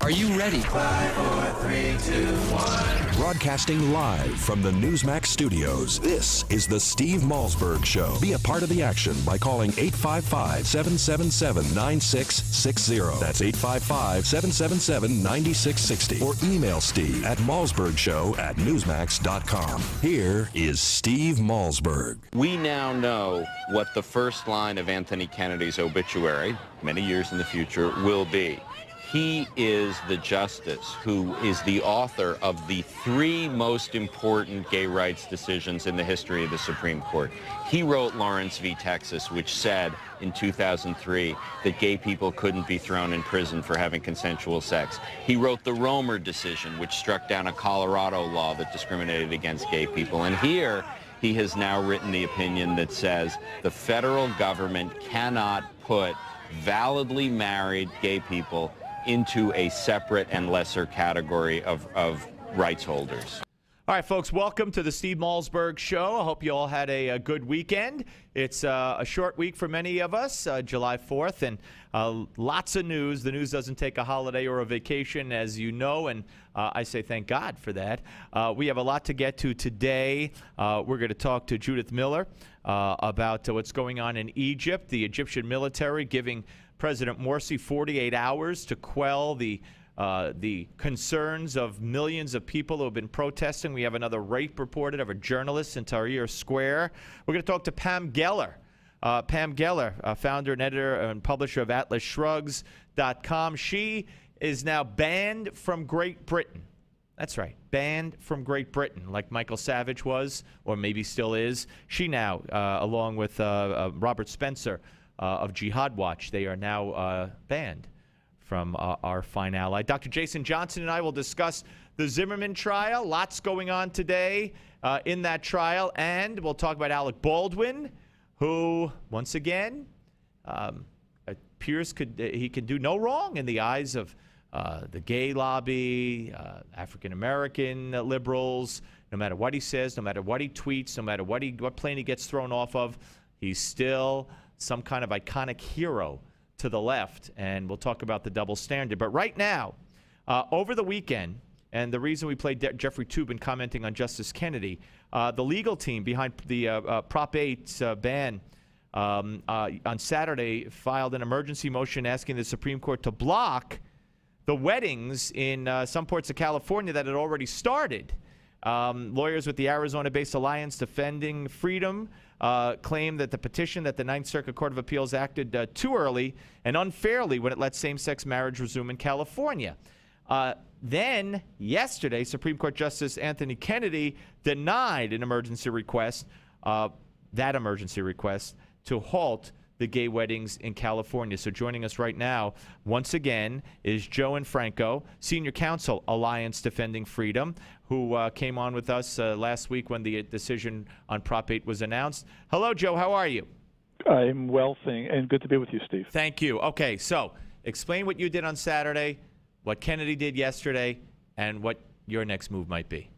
Are you ready? 5, 4, 3, 2, 1. Broadcasting live from the Newsmax studios, this is the Steve Malzberg Show. Be a part of the action by calling 855-777-9660. That's 855-777-9660. Or email Steve at malzbergshow@newsmax.com. Here is Steve Malzberg. We now know what the first line of Anthony Kennedy's obituary, many years in the future, will be. He is the justice who is the author of the 3 most important gay rights decisions in the history of the Supreme Court. He wrote Lawrence v. Texas, which said in 2003 that gay people couldn't be thrown in prison for having consensual sex. He wrote the Romer decision, which struck down a Colorado law that discriminated against gay people. And here, he has now written the opinion that says the federal government cannot put validly married gay people into a separate and lesser category of rights holders. All right, folks, welcome to the Steve Malzberg Show. I hope you all had a good weekend. It's a short week for many of us, July 4th, and lots of news. The news doesn't take a holiday or a vacation, as you know, and I say thank God for that. We have a lot to get to today. We're going to talk to Judith Miller about what's going on in Egypt, the Egyptian military giving President Morsi 48 hours to quell the concerns of millions of people who have been protesting. We have another rape reported of a journalist in Tahrir Square. We're going to talk to Pam Geller. Pam Geller, founder and editor and publisher of AtlasShrugs.com. She is now banned from Great Britain. That's right, banned from Great Britain, like Michael Savage was, or maybe still is. She now, along with Robert Spencer of Jihad Watch, they are now banned from our fine ally. Dr. Jason Johnson and I will discuss the Zimmerman trial. Lots going on today in that trial. And we'll talk about Alec Baldwin, who, once again, appears he can do no wrong in the eyes of the gay lobby, African-American liberals. No matter what he says, no matter what he tweets, no matter what plane he gets thrown off of, he's still some kind of iconic hero to the left, and we'll talk about the double standard. But right now, over the weekend, and the reason we played Jeffrey Toobin commenting on Justice Kennedy, the legal team behind the Prop 8 ban on Saturday filed an emergency motion asking the Supreme Court to block the weddings in some parts of California that had already started. Lawyers with the Arizona-based Alliance Defending Freedom claim that the petition that the Ninth Circuit Court of Appeals acted too early and unfairly when it let same-sex marriage resume in California. Then, yesterday, Supreme Court Justice Anthony Kennedy denied an emergency request, to halt the gay weddings in California. So joining us right now, once again, is Joe Infranco, Senior Counsel, Alliance Defending Freedom, who came on with us last week when the decision on Prop 8 was announced. Hello, Joe. How are you? I'm well, and good to be with you, Steve. Thank you. Okay, so explain what you did on Saturday, what Kennedy did yesterday, and what your next move might be.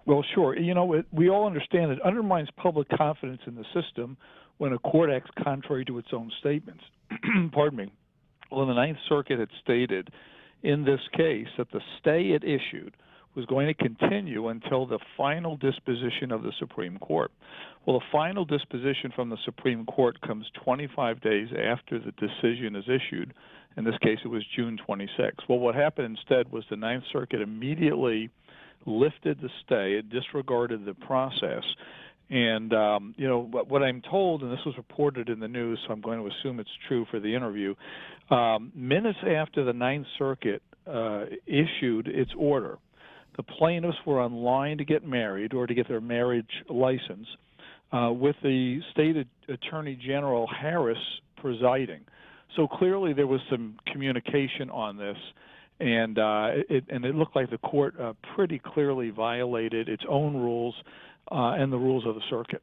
Well, sure. You know, we all understand it undermines public confidence in the system when a court acts contrary to its own statements. Pardon me. Well, the Ninth Circuit had stated in this case that the stay it issued was going to continue until the final disposition of the Supreme Court. Well, the final disposition from the Supreme Court comes 25 days after the decision is issued. In this case, it was June 26. Well, what happened instead was the Ninth Circuit immediately lifted the stay. It disregarded the process. And, you know, what I'm told, and this was reported in the news, so I'm going to assume it's true for the interview, minutes after the Ninth Circuit issued its order, the plaintiffs were online to get married or to get their marriage license with the state attorney general Harris presiding. So clearly there was some communication on this, and it looked like the court pretty clearly violated its own rules and the rules of the circuit.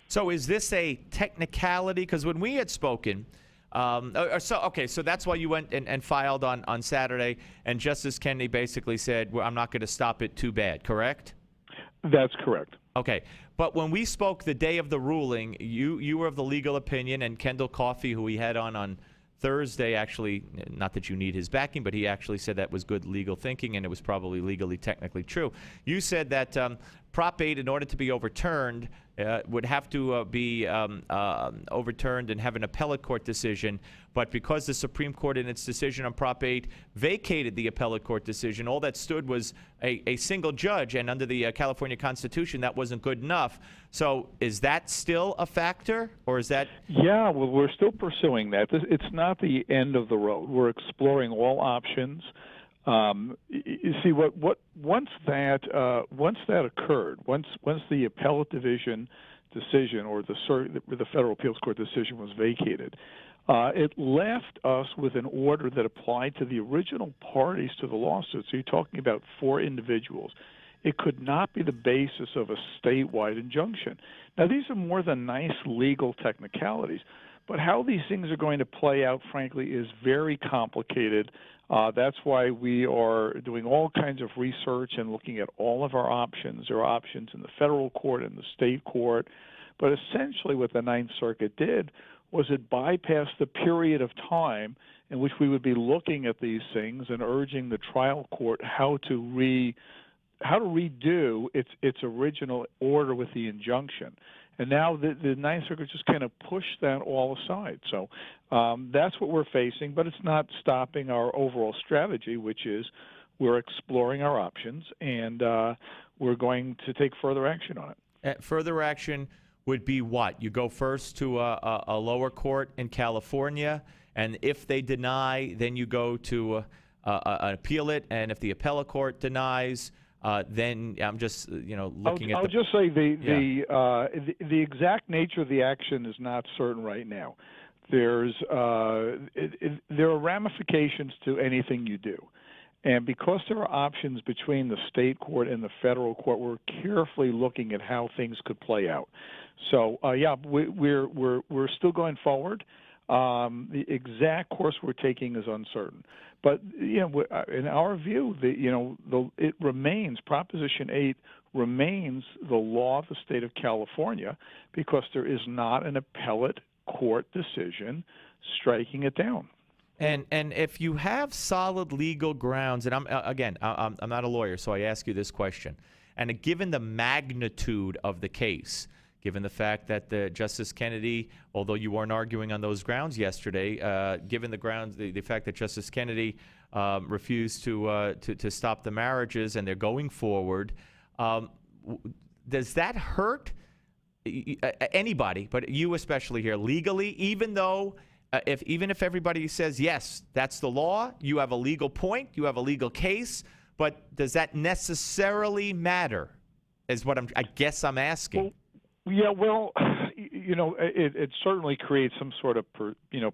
So is this a technicality? Because when we had spoken, so that's why you went and filed on Saturday, and Justice Kennedy basically said, well, I'm not going to stop it too bad, correct? That's correct. Okay. But when we spoke the day of the ruling, you were of the legal opinion, and Kendall Coffey, who we had on Thursday, actually, not that you need his backing, but he actually said that was good legal thinking and it was probably legally, technically true. You said that Prop 8, in order to be overturned, would have to be overturned and have an appellate court decision. But because the Supreme Court, in its decision on Prop 8, vacated the appellate court decision, all that stood was a single judge. And under the California Constitution, that wasn't good enough. So is that still a factor, or is that? Yeah, well, we're still pursuing that. It's not the end of the road. We're exploring all options. You see, once that occurred, once the appellate division decision or the federal appeals court decision was vacated, it left us with an order that applied to the original parties to the lawsuit. So you're talking about 4 individuals. It could not be the basis of a statewide injunction. Now, these are more than nice legal technicalities, but how these things are going to play out, frankly, is very complicated. That's why we are doing all kinds of research and looking at all of our options. There are options in the federal court and the state court. But essentially what the Ninth Circuit did was it bypassed the period of time in which we would be looking at these things and urging the trial court how to redo its original order with the injunction. And now the Ninth Circuit just kind of pushed that all aside. So that's what we're facing, but it's not stopping our overall strategy, which is we're exploring our options, and we're going to take further action on it. Further action would be what? You go first to a lower court in California, and if they deny, then you go to appeal it, and if the appellate court denies, then I'm just looking at. I'll just say the exact nature of the action is not certain right now. There are ramifications to anything you do, and because there are options between the state court and the federal court, we're carefully looking at how things could play out. So we're still going forward. The exact course we're taking is uncertain. But in our view, it remains Proposition 8 remains the law of the state of California because there is not an appellate court decision striking it down. And if you have solid legal grounds, and I'm not a lawyer, so I ask you this question, and given the magnitude of the case, given the fact that Justice Kennedy, although you weren't arguing on those grounds yesterday, given the grounds, the fact that Justice Kennedy refused to stop the marriages and they're going forward, does that hurt anybody, but you especially here, legally, even though even if everybody says, yes, that's the law, you have a legal point, you have a legal case, but does that necessarily matter is what I guess I'm asking. Well, it certainly creates some sort of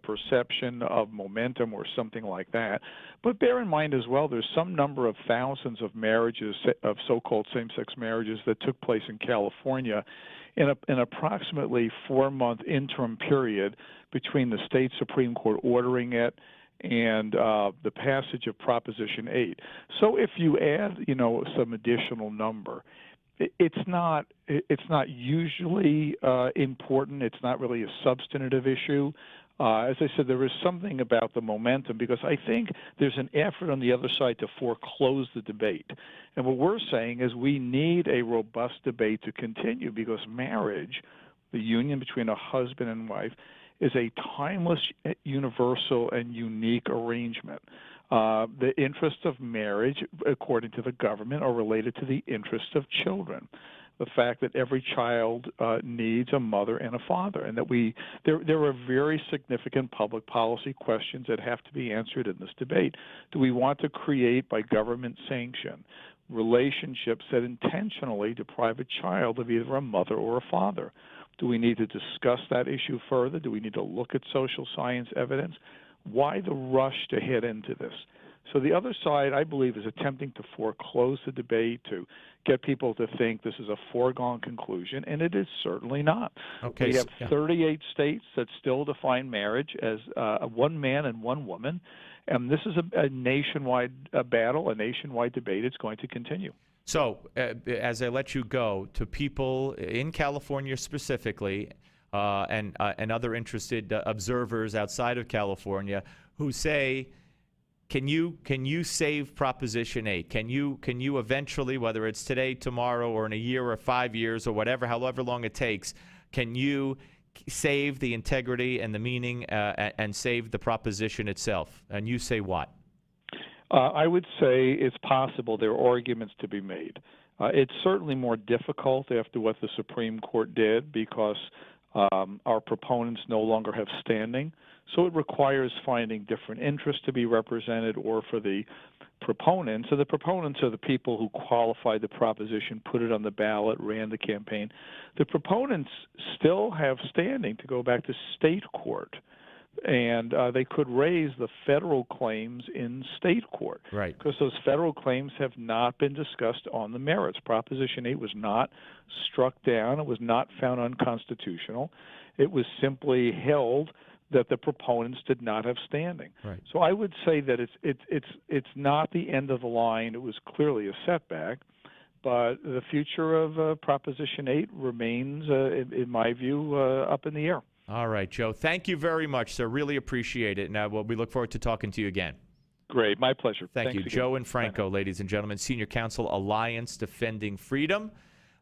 perception of momentum or something like that. But bear in mind as well, there's some number of thousands of marriages, of so-called same-sex marriages that took place in California in an approximately 4-month interim period between the state Supreme Court ordering it and the passage of Proposition 8. So if you add, some additional number, it's not usually important. It's not really a substantive issue. As I said, there is something about the momentum because I think there's an effort on the other side to foreclose the debate. And what we're saying is we need a robust debate to continue because marriage, the union between a husband and wife, is a timeless, universal, and unique arrangement. The interests of marriage, according to the government, are related to the interests of children. The fact that every child needs a mother and a father, and that there are very significant public policy questions that have to be answered in this debate. Do we want to create, by government sanction, relationships that intentionally deprive a child of either a mother or a father? Do we need to discuss that issue further? Do we need to look at social science evidence? Why the rush to head into this? So the other side, I believe, is attempting to foreclose the debate, to get people to think this is a foregone conclusion, and it is certainly not. Okay, we have 38 states that still define marriage as one man and one woman, and this is a nationwide battle, a nationwide debate. It's going to continue. So as I let you go, to people in California specifically, and other interested observers outside of California who say, can you save Proposition 8? Can you eventually, whether it's today, tomorrow, or in a year or 5 years or whatever, however long it takes, can you save the integrity and the meaning and save the proposition itself? And you say what? I would say it's possible. There are arguments to be made. It's certainly more difficult after what the Supreme Court did because our proponents no longer have standing. So it requires finding different interests to be represented or for the proponents. So the proponents are the people who qualified the proposition, put it on the ballot, ran the campaign. The proponents still have standing to go back to state court, and they could raise the federal claims in state court. Right. Because those federal claims have not been discussed on the merits. Proposition 8 was not struck down. It was not found unconstitutional. It was simply held that the proponents did not have standing. Right. So I would say that it's not the end of the line. It was clearly a setback, but the future of Proposition 8 remains, in my view, up in the air. All right, Joe. Thank you very much, sir. Really appreciate it. And we look forward to talking to you again. Great. My pleasure. Thank you. Again. Joe Infranco, ladies and gentlemen, Senior Counsel, Alliance Defending Freedom.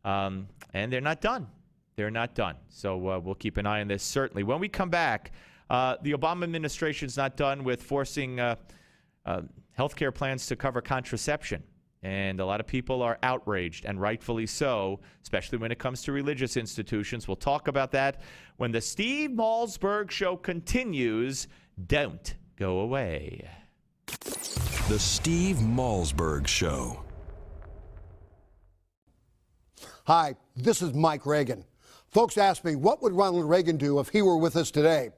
And they're not done. They're not done. So we'll keep an eye on this, certainly. When we come back, the Obama administration's not done with forcing health care plans to cover contraception. And a lot of people are outraged, and rightfully so, especially when it comes to religious institutions. We'll talk about that when the Steve Malzberg Show continues. Don't go away. The Steve Malzberg Show. Hi, this is Mike Reagan. Folks ask me, what would Ronald Reagan do if he were with us today?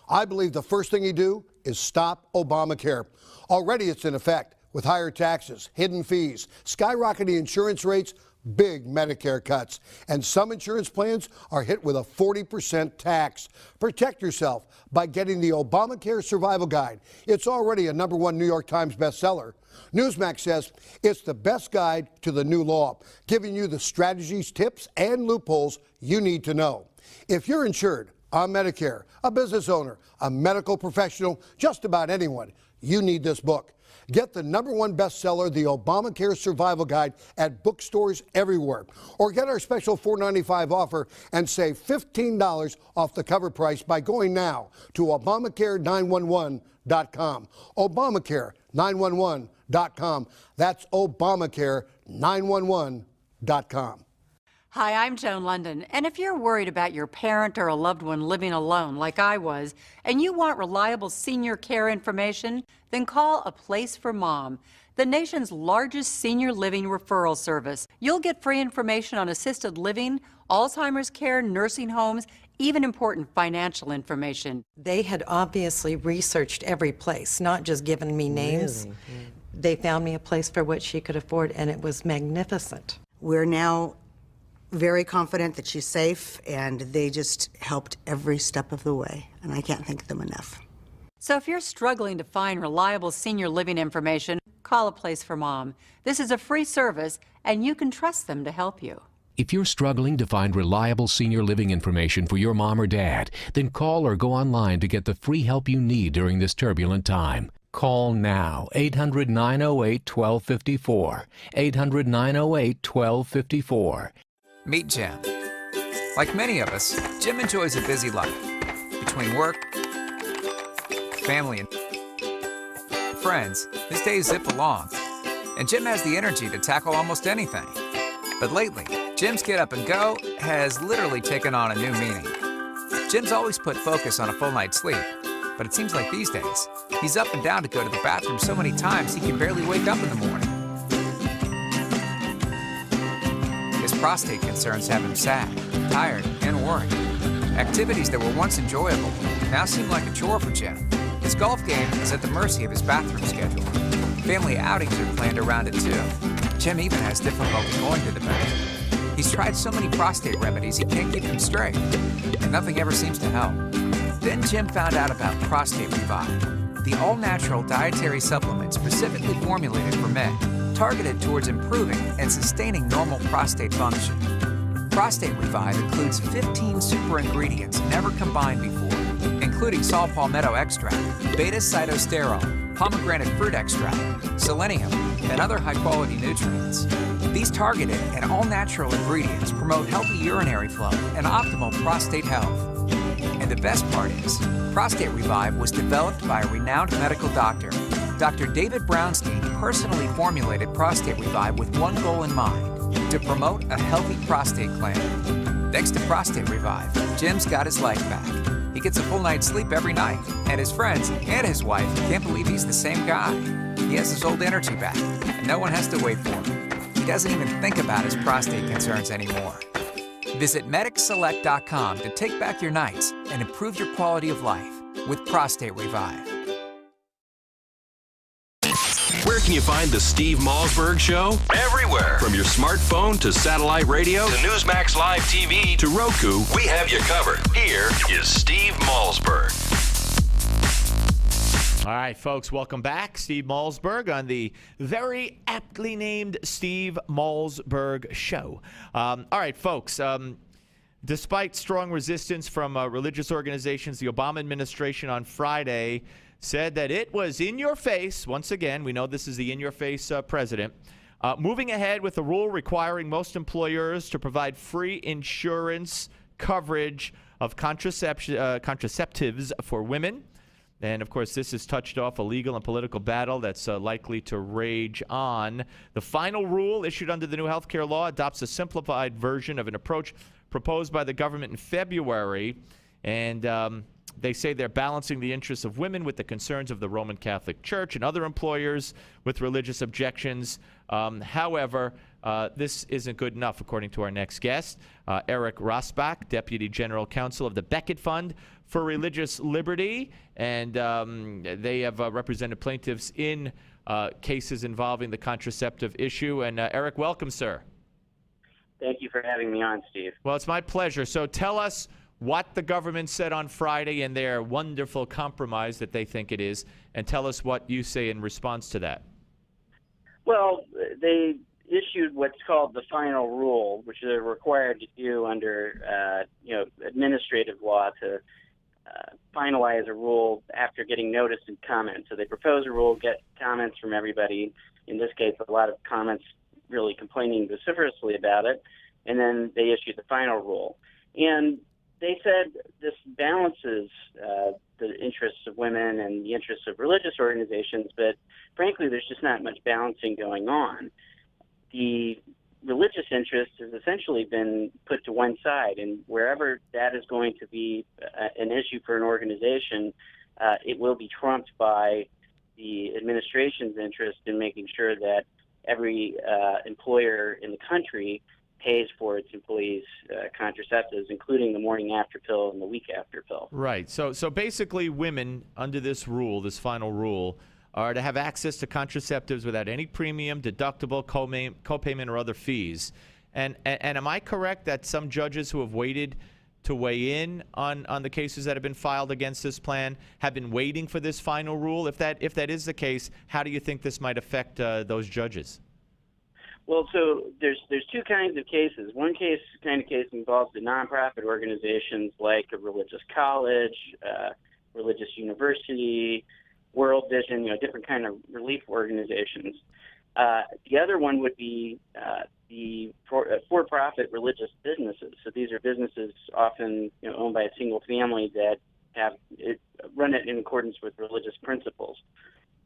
I believe the first thing he'd do is stop Obamacare. Already it's in effect with higher taxes, hidden fees, skyrocketing insurance rates, big Medicare cuts. And some insurance plans are hit with a 40% tax. Protect yourself by getting the Obamacare Survival Guide. It's already a #1 New York Times bestseller. Newsmax says it's the best guide to the new law, giving you the strategies, tips, and loopholes you need to know. If you're insured on Medicare, a business owner, a medical professional, just about anyone, you need this book. Get the #1 bestseller, The Obamacare Survival Guide, at bookstores everywhere. Or get our special $4.95 offer and save $15 off the cover price by going now to Obamacare911.com. Obamacare911.com. That's Obamacare911.com. Hi, I'm Joan London, and if you're worried about your parent or a loved one living alone like I was, and you want reliable senior care information, then call A Place for Mom, the nation's largest senior living referral service. You'll get free information on assisted living, Alzheimer's care, nursing homes, even important financial information. They had obviously researched every place, not just given me names. Really? They found me a place for what she could afford, and it was magnificent. We're now very confident that she's safe, and they just helped every step of the way, and I can't thank them enough. So if you're struggling to find reliable senior living information, call A Place for Mom. This is a free service, and you can trust them to help you. If you're struggling to find reliable senior living information for your mom or dad, then call or go online to get the free help you need during this turbulent time. Call now, 800-908-1254, 800-908-1254. Meet Jim. Like many of us, Jim enjoys a busy life. Between work, family, and friends, his days zip along. And Jim has the energy to tackle almost anything. But lately, Jim's get up and go has literally taken on a new meaning. Jim's always put focus on a full night's sleep, but it seems like these days, he's up and down to go to the bathroom so many times he can barely wake up in the morning. His prostate concerns have him sad, tired, and worried. Activities that were once enjoyable now seem like a chore for Jim. His golf game is at the mercy of his bathroom schedule. Family outings are planned around it too. Jim even has difficulty going to the bathroom. He's tried so many prostate remedies he can't keep them straight, and nothing ever seems to help. Then Jim found out about Prostate Revive, the all-natural dietary supplement specifically formulated for men, targeted towards improving and sustaining normal prostate function. Prostate Revive includes 15 super ingredients never combined before, including saw palmetto extract, beta-cytosterol, pomegranate fruit extract, selenium, and other high-quality nutrients. These targeted and all-natural ingredients promote healthy urinary flow and optimal prostate health. And the best part is, Prostate Revive was developed by a renowned medical doctor. Dr. David Brownstein personally formulated Prostate Revive with one goal in mind: to promote a healthy prostate gland. Thanks to Prostate Revive, Jim's got his life back. He gets a full night's sleep every night, and his friends and his wife can't believe he's the same guy. He has his old energy back, and no one has to wait for him. He doesn't even think about his prostate concerns anymore. Visit MedicSelect.com to take back your nights and improve your quality of life with Prostate Revive. Where can you find the Steve Malzberg Show? Everywhere. From your smartphone to satellite radio to Newsmax Live TV to Roku, we have you covered. Here is Steve Malzberg. All right, folks, welcome back. Steve Malzberg on the very aptly named Steve Malzberg Show. All right, folks, despite strong resistance from religious organizations, the Obama administration on Friday said that it was in your face. Once again, we know this is the in-your-face president. Moving ahead with a rule requiring most employers to provide free insurance coverage of contraceptives for women. And, of course, this has touched off a legal and political battle that's likely to rage on. The final rule issued under the new health care law adopts a simplified version of an approach proposed by the government in February. And they say they're balancing the interests of women with the concerns of the Roman Catholic Church and other employers with religious objections. However, this isn't good enough, according to our next guest, Eric Rassbach, Deputy General Counsel of the Becket Fund for Religious Liberty. And they have represented plaintiffs in cases involving the contraceptive issue. And Eric, welcome, sir. Thank you for having me on, Steve. Well, it's my pleasure. So tell us what the government said on Friday in their wonderful compromise that they think it is, and tell us what you say in response to that. Well, they issued what's called the final rule, which they're required to do under administrative law to finalize a rule after getting notice and comment. So they propose a rule, get comments from everybody. In this case, a lot of comments really complaining vociferously about it, and then they issued the final rule. And they said this balances the interests of women and the interests of religious organizations, but frankly, there's just not much balancing going on. The religious interest has essentially been put to one side, and wherever that is going to be an issue for an organization, it will be trumped by the administration's interest in making sure that every employer in the country pays for its employees' contraceptives, including the morning after pill and the week after pill. Right. So basically, women under this rule, this final rule, are to have access to contraceptives without any premium, deductible, copayment, or other fees. And am I correct that some judges who have waited to weigh in on the cases that have been filed against this plan have been waiting for this final rule? If that is the case, how do you think this might affect those judges? Well, so there's two kinds of cases. One case involves the nonprofit organizations like a religious college, religious university, World Vision, different kind of relief organizations. The other one would be the for-profit religious businesses. So these are businesses often owned by a single family that run it in accordance with religious principles.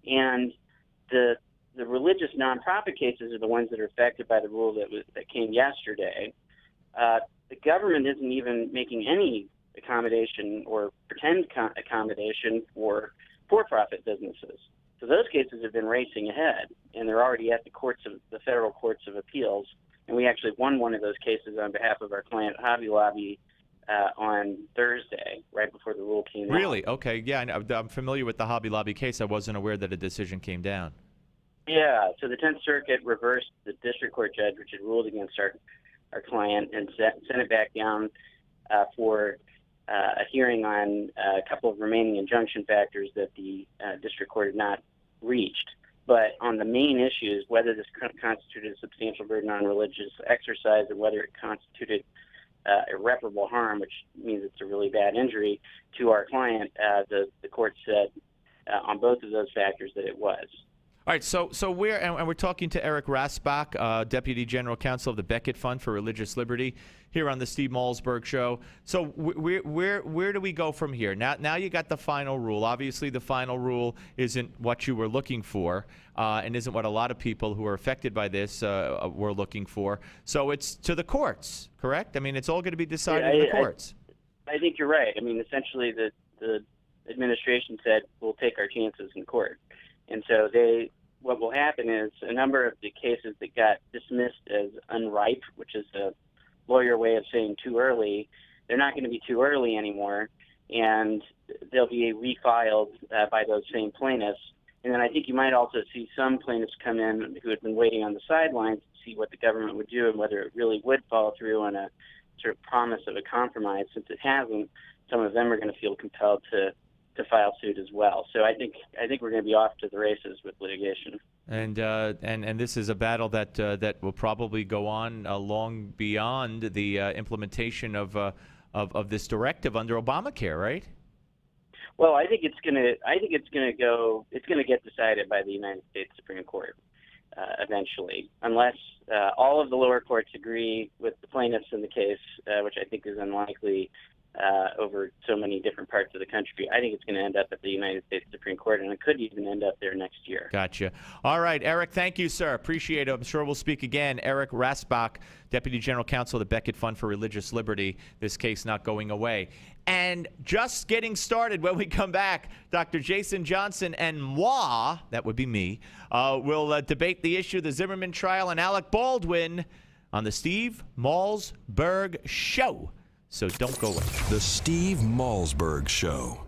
And the religious nonprofit cases are the ones that are affected by the rule that came yesterday. The government isn't even making any accommodation or pretend accommodation for-profit businesses. So those cases have been racing ahead, and they're already at the federal courts of appeals. And we actually won one of those cases on behalf of our client, Hobby Lobby, on Thursday, right before the rule came out. Really? Okay. Yeah, I'm familiar with the Hobby Lobby case. I wasn't aware that a decision came down. Yeah, so the 10th Circuit reversed the district court judge, which had ruled against our client, and sent it back down for a hearing on a couple of remaining injunction factors that the district court had not reached. But on the main issues, whether this constituted a substantial burden on religious exercise and whether it constituted irreparable harm, which means it's a really bad injury to our client, the court said on both of those factors that it was. All right, so we're talking to Eric Rassbach, Deputy General Counsel of the Becket Fund for Religious Liberty, here on the Steve Malzberg Show. So where do we go from here? Now you got the final rule. Obviously, the final rule isn't what you were looking for, and isn't what a lot of people who are affected by this were looking for. So it's to the courts, correct? I mean, it's all going to be decided in the courts. I think you're right. I mean, essentially, the administration said we'll take our chances in court, and so what will happen is a number of the cases that got dismissed as unripe, which is a lawyer way of saying too early, they're not going to be too early anymore, and they'll be refiled by those same plaintiffs. And then I think you might also see some plaintiffs come in who had been waiting on the sidelines to see what the government would do and whether it really would follow through on a sort of promise of a compromise. Since it hasn't, some of them are going to feel compelled to file suit as well. So I think we're going to be off to the races with litigation. And this is a battle that will probably go on long beyond the implementation of this directive under Obamacare, right? Well, I think it's going to get decided by the United States Supreme Court eventually, unless all of the lower courts agree with the plaintiffs in the case, which I think is unlikely. Over so many different parts of the country. I think it's going to end up at the United States Supreme Court, and it could even end up there next year. Gotcha. All right, Eric, thank you, sir. Appreciate it. I'm sure we'll speak again. Eric Rassbach, Deputy General Counsel of the Becket Fund for Religious Liberty, this case not going away. And just getting started when we come back, Dr. Jason Johnson and moi, that would be me, will debate the issue of the Zimmerman trial and Alec Baldwin on the Steve Malzberg Show. So don't go away. The Steve Malzberg Show.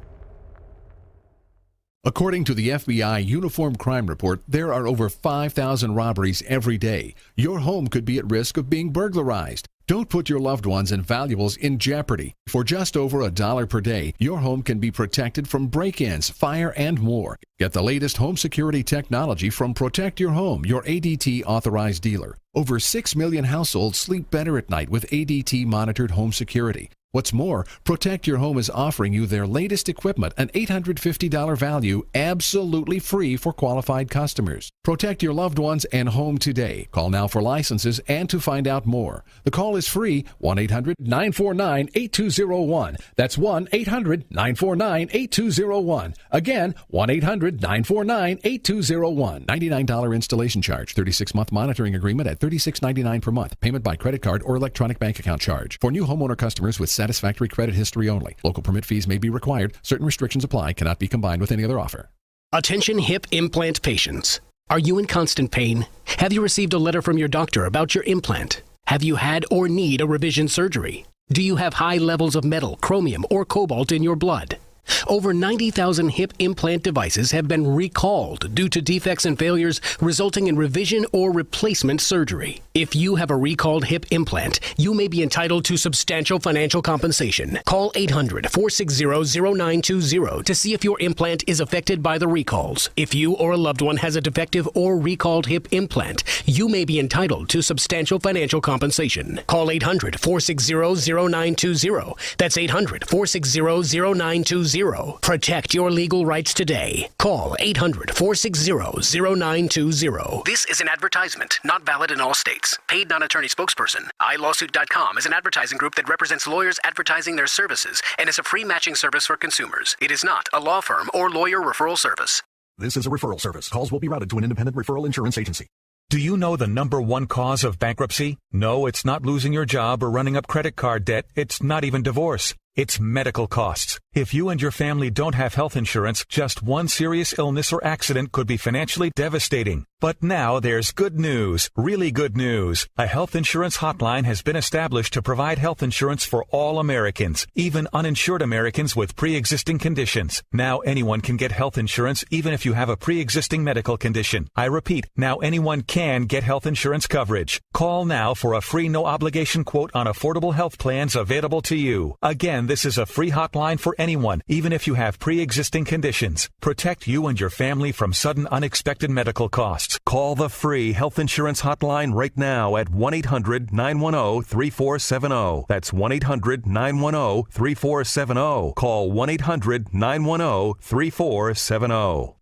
According to the FBI Uniform Crime Report, there are over 5,000 robberies every day. Your home could be at risk of being burglarized. Don't put your loved ones and valuables in jeopardy. For just over $1 per day, your home can be protected from break-ins, fire, and more. Get the latest home security technology from Protect Your Home, your ADT authorized dealer. Over 6 million households sleep better at night with ADT monitored home security. What's more, Protect Your Home is offering you their latest equipment, an $850 value, absolutely free for qualified customers. Protect your loved ones and home today. Call now for licenses and to find out more. The call is free, 1-800-949-8201. That's 1-800-949-8201. Again, 1-800-949-8201. $99 installation charge, 36-month monitoring agreement at $36.99 per month. Payment by credit card or electronic bank account charge. For new homeowner customers with satisfactory credit history only. Local permit fees may be required. Certain restrictions apply. Cannot be combined with any other offer. Attention hip implant patients. Are you in constant pain? Have you received a letter from your doctor about your implant? Have you had or need a revision surgery? Do you have high levels of metal, chromium, or cobalt in your blood? Over 90,000 hip implant devices have been recalled due to defects and failures resulting in revision or replacement surgery. If you have a recalled hip implant, you may be entitled to substantial financial compensation. Call 800-460-0920 to see if your implant is affected by the recalls. If you or a loved one has a defective or recalled hip implant, you may be entitled to substantial financial compensation. Call 800-460-0920. That's 800-460-0920. Protect your legal rights today. Call 800-460-0920. This is an advertisement, not valid in all states. Paid non-attorney spokesperson. iLawsuit.com is an advertising group that represents lawyers advertising their services and is a free matching service for consumers. It is not a law firm or lawyer referral service. This is a referral service. Calls will be routed to an independent referral insurance agency. Do you know the number one cause of bankruptcy? No, it's not losing your job or running up credit card debt. It's not even divorce. It's medical costs. If you and your family don't have health insurance, just one serious illness or accident could be financially devastating. But now there's good news, really good news. A health insurance hotline has been established to provide health insurance for all Americans, even uninsured Americans with pre-existing conditions. Now anyone can get health insurance even if you have a pre-existing medical condition. I repeat, now anyone can get health insurance coverage. Call now for a free no-obligation quote on affordable health plans available to you. Again, this is a free hotline for anyone, even if you have pre-existing conditions. Protect you and your family from sudden unexpected medical costs. Call the free health insurance hotline right now at 1-800-910-3470. That's 1-800-910-3470. Call 1-800-910-3470.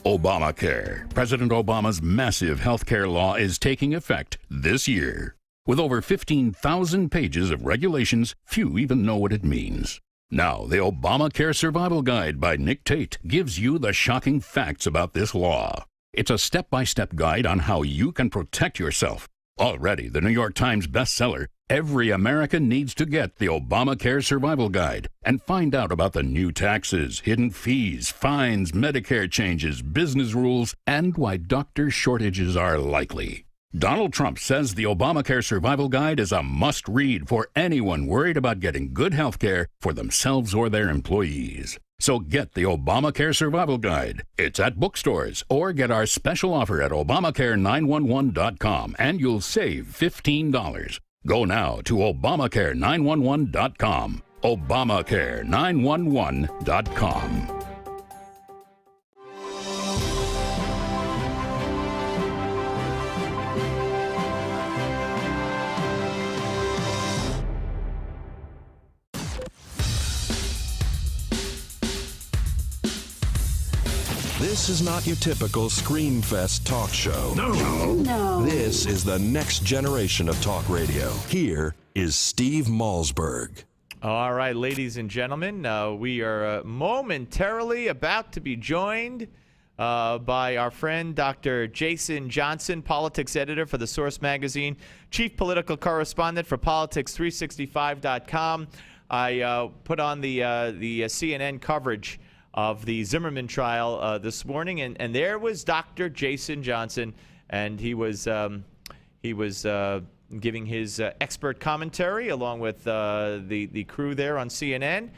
Obamacare. President Obama's massive health care law is taking effect this year. With over 15,000 pages of regulations, few even know what it means. Now, the Obamacare Survival Guide by Nick Tate gives you the shocking facts about this law. It's a step-by-step guide on how you can protect yourself. Already the New York Times bestseller, every American needs to get the Obamacare Survival Guide and find out about the new taxes, hidden fees, fines, Medicare changes, business rules, and why doctor shortages are likely. Donald Trump says the Obamacare Survival Guide is a must-read for anyone worried about getting good health care for themselves or their employees. So get the Obamacare Survival Guide. It's at bookstores or get our special offer at Obamacare911.com and you'll save $15. Go now to Obamacare911.com. Obamacare911.com. This is not your typical Screamfest talk show. No. This is the next generation of talk radio. Here is Steve Malzberg. All right, ladies and gentlemen, we are momentarily about to be joined by our friend Dr. Jason Johnson, politics editor for The Source magazine, chief political correspondent for Politics365.com. I put on the CNN coverage of the Zimmerman trial this morning, and there was Dr. Jason Johnson, and he was giving his expert commentary along with the crew there on CNN.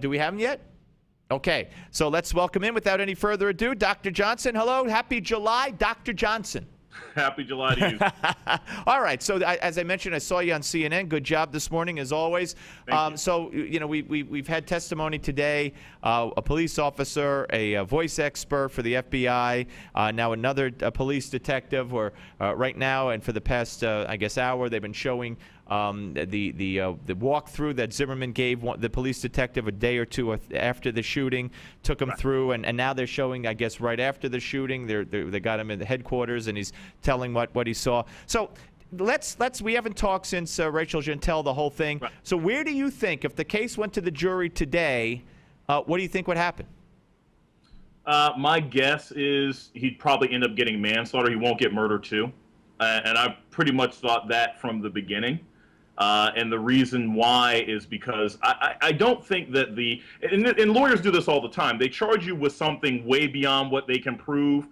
Do we have him yet? Okay, so let's welcome in without any further ado, Dr. Johnson. Hello, happy July, Dr. Johnson. Happy July to you. All right. So as I mentioned, I saw you on CNN. Good job this morning, as always. So we've had testimony today. A police officer, a voice expert for the FBI, now another police detective. Or right now, and for the past hour, they've been showing the walkthrough that Zimmerman gave the police detective a day or two after the shooting, took him through, and now they're showing, I guess, right after the shooting, they got him in the headquarters, and he's telling what he saw. So we haven't talked since Rachel Gentile, the whole thing. Right. So where do you think, if the case went to the jury today, what do you think would happen? My guess is he'd probably end up getting manslaughter. He won't get murder too, and I pretty much thought that from the beginning. And the reason why is because I don't think that and lawyers do this all the time. They charge you with something way beyond what they can prove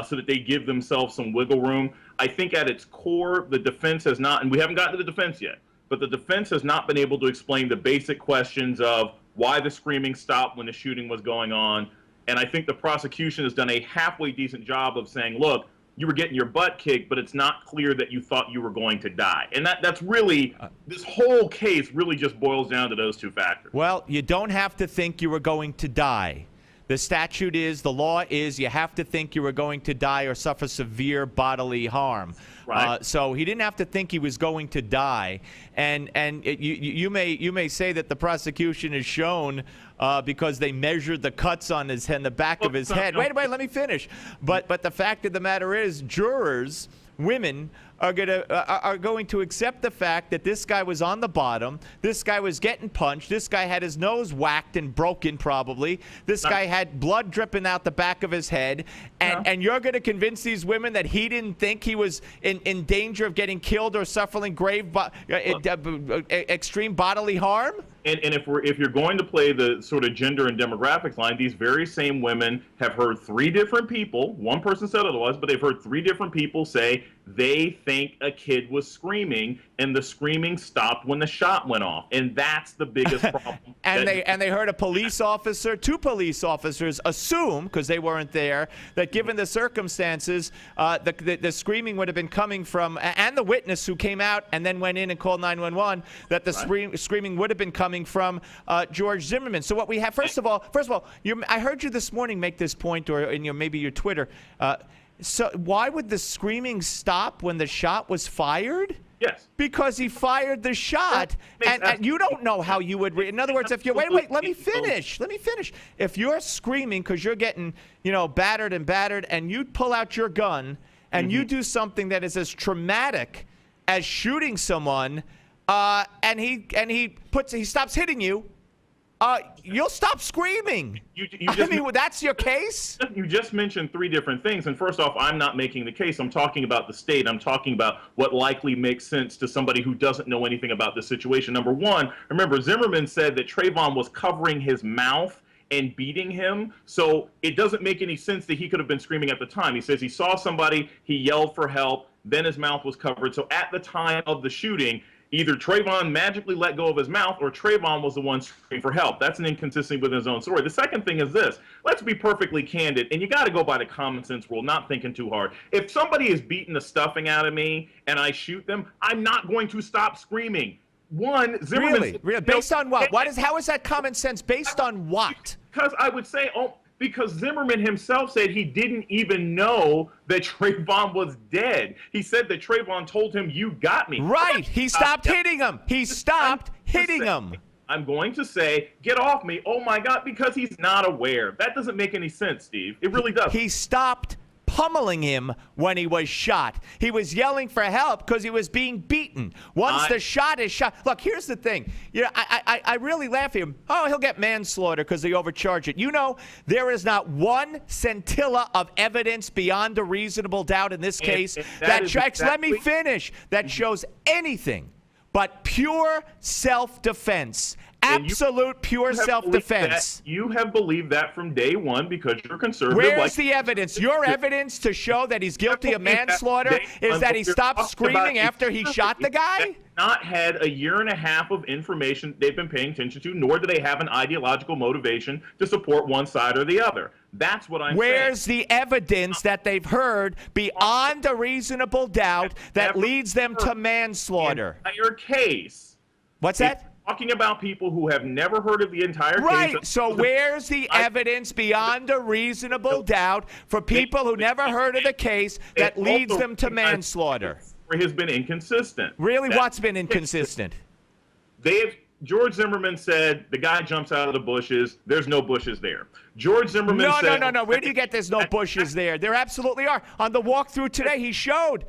so that they give themselves some wiggle room. I think at its core, the defense has not, and we haven't gotten to the defense yet, but the defense has not been able to explain the basic questions of why the screaming stopped when the shooting was going on. And I think the prosecution has done a halfway decent job of saying, look, you were getting your butt kicked, but it's not clear that you thought you were going to die. And that's really, this whole case really just boils down to those two factors. Well, you don't have to think you were going to die. The law is you have to think you were going to die or suffer severe bodily harm. Right. So he didn't have to think he was going to die. And you may say that the prosecution has shown because they measured the cuts on his head, the back of his head. Wait, let me finish. But the fact of the matter is, jurors, women, are going to accept the fact that this guy was on the bottom, this guy was getting punched, this guy had his nose whacked and broken probably, this guy had blood dripping out the back of his head, and you're going to convince these women that he didn't think he was in danger of getting killed or suffering grave extreme bodily harm? And if you're going to play the sort of gender and demographics line, these very same women have heard three different people. One person said otherwise, but they've heard three different people say they think a kid was screaming, and the screaming stopped when the shot went off, and that's the biggest problem. And they heard two police officers assume, because they weren't there, that given the circumstances, the screaming would have been coming from, and the witness who came out and then went in and called 911, that the screaming would have been coming from George Zimmerman. So what we have, first of all, I heard you this morning make this point, or in maybe your Twitter. So why would the screaming stop when the shot was fired? Yes. Because he fired the shot, and you don't know how you would. In other words, if you're wait, let me finish. If you're screaming because you're getting battered, and you pull out your gun and you do something that is as traumatic as shooting someone, and he stops hitting you, you'll stop screaming. That's your case? You just mentioned three different things. And first off, I'm not making the case. I'm talking about the state. I'm talking about what likely makes sense to somebody who doesn't know anything about the situation. Number one, remember, Zimmerman said that Trayvon was covering his mouth and beating him. So it doesn't make any sense that he could have been screaming at the time. He says he saw somebody, he yelled for help, then his mouth was covered. So at the time of the shooting, either Trayvon magically let go of his mouth or Trayvon was the one screaming for help. That's an inconsistency with his own story. The second thing is this. Let's be perfectly candid, and you got to go by the common sense rule, not thinking too hard. If somebody is beating the stuffing out of me and I shoot them, I'm not going to stop screaming. One, Zimmerman... Really? Based on what? How is that common sense? Based on what? Because I would say... because Zimmerman himself said he didn't even know that Trayvon was dead. He said that Trayvon told him, "You got me." Right. He stopped hitting him. I'm going to say, get off me. Oh, my God, because he's not aware. That doesn't make any sense, Steve. It really doesn't. He stopped pummeling him when he was shot. He was yelling for help because he was being beaten. Once the shot is shot. Look, here's the thing. I really laugh at him. Oh, he'll get manslaughter because they overcharge it. There is not one scintilla of evidence beyond a reasonable doubt in this case that shows anything but pure self-defense. Absolute pure self-defense. You have believed that from day one because you're conservative. Where's the evidence? Your evidence to show that he's guilty of manslaughter is that he stopped screaming after he shot the guy? Not had a year and a half of information they've been paying attention to, nor do they have an ideological motivation to support one side or the other. That's what I'm saying. Where's the evidence that they've heard beyond a reasonable doubt that leads them to manslaughter? The entire case. What's that? Talking about people who have never heard of the entire case. Right. So where's the evidence beyond a reasonable doubt for people who never heard of the case that leads them to manslaughter? Has been inconsistent. Really? What's been inconsistent? George Zimmerman said the guy jumps out of the bushes. There's no bushes there. George Zimmerman said... No. Where do you get there's no bushes there? There absolutely are. On the walkthrough today, he showed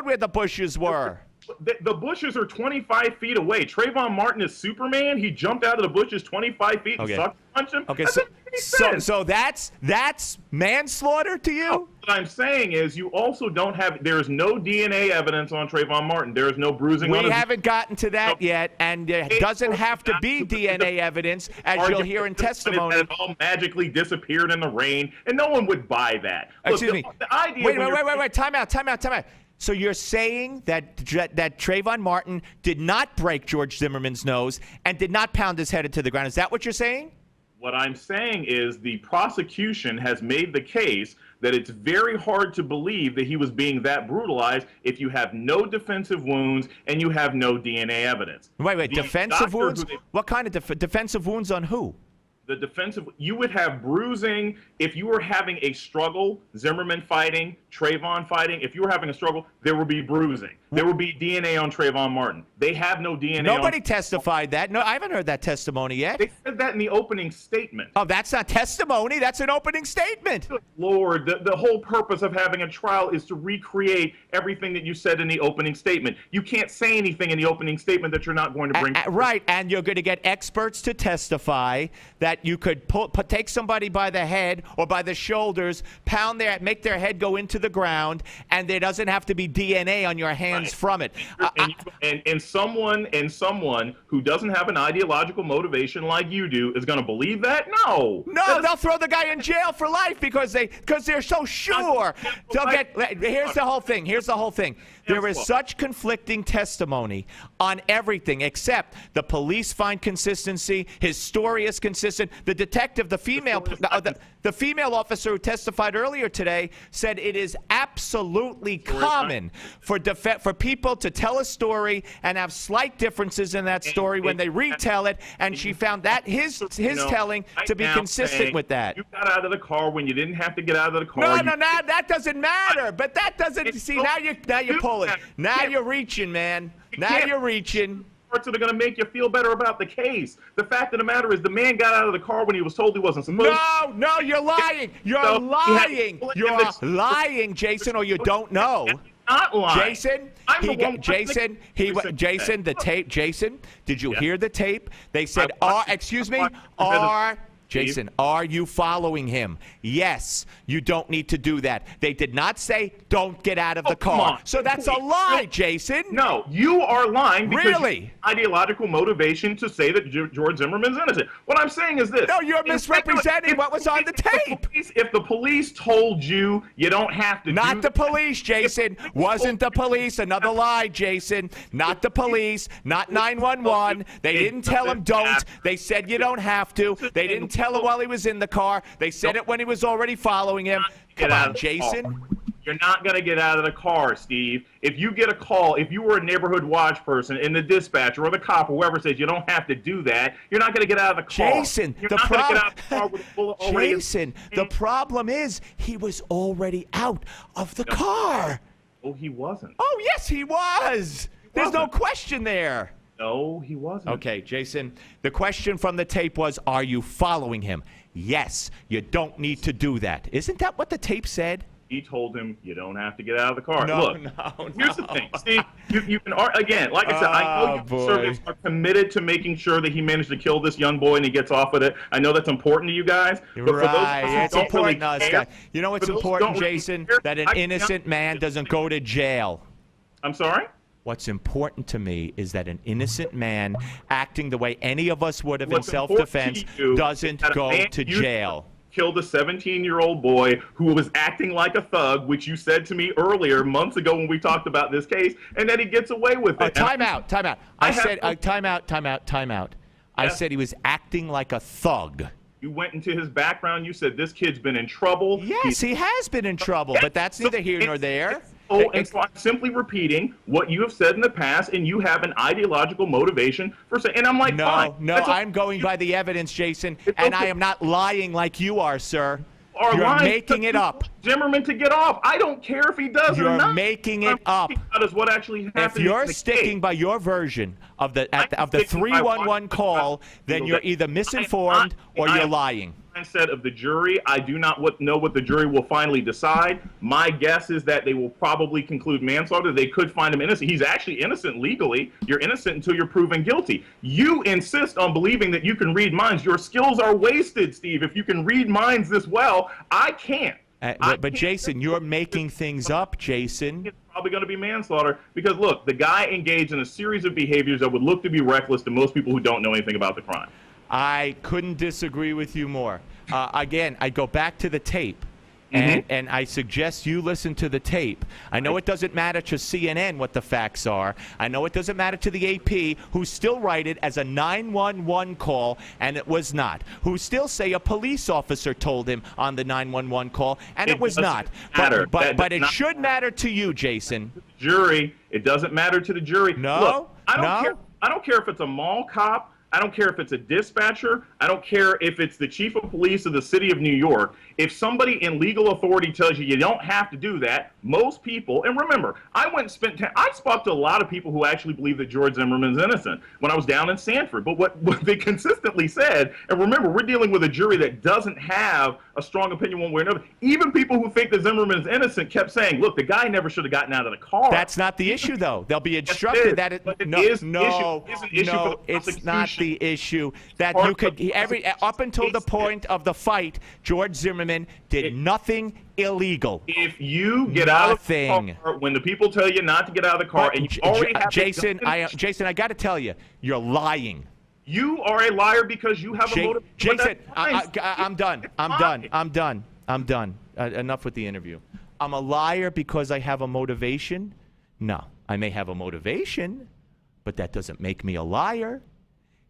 where the bushes were. The bushes are 25 feet away. Trayvon Martin is Superman. He jumped out of the bushes 25 feet and sucker punched him. Okay, so that's manslaughter to you? What I'm saying is you also don't have, there's no DNA evidence on Trayvon Martin. There is no bruising on his... We haven't gotten to that yet, and it doesn't have to be DNA evidence, as you'll hear in testimony. It all magically disappeared in the rain, and no one would buy that. Excuse me. Wait. Time out. So you're saying that Trayvon Martin did not break George Zimmerman's nose and did not pound his head into the ground. Is that what you're saying? What I'm saying is the prosecution has made the case that it's very hard to believe that he was being that brutalized if you have no defensive wounds and you have no DNA evidence. Wait. Defensive wounds? What kind of defensive wounds on who? You would have bruising if you were having a struggle, Zimmerman fighting, Trayvon fighting. If you were having a struggle, there would be bruising. There would be DNA on Trayvon Martin. They have no DNA. Nobody testified that. No, I haven't heard that testimony yet. They said that in the opening statement. Oh, that's not testimony. That's an opening statement. Good Lord, the whole purpose of having a trial is to recreate everything that you said in the opening statement. You can't say anything in the opening statement that you're not going to bring. Right, and you're going to get experts to testify that you could take somebody by the head or by the shoulders, make their head go into to the ground, and there doesn't have to be DNA on your hands from it. And someone who doesn't have an ideological motivation like you do is going to believe that? No. No, they'll throw the guy in jail for life because they're so sure. Here's the whole thing. There is such conflicting testimony on everything except the police find consistency. His story is consistent. The detective, the female officer who testified earlier today said it is absolutely common for people to tell a story and have slight differences in that story when they retell it, and she found that his telling to be consistent with that. You got out of the car when you didn't have to get out of the car. No, that doesn't matter. But that doesn't. See, now you're pulling. Now you're reaching, man. Now you're reaching. Parts that are going to make you feel better about the case. The fact of the matter is the man got out of the car when he was told he wasn't supposed to. No, you're lying. You're lying. You're lying, Jason, or you don't know. Not lying. Jason, the tape. Jason, did you hear the tape? They said, Jason, are you following him? Yes, you don't need to do that. They did not say, don't get out of the car. So that's a lie, Jason. No, you are lying because really? You have ideological motivation to say that George Zimmerman's innocent. What I'm saying is this. No, you're misrepresenting what was on the tape. If the police told you you don't have to Not the police, Jason. Wasn't the police. Another lie, Jason. Not the police. Not 911. They didn't tell him don't. They said you don't have to. They didn't tell him while he was in the car. They said it when he was already following him. Come on, Jason. You're not going to get out of the car, Steve. If you get a call, if you were a neighborhood watch person and the dispatcher or the cop or whoever says you don't have to do that, you're not going to get out of the car. Jason, the problem is he was already out of the car. Oh, he wasn't. Oh, yes, he was. There's no question there. No, he wasn't. Okay, Jason, the question from the tape was, are you following him? Yes, you don't need to do that. Isn't that what the tape said? He told him, you don't have to get out of the car. No, Look, here's the thing, Steve. You can, again, like I said, I know you conservatives are committed to making sure that he managed to kill this young boy and he gets off with it. I know that's important to you guys. But for those it's important to us, guys. You know what's important, Jason? That an innocent man doesn't go to jail. I'm sorry? What's important to me is that an innocent man acting the way any of us would have in self-defense doesn't go to jail. Killed a 17-year-old boy who was acting like a thug, which you said to me earlier, months ago when we talked about this case, and that he gets away with it. Time out. I said, time out. I said he was acting like a thug. You went into his background. You said this kid's been in trouble. Yes, he has been in trouble, but that's neither here nor there. And so I'm simply repeating what you have said in the past, and you have an ideological motivation for saying. And I'm like, fine. No, I'm going by the evidence, Jason, and I am not lying like you are, sir. You're making it up. Zimmerman to get off. I don't care if he does or not. You're making it up. That is what actually happened. If you're sticking by your version of the 311 call, then you're either misinformed or you're lying. Mindset of the jury. I do not know what the jury will finally decide. My guess is that they will probably conclude manslaughter. They could find him innocent. He's actually innocent legally. You're innocent until you're proven guilty. You insist on believing that you can read minds. Your skills are wasted, Steve. If you can read minds this well, I can't. But Jason, you're making things up, Jason. It's probably going to be manslaughter because, look, the guy engaged in a series of behaviors that would look to be reckless to most people who don't know anything about the crime. I couldn't disagree with you more. Again, I go back to the tape, and I suggest you listen to the tape. I know it doesn't matter to CNN what the facts are. I know it doesn't matter to the AP, who still write it as a 911 call, and it was not. Who still say a police officer told him on the 911 call, and it was not. But it should matter to you, Jason. Jury, it doesn't matter to the jury. No, look, I don't care if it's a mall cop. I don't care if it's a dispatcher. I don't care if it's the chief of police of the city of New York. If somebody in legal authority tells you you don't have to do that, most people, and remember, I spoke to a lot of people who actually believe that George Zimmerman's innocent when I was down in Sanford. But what they consistently said, and remember, we're dealing with a jury that doesn't have a strong opinion one way or another. Even people who think that Zimmerman's innocent kept saying, look, the guy never should have gotten out of the car. That's not the issue, though. They'll be instructed that it's not. the issue that you could up until the point of the fight, George Zimmerman did nothing illegal. If you get out of the car when the people tell you not to get out of the car, and you already have Jason, I got to tell you, you're lying. You are a liar because you have a motive. Jason, I'm done. Enough with the interview. I'm a liar because I have a motivation? No. I may have a motivation, but that doesn't make me a liar.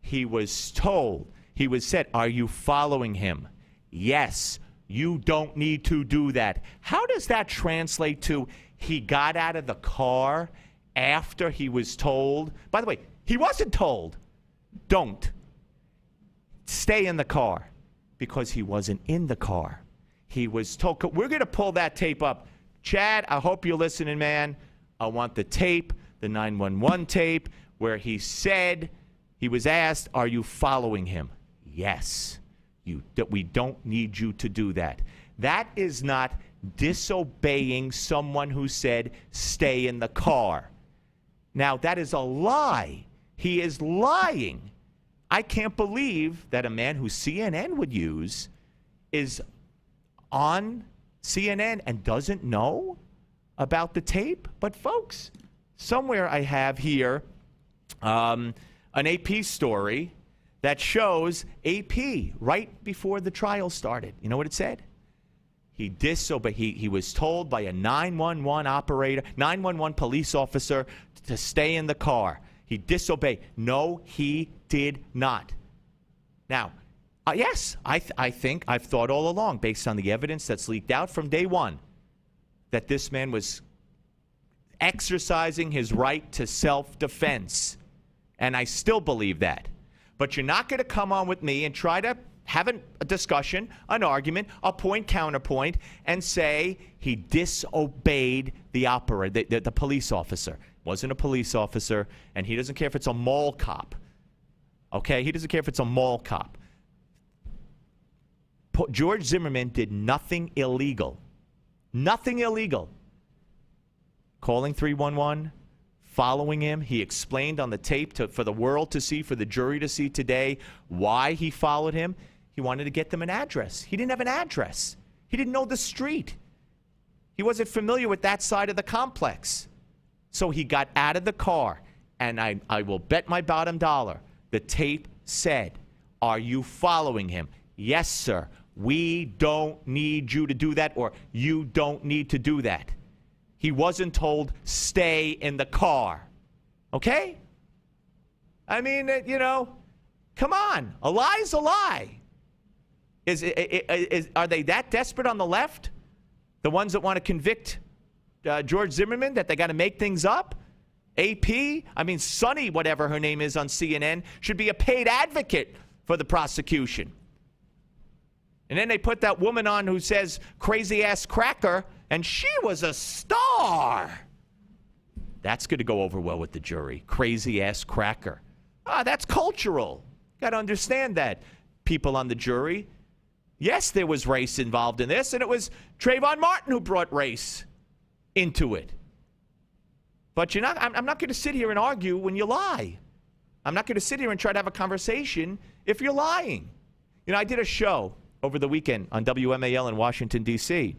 He was told, he was said, are you following him? Yes. You don't need to do that. How does that translate to he got out of the car after he was told? By the way, he wasn't told. Don't. Stay in the car because he wasn't in the car. He was told. We're going to pull that tape up. Chad, I hope you're listening, man. I want the tape, the 911 tape, where he said, he was asked, are you following him? Yes. We don't need you to do that. That is not disobeying someone who said, stay in the car. Now, that is a lie. He is lying. I can't believe that a man who CNN would use is on CNN and doesn't know about the tape. But, folks, somewhere I have here an AP story that shows AP right before the trial started. You know what it said? He disobeyed. He was told by a 911 police officer to stay in the car. He disobeyed. No, he did not. Now, yes, I think I've thought all along, based on the evidence that's leaked out from day one, that this man was exercising his right to self-defense. And I still believe that. But you're not going to come on with me and try to have a discussion, an argument, a point, counterpoint, and say he disobeyed the police officer. Wasn't a police officer, and he doesn't care if it's a mall cop. Okay? He doesn't care if it's a mall cop. George Zimmerman did nothing illegal. Nothing illegal. Calling 311, following him. He explained on the tape for the world to see, for the jury to see today, why he followed him. He wanted to get them an address. He didn't have an address. He didn't know the street. He wasn't familiar with that side of the complex. So he got out of the car, and I will bet my bottom dollar the tape said, are you following him? Yes, sir. We don't need you to do that, or you don't need to do that. He wasn't told, stay in the car. Okay? I mean, come on. A lie's a lie. Are they that desperate on the left? The ones that want to convict George Zimmerman, that they got to make things up? AP? I mean, Sonny, whatever her name is on CNN, should be a paid advocate for the prosecution. And then they put that woman on who says crazy-ass cracker, and she was a star. That's going to go over well with the jury. Crazy-ass cracker. That's cultural. Got to understand that. People on the jury. Yes, there was race involved in this, and it was Trayvon Martin who brought race into it. But I'm not going to sit here and argue when you lie. I'm not going to sit here and try to have a conversation if you're lying. I did a show over the weekend on WMAL in Washington, D.C.,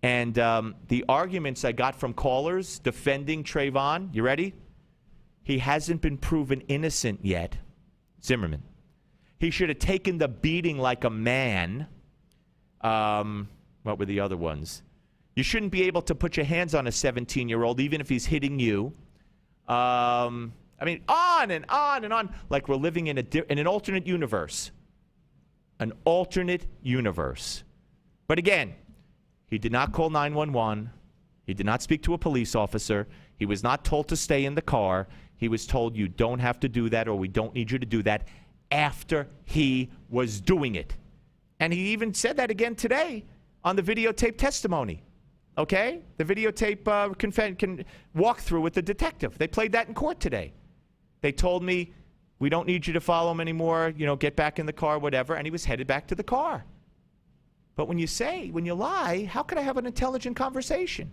and the arguments I got from callers defending Trayvon, you ready? He hasn't been proven innocent yet, Zimmerman. He should have taken the beating like a man. What were the other ones? You shouldn't be able to put your hands on a 17-year-old, even if he's hitting you. I mean, on and on and on, like we're living in an alternate universe. An alternate universe. But again, he did not call 911. He did not speak to a police officer. He was not told to stay in the car. He was told, you don't have to do that, or we don't need you to do that, after he was doing it. And he even said that again today on the videotape testimony. Okay? The videotape can walk through with the detective. They played that in court today. They told me, we don't need you to follow him anymore, get back in the car, whatever, and he was headed back to the car. But when you lie, how could I have an intelligent conversation?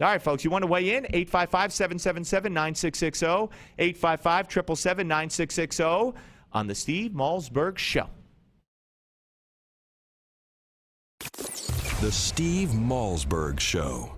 All right, folks, you want to weigh in? 855-777-9660, 855-777-9660 on the Steve Malzberg Show. The Steve Malzberg Show.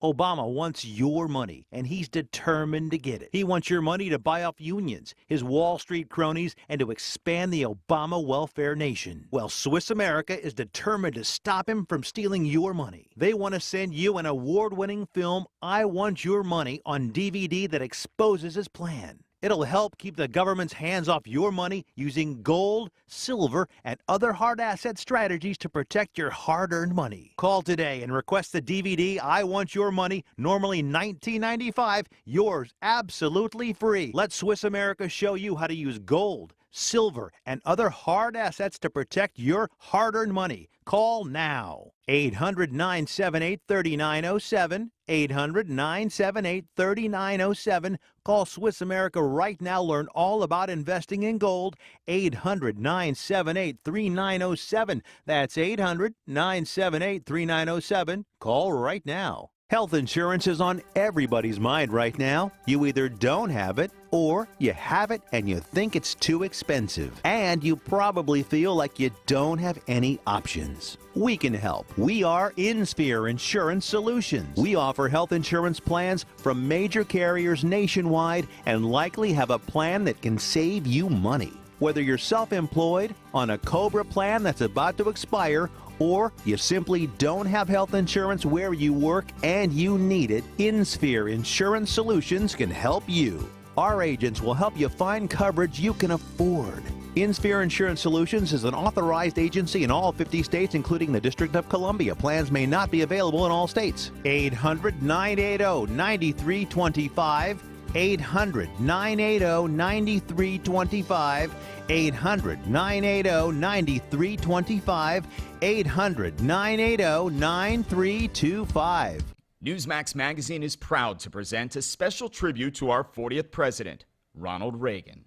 Obama wants your money, and he's determined to get it. He wants your money to buy off unions, his Wall Street cronies, and to expand the Obama welfare nation. Well, Swiss America is determined to stop him from stealing your money. They want to send you an award-winning film, I Want Your Money, on DVD that exposes his plan. It'll help keep the government's hands off your money using gold, silver, and other hard asset strategies to protect your hard-earned money. Call today and request the DVD, I Want Your Money, normally $19.95, yours absolutely free. Let Swiss America show you how to use gold, silver, and other hard assets to protect your hard-earned money. Call now. 800-978-3907, 800-978-3907. Call Swiss America right now. Learn all about investing in gold. 800-978-3907. That's 800-978-3907. Call right now. Health insurance is on everybody's mind right now. You either don't have it, or you have it and you think it's too expensive. And you probably feel like you don't have any options. We can help. We are InSphere Insurance Solutions. We offer health insurance plans from major carriers nationwide and likely have a plan that can save you money. Whether you're self-employed, on a COBRA plan that's about to expire, or you simply don't have health insurance where you work and you need it, InSphere Insurance Solutions can help you. Our agents will help you find coverage you can afford. InSphere Insurance Solutions is an authorized agency in all 50 states, including the District of Columbia. Plans may not be available in all states. 800-980-9325. 800-980-9325. 800-980-9325. 800-980-9325. Newsmax Magazine is proud to present a special tribute to our 40th president, Ronald Reagan.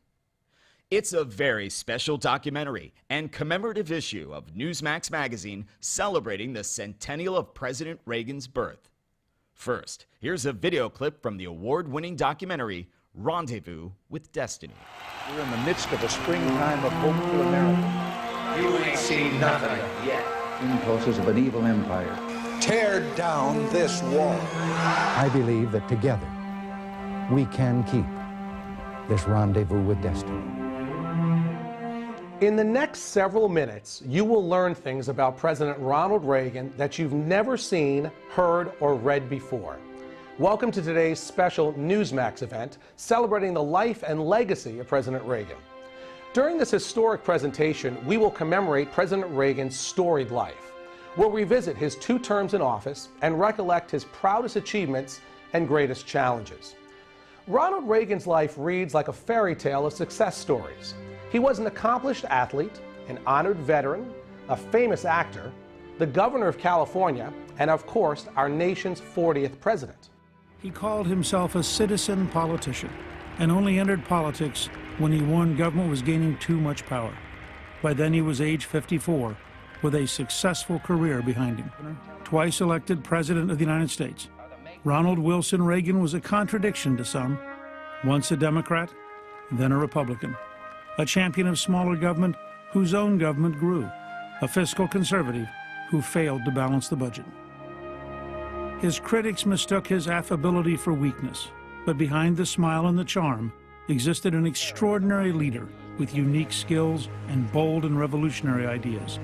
It's a very special documentary and commemorative issue of Newsmax Magazine celebrating the centennial of President Reagan's birth. First, here's a video clip from the award-winning documentary, Rendezvous with Destiny. We're in the midst of a springtime of hope for America. You ain't seen nothing yet. Impulses of an evil empire. Tear down this wall. I believe that together we can keep this rendezvous with destiny. In the next several minutes, you will learn things about President Ronald Reagan that you've never seen, heard, or read before. Welcome to today's special Newsmax event celebrating the life and legacy of President Reagan. During this historic presentation, we will commemorate President Reagan's storied life. We'll revisit his 2 terms in office and recollect his proudest achievements and greatest challenges. Ronald Reagan's life reads like a fairy tale of success stories. He was an accomplished athlete, an honored veteran, a famous actor, the governor of California, and of course, our nation's 40th president. He called himself a citizen politician and only entered politics when he warned government was gaining too much power. By then he was age 54, with a successful career behind him. Twice elected President of the United States, Ronald Wilson Reagan was a contradiction to some. Once a Democrat, then a Republican. A champion of smaller government whose own government grew. A fiscal conservative who failed to balance the budget. His critics mistook his affability for weakness, but behind the smile and the charm existed an extraordinary leader with unique skills and bold and revolutionary ideas.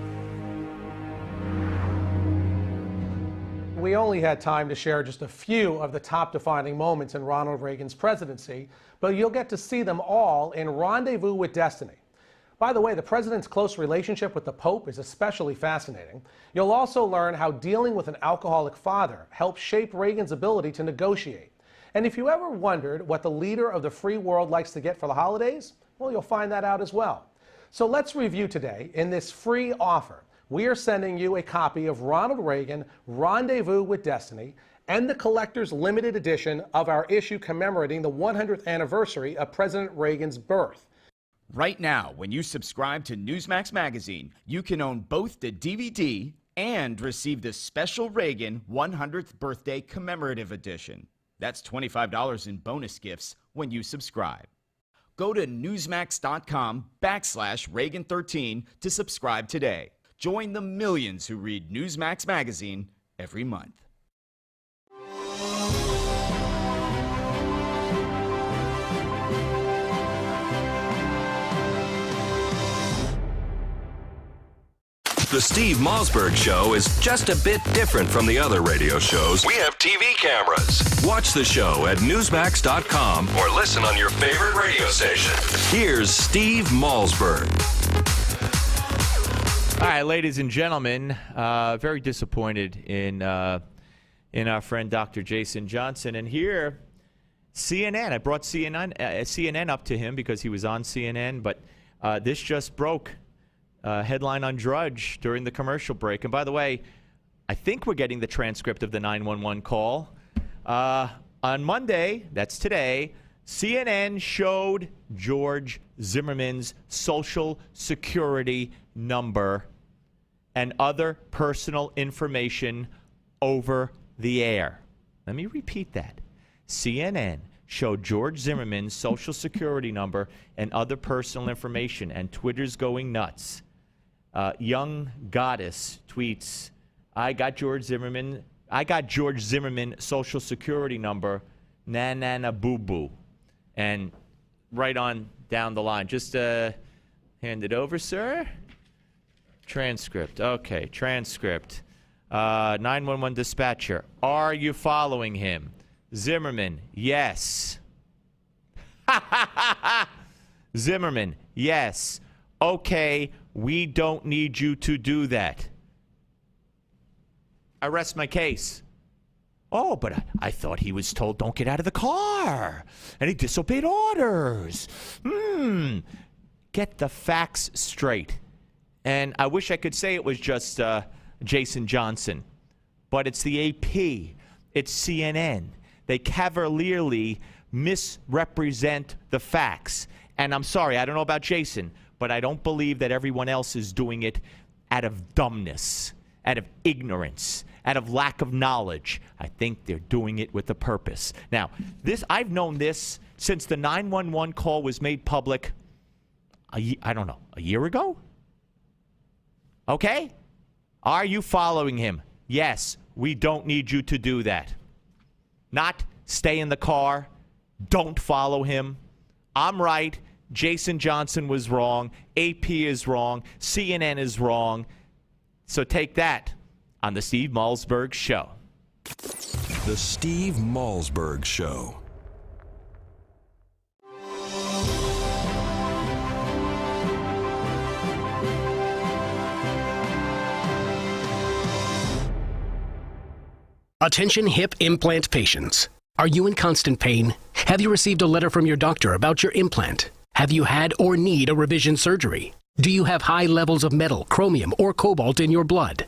We only had time to share just a few of the top defining moments in Ronald Reagan's presidency, but you'll get to see them all in Rendezvous with Destiny. By the way, the president's close relationship with the Pope is especially fascinating. You'll also learn how dealing with an alcoholic father helped shape Reagan's ability to negotiate. And if you ever wondered what the leader of the free world likes to get for the holidays, well, you'll find that out as well. So let's review today in this free offer. We are sending you a copy of Ronald Reagan, Rendezvous with Destiny, and the collector's limited edition of our issue commemorating the 100th anniversary of President Reagan's birth. Right now, when you subscribe to Newsmax Magazine, you can own both the DVD and receive the special Reagan 100th Birthday Commemorative Edition. That's $25 in bonus gifts when you subscribe. Go to newsmax.com/Reagan13 to subscribe today. Join the millions who read Newsmax magazine every month. The Steve Malzberg Show is just a bit different from the other radio shows. We have TV cameras. Watch the show at Newsmax.com or listen on your favorite radio station. Here's Steve Malzberg. All right, ladies and gentlemen, very disappointed in our friend Dr. Jason Johnson. And here, CNN. I brought CNN up to him because he was on CNN, but this just broke. Headline on Drudge during the commercial break. And by the way, I think we're getting the transcript of the 911 call. On Monday, that's today, CNN showed George Zimmerman's social security number and other personal information over the air. Let me repeat that. CNN showed George Zimmerman's social security number and other personal information, and Twitter's going nuts. Young Goddess tweets, I got George Zimmerman social security number, na boo boo. And right on down the line. Just hand it over, sir. Transcript. Okay, transcript. 911 dispatcher. Are you following him? Zimmerman, yes. Zimmerman, yes. Okay, we don't need you to do that. I rest my case. Oh, but I thought he was told don't get out of the car. And he disobeyed orders. Get the facts straight. And I wish I could say it was just Jason Johnson. But it's the AP. It's CNN. They cavalierly misrepresent the facts. And I'm sorry, I don't know about Jason, but I don't believe that everyone else is doing it out of dumbness, out of ignorance, out of lack of knowledge. I think they're doing it with a purpose. Now, I've known this since the 911 call was made public, a year ago? Okay? Are you following him? Yes, we don't need you to do that. Not stay in the car, don't follow him. I'm right. Jason Johnson was wrong. AP is wrong. CNN is wrong. So take that on the Steve Malzberg Show. The Steve Malzberg Show. Attention hip implant patients. Are you in constant pain? Have you received a letter from your doctor about your implant? Have you had or need a revision surgery? Do you have high levels of metal, chromium, or cobalt in your blood?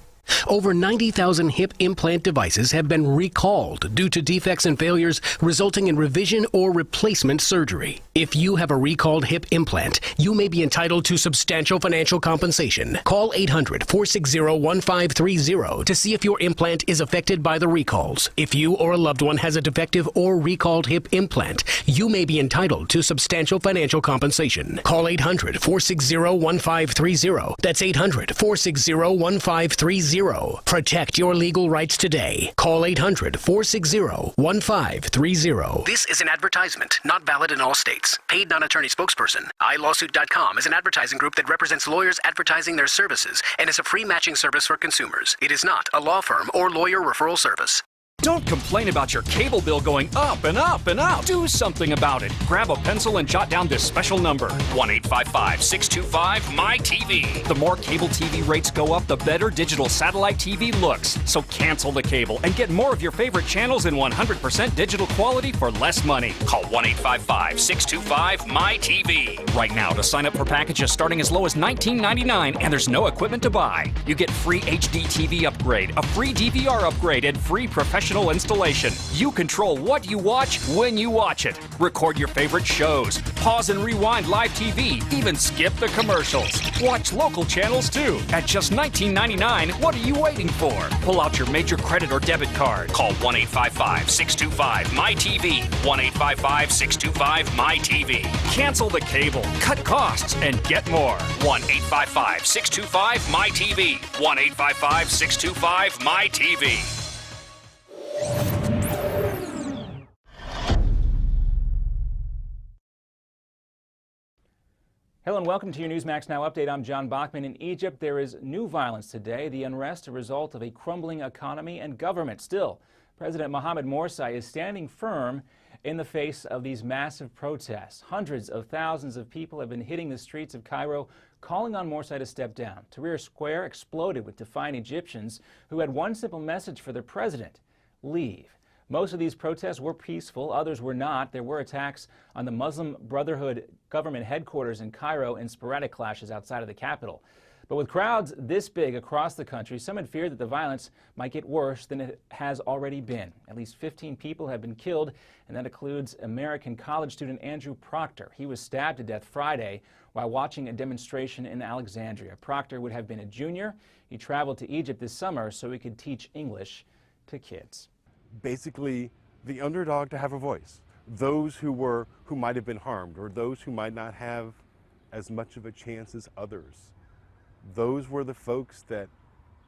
Over 90,000 hip implant devices have been recalled due to defects and failures resulting in revision or replacement surgery. If you have a recalled hip implant, you may be entitled to substantial financial compensation. Call 800-460-1530 to see if your implant is affected by the recalls. If you or a loved one has a defective or recalled hip implant, you may be entitled to substantial financial compensation. Call 800-460-1530. That's 800-460-1530. Protect your legal rights today. Call 800-460-1530. This is an advertisement, not valid in all states. Paid non-attorney spokesperson. iLawsuit.com is an advertising group that represents lawyers advertising their services and is a free matching service for consumers. It is not a law firm or lawyer referral service. Don't complain about your cable bill going up and up and up. Do something about it. Grab a pencil and jot down this special number, 1-855-625-MY-TV. The more cable TV rates go up, the better digital satellite TV looks. So cancel the cable and get more of your favorite channels in 100% digital quality for less money. Call 1-855-625-MY-TV. Right now to sign up for packages starting as low as $19.99, and there's no equipment to buy. You get free HD TV upgrade, a free DVR upgrade, and free professional professional installation. You control what you watch when you watch it. Record your favorite shows. Pause and rewind live TV. Even skip the commercials. Watch local channels too. At just $19.99, what are you waiting for? Pull out your major credit or debit card. Call 1-855-625-MyTV. 1-855-625-MyTV. Cancel the cable, cut costs, and get more. 1-855-625-MyTV. 1-855-625-MyTV. Hello and welcome to your Newsmax Now update. I'm John Bachman. In Egypt, there is new violence today. The unrest a result of a crumbling economy and government. Still, President Mohamed Morsi is standing firm in the face of these massive protests. Hundreds of thousands of people have been hitting the streets of Cairo, calling on Morsi to step down. Tahrir Square exploded with defiant Egyptians who had one simple message for their president: leave. Most of these protests were peaceful, others were not. There were attacks on the Muslim Brotherhood government headquarters in Cairo and sporadic clashes outside of the capital. But with crowds this big across the country, some had feared that the violence might get worse than it has already been. At least 15 people have been killed, and that includes American college student Andrew Proctor. He was stabbed to death Friday while watching a demonstration in Alexandria. Proctor would have been a junior. He traveled to Egypt this summer so he could teach English to kids. Basically, the underdog to have a voice. Those who might have been harmed, or those who might not have as much of a chance as others. Those were the folks that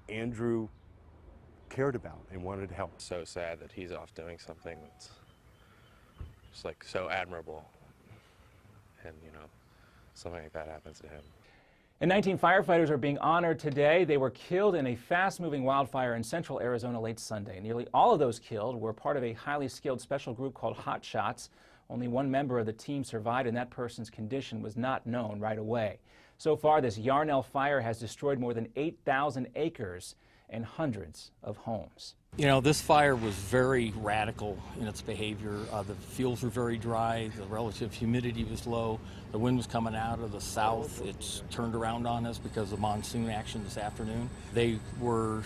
Andrew cared about and wanted to help. So sad that he's off doing something that's just like so admirable, and something like that happens to him. And 19 firefighters are being honored today. They were killed in a fast-moving wildfire in central Arizona late Sunday. Nearly all of those killed were part of a highly skilled special group called Hot Shots. Only one member of the team survived, and that person's condition was not known right away. So far, this Yarnell fire has destroyed more than 8,000 acres and hundreds of homes. This fire was very radical in its behavior. The fields were very dry, the relative humidity was low, the wind was coming out of the south. It's turned around on us because of monsoon action this afternoon. They were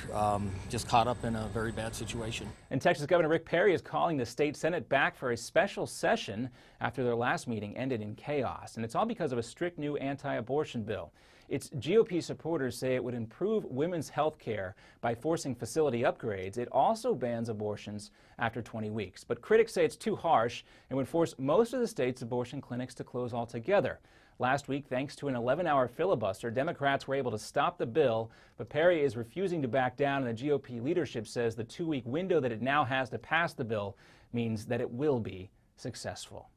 just caught up in a very bad situation. And Texas Governor Rick Perry is calling the state Senate back for a special session after their last meeting ended in chaos. And it's all because of a strict new anti-abortion bill. Its GOP supporters say it would improve women's health care by forcing facility upgrades. It also bans abortions after 20 weeks. But critics say it's too harsh and would force most of the state's abortion clinics to close altogether. Last week, thanks to an 11-hour filibuster, Democrats were able to stop the bill, but Perry is refusing to back down, and the GOP leadership says the 2-week window that it now has to pass the bill means that it will be successful.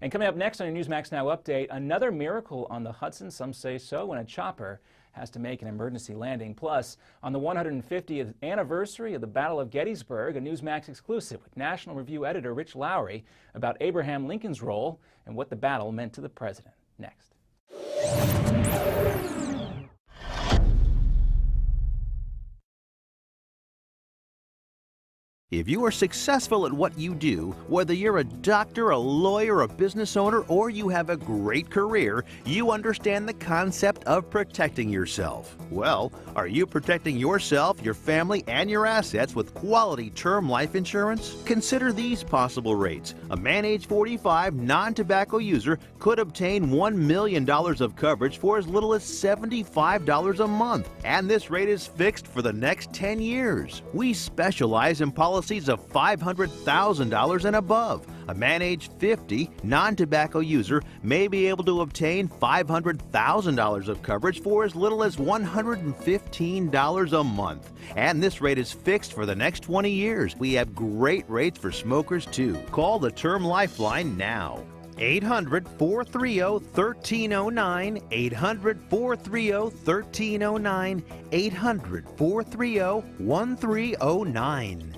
And coming up next on your Newsmax Now update, another miracle on the Hudson, some say so, when a chopper has to make an emergency landing. Plus, on the 150th anniversary of the Battle of Gettysburg, a Newsmax exclusive with National Review editor Rich Lowry about Abraham Lincoln's role and what the battle meant to the president. Next. If you are successful at what you do, whether you're a doctor, a lawyer, a business owner, or you have a great career, you understand the concept of protecting yourself. Well, are you protecting yourself, your family, and your assets with quality term life insurance? Consider these possible rates. A man age 45 non-tobacco user could obtain $1 million of coverage for as little as $75 a month. And this rate is fixed for the next 10 years. We specialize in policies of $500,000 and above. A man age 50 non-tobacco user may be able to obtain $500,000 of coverage for as little as $115 a month. And this rate is fixed for the next 20 years. We have great rates for smokers too. Call the Term Lifeline now. 800-430-1309, 800-430-1309, 800-430-1309.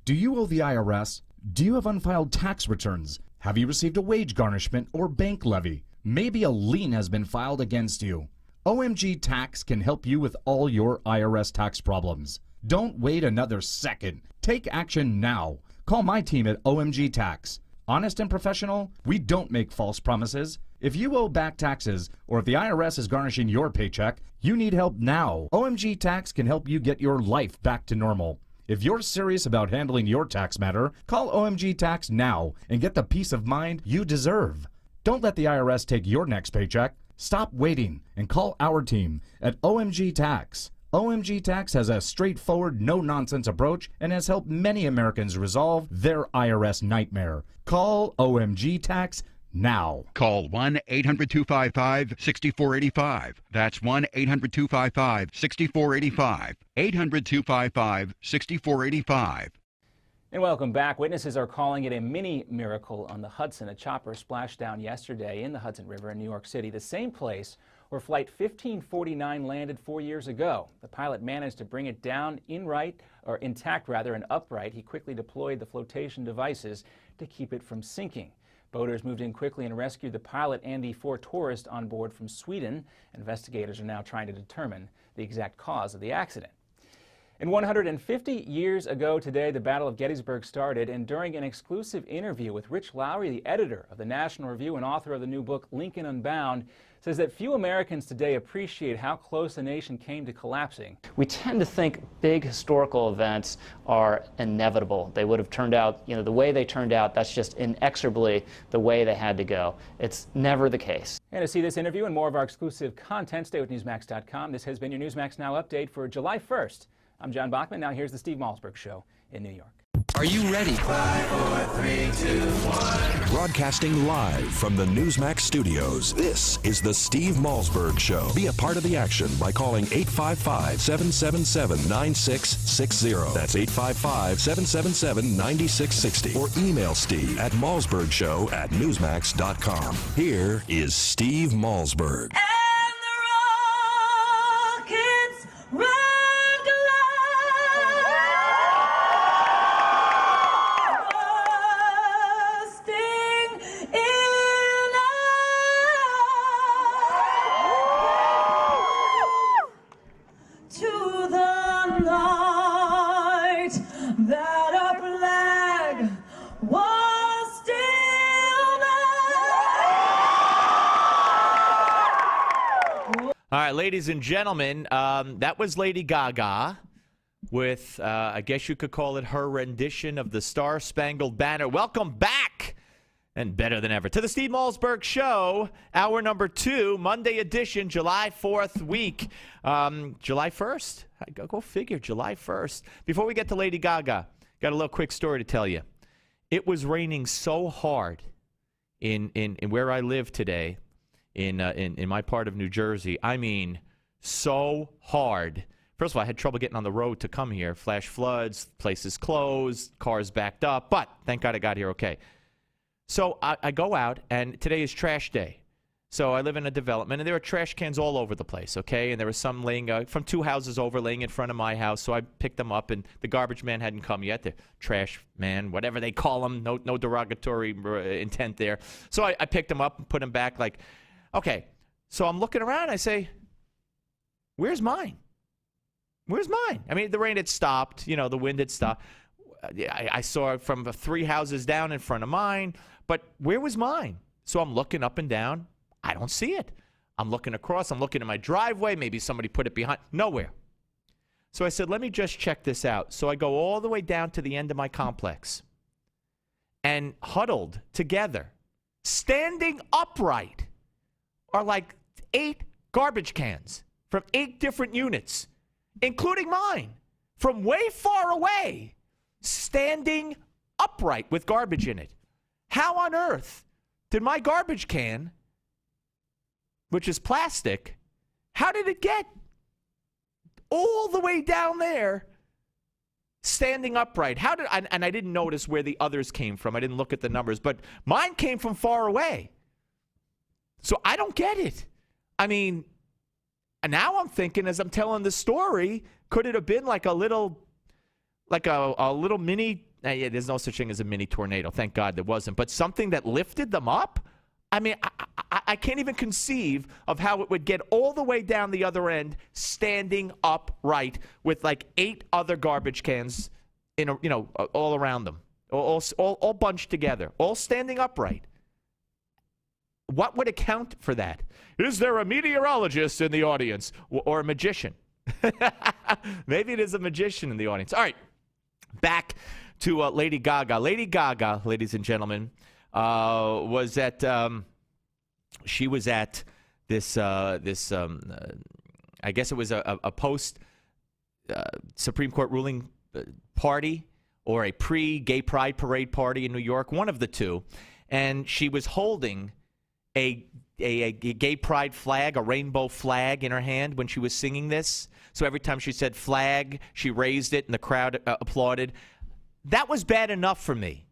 Do you owe the IRS? Do you have unfiled tax returns? Have you received a wage garnishment or bank levy? Maybe a lien has been filed against you. OMG Tax can help you with all your IRS tax problems. Don't wait another second. Take action now. Call my team at OMG Tax. Honest and professional, we don't make false promises. If you owe back taxes, or if the IRS is garnishing your paycheck, you need help now. OMG Tax can help you get your life back to normal. If you're serious about handling your tax matter, call OMG Tax now and get the peace of mind you deserve. Don't let the IRS take your next paycheck. Stop waiting and call our team at OMG Tax. OMG Tax has a straightforward, no-nonsense approach and has helped many Americans resolve their IRS nightmare. Call OMG Tax now. Call 1-800-255-6485. That's 1-800-255-6485. 800-255-6485. And welcome back. Witnesses are calling it a mini miracle on the Hudson. A chopper splashed down yesterday in the Hudson River in New York City, the same place where Flight 1549 landed 4 years ago. The pilot managed to bring it down intact and upright. He quickly deployed the flotation devices to keep it from sinking. Boaters moved in quickly and rescued the pilot and the 4 tourists on board from Sweden. Investigators are now trying to determine the exact cause of the accident. And 150 years ago today, the Battle of Gettysburg started, and during an exclusive interview with Rich Lowry, the editor of the National Review and author of the new book, Lincoln Unbound, says that few Americans today appreciate how close the nation came to collapsing. We tend to think big historical events are inevitable. They would have turned out, the way they turned out, that's just inexorably the way they had to go. It's never the case. And to see this interview and more of our exclusive content, stay with Newsmax.com. This has been your Newsmax Now update for July 1st. I'm John Bachman. Now here's the Steve Malzberg Show in New York. Are you ready? 5, 4, 3, 2, 1. Broadcasting live from the Newsmax studios, this is the Steve Malzberg Show. Be a part of the action by calling 855-777-9660. That's 855-777-9660. Or email Steve at malzbergshow@newsmax.com. Here is Steve Malzberg. All right, ladies and gentlemen, that was Lady Gaga with, I guess you could call it her rendition of the Star-Spangled Banner. Welcome back, and better than ever, to the Steve Malzberg Show, hour number 2, Monday edition, July 4th week. July 1st? Go figure, July 1st. Before we get to Lady Gaga, got a little quick story to tell you. It was raining so hard in where I live today, in my part of New Jersey. I mean, so hard. First of all, I had trouble getting on the road to come here. Flash floods, places closed, cars backed up. But thank God I got here okay. So I go out, and today is trash day. So I live in a development, and there are trash cans all over the place, okay? And there was some laying from 2 houses over laying in front of my house. So I picked them up, and the garbage man hadn't come yet. The trash man, whatever they call him, no derogatory intent there. So I picked them up and put them back like, okay, so I'm looking around. I say, where's mine? Where's mine? I mean, the rain had stopped. The wind had stopped. I saw it from 3 houses down in front of mine. But where was mine? So I'm looking up and down. I don't see it. I'm looking across. I'm looking in my driveway. Maybe somebody put it behind. Nowhere. So I said, let me just check this out. So I go all the way down to the end of my complex. And huddled together, standing upright, are like 8 garbage cans from 8 different units, including mine, from way far away, standing upright with garbage in it. How on earth did my garbage can, which is plastic, how did it get all the way down there standing upright? And I didn't notice where the others came from. I didn't look at the numbers, but mine came from far away. So I don't get it. I mean, and now I'm thinking as I'm telling the story, could it have been like a little mini, there's no such thing as a mini tornado. Thank God there wasn't. But something that lifted them up? I mean, I can't even conceive of how it would get all the way down the other end, standing upright with like 8 other garbage cans, all around them, all bunched together, all standing upright. What would account for that? Is there a meteorologist in the audience or a magician? Maybe it is a magician in the audience. All right. back to Lady Gaga. Lady Gaga, ladies and gentlemen, was at she was at this I guess it was a post Supreme Court ruling party or a pre-Gay Pride Parade party in New York, one of the two, and she was holding a gay pride flag, a rainbow flag in her hand when she was singing this. So every time she said flag, she raised it and the crowd applauded. That was bad enough for me.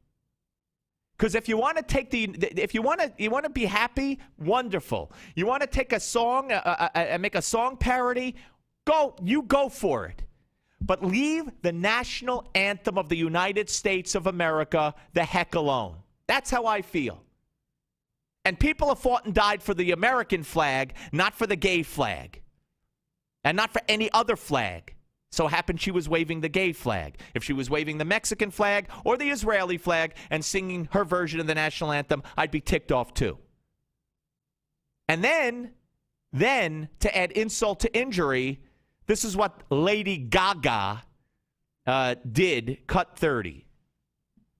Because if you want to take if you want to be happy, wonderful. You want to take a song and make a song parody, go for it. But leave the national anthem of the United States of America the heck alone. That's how I feel. And people have fought and died for the American flag, not for the gay flag. And not for any other flag. So happened she was waving the gay flag. If she was waving the Mexican flag or the Israeli flag and singing her version of the national anthem, I'd be ticked off too. And then to add insult to injury, this is what Lady Gaga did, cut 30.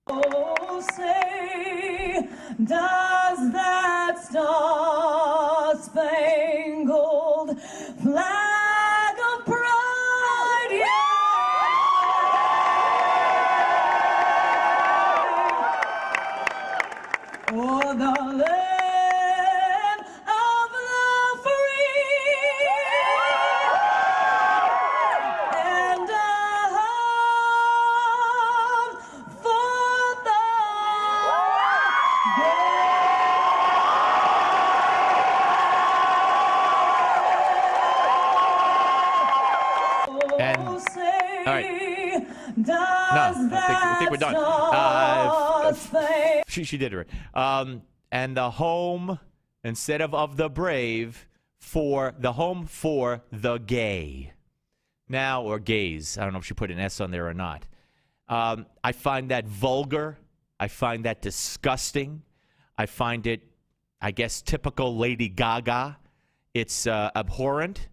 Oh, say, does that star-spangled flag of pride yet? O'er the land of the free and a home for the And, all right. No, I think we're done. She did it right. And the home, instead of the brave, for the home for the gay. Now, or gays. I don't know if she put an S on there or not. I find that vulgar. I find that disgusting. I find it, I guess, typical Lady Gaga. It's abhorrent.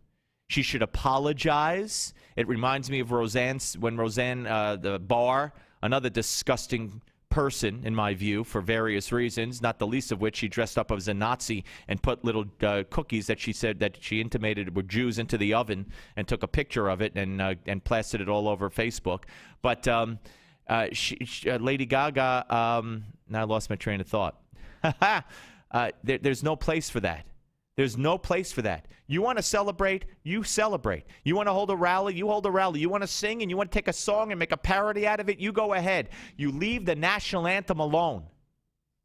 She should apologize. It reminds me of Roseanne, the bar, another disgusting person, in my view, for various reasons, not the least of which she dressed up as a Nazi and put little cookies that she said that she intimated were Jews into the oven and took a picture of it and plastered it all over Facebook. But Lady Gaga, now I lost my train of thought. There's no place for that. There's no place for that. You want to celebrate, you celebrate. You want to hold a rally, you hold a rally. You want to sing and you want to take a song and make a parody out of it, you go ahead. You leave the national anthem alone.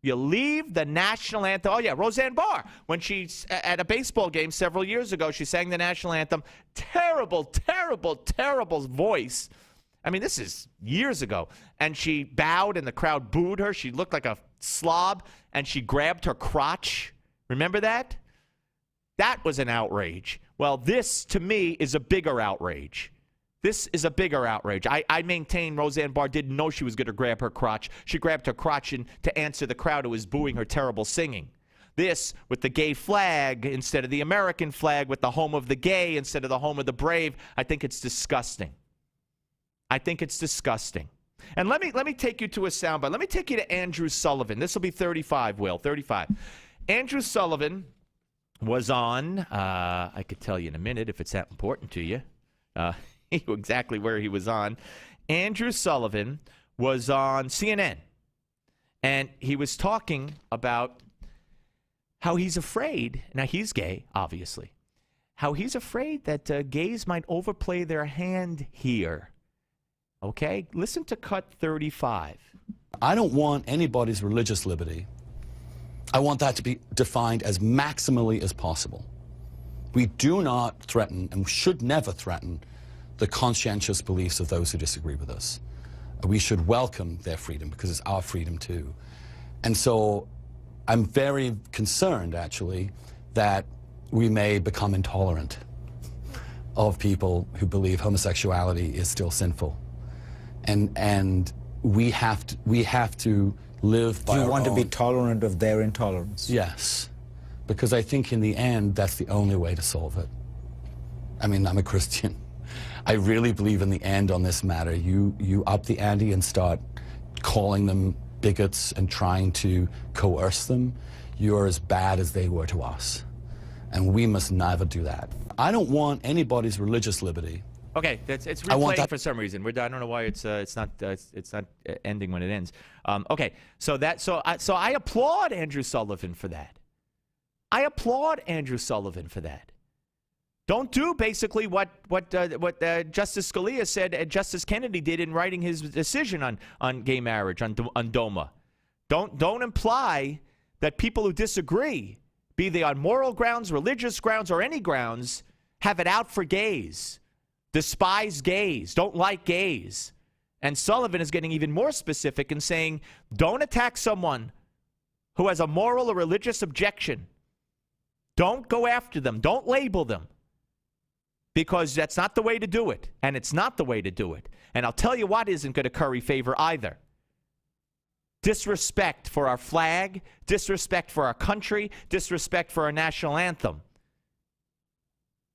You leave the national anthem. Oh, yeah, Roseanne Barr, when she's at a baseball game several years ago, she sang the national anthem. Terrible, terrible, terrible voice. I mean, this is years ago. And she bowed and the crowd booed her. She looked like a slob and she grabbed her crotch. Remember that? That was an outrage. Well, this, to me, is a bigger outrage. This is a bigger outrage. I maintain Roseanne Barr didn't know she was going to grab her crotch. She grabbed her crotch to answer the crowd who was booing her terrible singing. This, with the gay flag instead of the American flag, with the home of the gay instead of the home of the brave, I think it's disgusting. I think it's disgusting. And let me take you to a soundbite. Let me take you to Andrew Sullivan. This will be 35, Will, 35. Andrew Sullivan was on, I could tell you in a minute if it's that important to you, exactly where he was on. Andrew Sullivan was on CNN, and he was talking about how he's afraid, now he's gay, obviously, how he's afraid that gays might overplay their hand here. Okay? Listen to cut 35. I don't want anybody's religious liberty. I want that to be defined as maximally as possible. We do not threaten and should never threaten the conscientious beliefs of those who disagree with us. We should welcome their freedom because it's our freedom too. And so I'm very concerned, actually, that we may become intolerant of people who believe homosexuality is still sinful. And we have to live by our own. You want to be tolerant of their intolerance? Yes, because I think in the end, that's the only way to solve it. I mean, I'm a Christian, I really believe in the end on this matter. You up the ante and start calling them bigots and trying to coerce them, you're as bad as they were to us. And we must never do that. I don't want anybody's religious liberty. Okay, it's replaying for some reason. I don't know why it's not ending when it ends. Okay, so I applaud Andrew Sullivan for that. I applaud Andrew Sullivan for that. Don't do basically what Justice Scalia said and Justice Kennedy did in writing his decision on gay marriage, on DOMA. Don't imply that people who disagree, be they on moral grounds, religious grounds, or any grounds, have it out for gays, despise gays, don't like gays. And Sullivan is getting even more specific in saying, don't attack someone who has a moral or religious objection. Don't go after them. Don't label them. Because that's not the way to do it. And it's not the way to do it. And I'll tell you what isn't going to curry favor either. Disrespect for our flag, disrespect for our country, disrespect for our national anthem.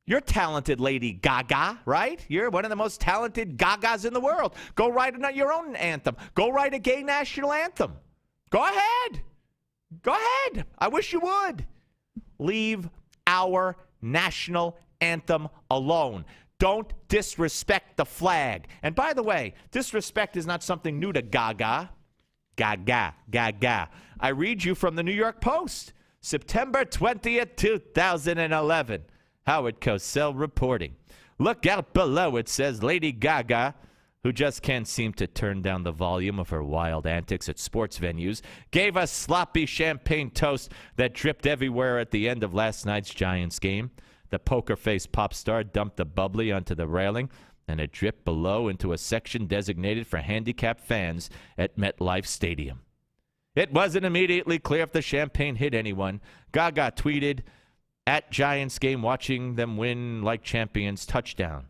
You're talented, Lady Gaga, right? You're one of the most talented Gagas in the world. Go write your own anthem. Go write a gay national anthem. Go ahead. Go ahead. I wish you would. Leave our national anthem alone. Don't disrespect the flag. And by the way, disrespect is not something new to Gaga. Gaga, Gaga. I read you from the New York Post, September 20th, 2011. Howard Cosell reporting. Look out below, it says Lady Gaga, who just can't seem to turn down the volume of her wild antics at sports venues, gave a sloppy champagne toast that dripped everywhere at the end of last night's Giants game. The poker-faced pop star dumped the bubbly onto the railing, and it dripped below into a section designated for handicapped fans at MetLife Stadium. It wasn't immediately clear if the champagne hit anyone. Gaga tweeted, "At Giants game, watching them win like champions, touchdown."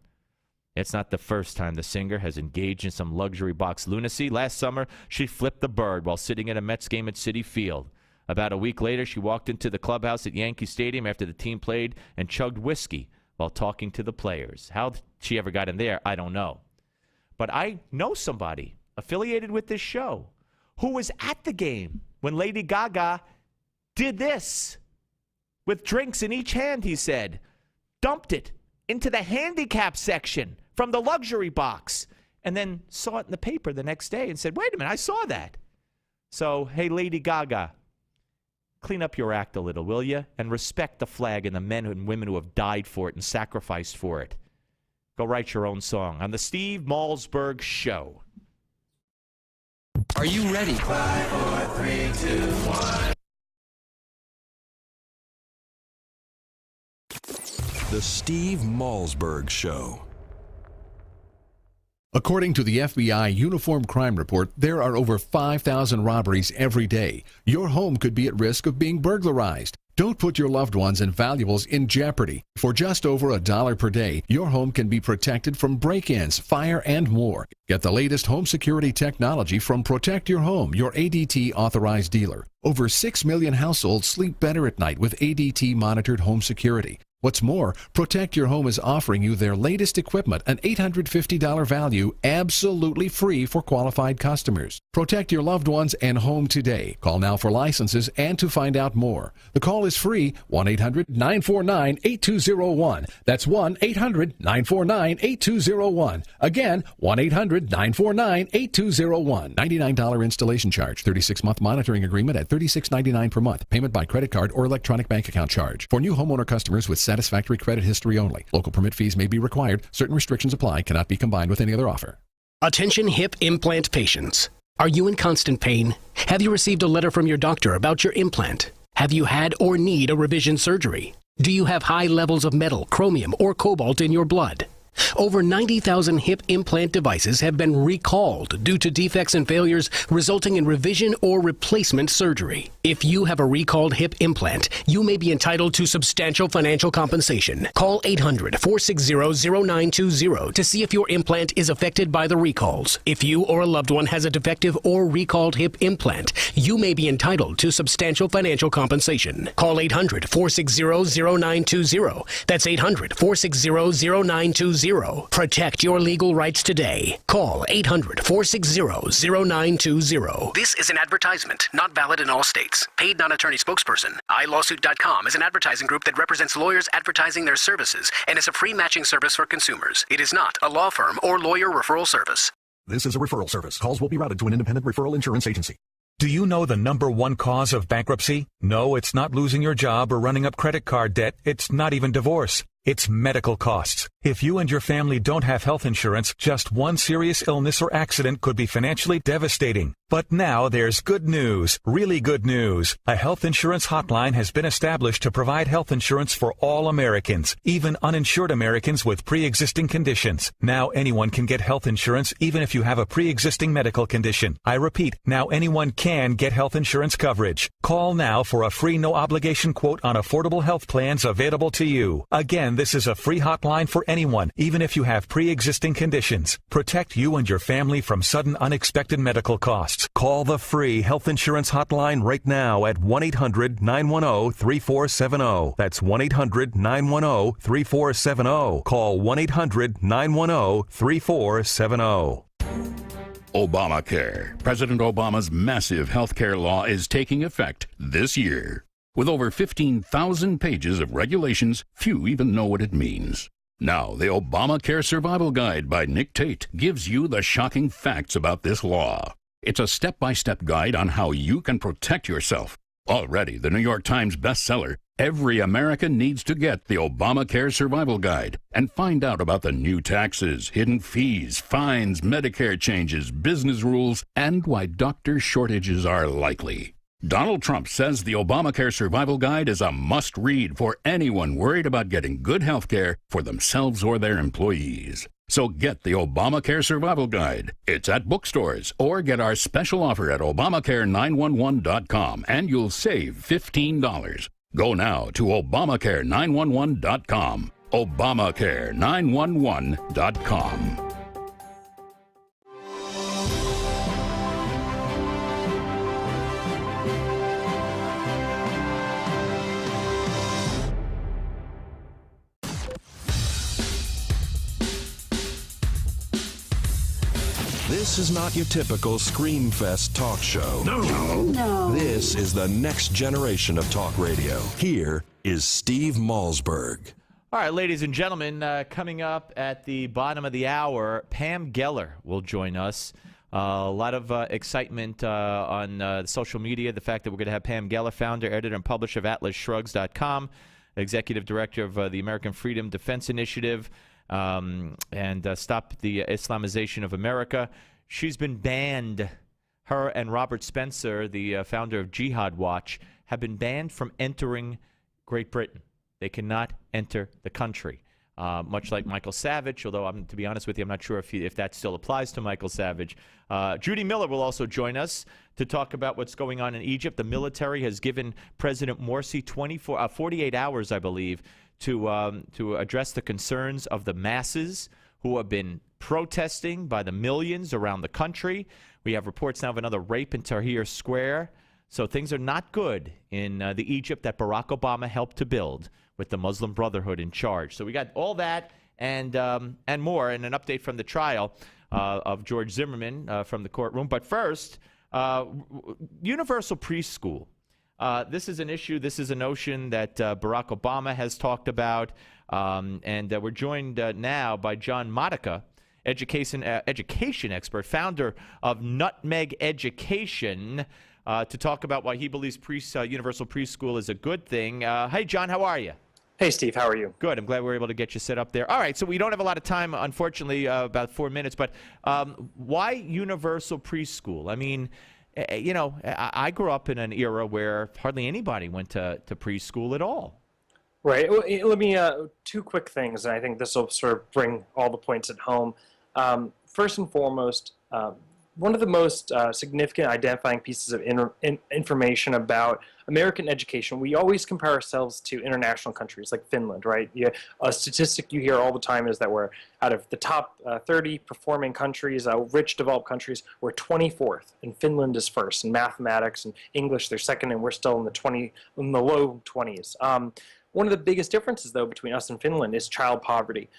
It's not the first time the singer has engaged in some luxury box lunacy. Last summer, she flipped the bird while sitting at a Mets game at Citi Field. About a week later, she walked into the clubhouse at Yankee Stadium after the team played and chugged whiskey while talking to the players. How she ever got in there, I don't know. But I know somebody affiliated with this show who was at the game when Lady Gaga did this. With drinks in each hand, he said, dumped it into the handicap section from the luxury box, and then saw it in the paper the next day and said, wait a minute, I saw that. So, hey, Lady Gaga, clean up your act a little, will you? And respect the flag and the men and women who have died for it and sacrificed for it. Go write your own song on the Steve Malzberg Show. Are you ready? 5, 4, 3, 2, 1. The Steve Malzberg Show. According to the FBI Uniform Crime Report, there are over 5,000 robberies every day. Your home could be at risk of being burglarized. Don't put your loved ones and valuables in jeopardy. For just over $1 per day, your home can be protected from break-ins, fire, and more. Get the latest home security technology from Protect Your Home, your ADT authorized dealer. Over 6 million households sleep better at night with ADT monitored home security. What's more, Protect Your Home is offering you their latest equipment, an $850 value, absolutely free for qualified customers. Protect your loved ones and home today. Call now for licenses and to find out more. The call is free, 1-800-949-8201. That's 1-800-949-8201. Again, 1-800-949-8201. $99 installation charge, 36-month monitoring agreement at $36.99 per month. Payment by credit card or electronic bank account charge. For new homeowner customers with satisfactory credit history only. Local permit fees may be required. Certain restrictions apply. Cannot be combined with any other offer. Attention hip implant patients. Are you in constant pain? Have you received a letter from your doctor about your implant? Have you had or need a revision surgery? Do you have high levels of metal, chromium, or cobalt in your blood? Over 90,000 hip implant devices have been recalled due to defects and failures resulting in revision or replacement surgery. If you have a recalled hip implant, you may be entitled to substantial financial compensation. Call 800-460-0920 to see if your implant is affected by the recalls. If you or a loved one has a defective or recalled hip implant, you may be entitled to substantial financial compensation. Call 800-460-0920. That's 800-460-0920. 0920. Protect your legal rights today. Call 800-460-0920. This is an advertisement, not valid in all states. Paid non-attorney spokesperson. iLawsuit.com is an advertising group that represents lawyers advertising their services and is a free matching service for consumers. It is not a law firm or lawyer referral service. This is a referral service. Calls will be routed to an independent referral insurance agency. Do you know the #1 cause of bankruptcy? No, it's not losing your job or running up credit card debt. It's not even divorce. It's medical costs. If you and your family don't have health insurance, just one serious illness or accident could be financially devastating. But now there's good news, really good news. A health insurance hotline has been established to provide health insurance for all Americans, even uninsured Americans with pre-existing conditions. Now anyone can get health insurance even if you have a pre-existing medical condition. I repeat, now anyone can get health insurance coverage. Call now for a free no-obligation quote on affordable health plans available to you. Again, this is a free hotline for anyone, even if you have pre-existing conditions. Protect you and your family from sudden unexpected medical costs. Call the free health insurance hotline right now at 1-800-910-3470. That's 1-800-910-3470. Call 1-800-910-3470. Obamacare. President Obama's massive health care law is taking effect this year. With over 15,000 pages of regulations, few even know what it means. Now, the Obamacare Survival Guide by Nick Tate gives you the shocking facts about this law. It's a step-by-step guide on how you can protect yourself. Already the New York Times bestseller, every American needs to get the Obamacare Survival Guide and find out about the new taxes, hidden fees, fines, Medicare changes, business rules, and why doctor shortages are likely. Donald Trump says the Obamacare Survival Guide is a must-read for anyone worried about getting good health care for themselves or their employees. So get the Obamacare Survival Guide. It's at bookstores or get our special offer at Obamacare911.com and you'll save $15. Go now to Obamacare911.com. Obamacare911.com. This is not your typical Screamfest talk show. No. This is the next generation of talk radio. Here is Steve Malzberg. All right, ladies and gentlemen, coming up at the bottom of the hour, Pam Geller will join us. A lot of excitement on social media, the fact that we're going to have Pam Geller, founder, editor, and publisher of AtlasShrugs.com, executive director of the American Freedom Defense Initiative, and Stop the Islamization of America. She's been banned. Her and Robert Spencer, the founder of Jihad Watch, have been banned from entering Great Britain. They cannot enter the country, much like Michael Savage, although, to be honest with you, I'm not sure if that still applies to Michael Savage. Judy Miller will also join us to talk about what's going on in Egypt. The military has given President Morsi 48 hours, I believe, to address the concerns of the masses who have been protesting by the millions around the country. We have reports now of another rape in Tahrir Square. So things are not good in the Egypt that Barack Obama helped to build with the Muslim Brotherhood in charge. So we got all that and more, and an update from the trial of George Zimmerman from the courtroom. But first, universal preschool. This is an issue. This is a notion that Barack Obama has talked about. And we're joined now by John Modica, education expert, founder of Nutmeg Education, to talk about why he believes universal preschool is a good thing. Hey, John, how are you? Hey, Steve, how are you? Good. I'm glad we were able to get you set up there. All right, so we don't have a lot of time, unfortunately, about 4 minutes, but why universal preschool? I mean, you know, I grew up in an era where hardly anybody went to preschool at all. Right. Well, let me, two quick things, and I think this will sort of bring all the points at home. First and foremost, one of the most significant identifying pieces of information about American education, we always compare ourselves to international countries like Finland, right? A statistic you hear all the time is that we're out of the top 30 performing countries, rich developed countries, we're 24th, and Finland is first. In mathematics and English, they're second, and we're still in the low 20s. One of the biggest differences, though, between us and Finland is child poverty.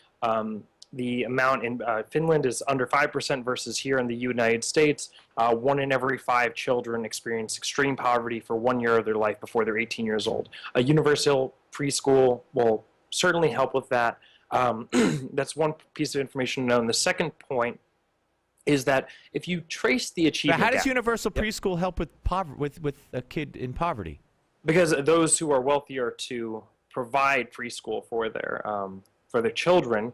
the amount in Finland is under 5% versus here in the United States. 1 in every 5 children experience extreme poverty for 1 year of their life before they're 18 years old. A universal preschool will certainly help with that. That's one piece of information to know. And the second point is that if you trace the achievement Now, how does gap, universal preschool help with with a kid in poverty? because those who are wealthier to provide preschool for their children,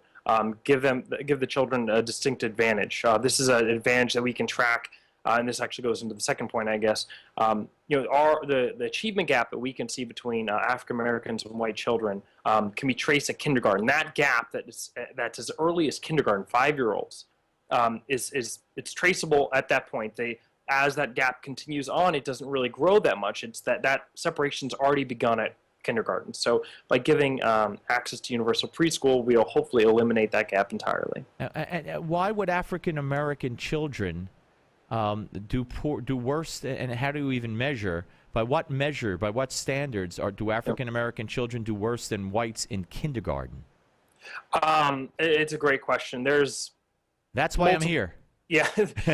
give the children a distinct advantage. This is an advantage that we can track, and this actually goes into the second point, I guess. The achievement gap that we can see between African Americans and white children can be traced at kindergarten. That gap that's as early as kindergarten, 5-year-olds, it's traceable at that point. As that gap continues on, it doesn't really grow that much. It's that separation's already begun at kindergarten. So by giving access to universal preschool, we'll hopefully eliminate that gap entirely. And why would African American children do worse? And how do you even measure? By what standards do African American children do worse than whites in kindergarten? It's a great question. That's why I'm here. Yeah,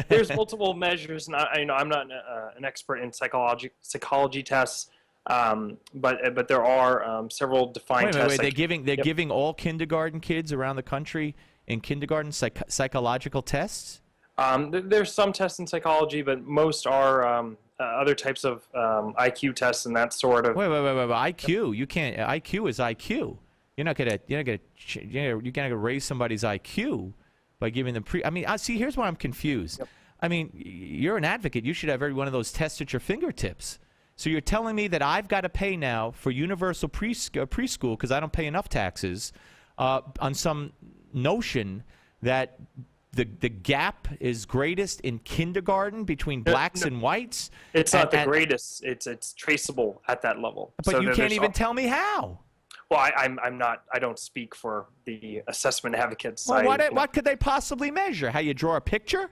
there's multiple measures. I'm not an expert in psychology tests, but there are several defined tests. They're giving all kindergarten kids around the country in kindergarten psychological tests? There's some tests in psychology, but most are other types of IQ tests and that sort of. Wait. IQ? You can't. IQ is IQ. You're not gonna raise somebody's IQ by giving them see, here's why I'm confused. Yep. I mean, you're an advocate. You should have every one of those tests at your fingertips. So you're telling me that I've got to pay now for universal preschool because I don't pay enough taxes on some notion that the gap is greatest in kindergarten betwing blacks and whites? It's not the greatest. It's traceable at that level. But so you can't even tell me how. Well, I'm not. I don't speak for the assessment advocates. Well, what could they possibly measure? How you draw a picture?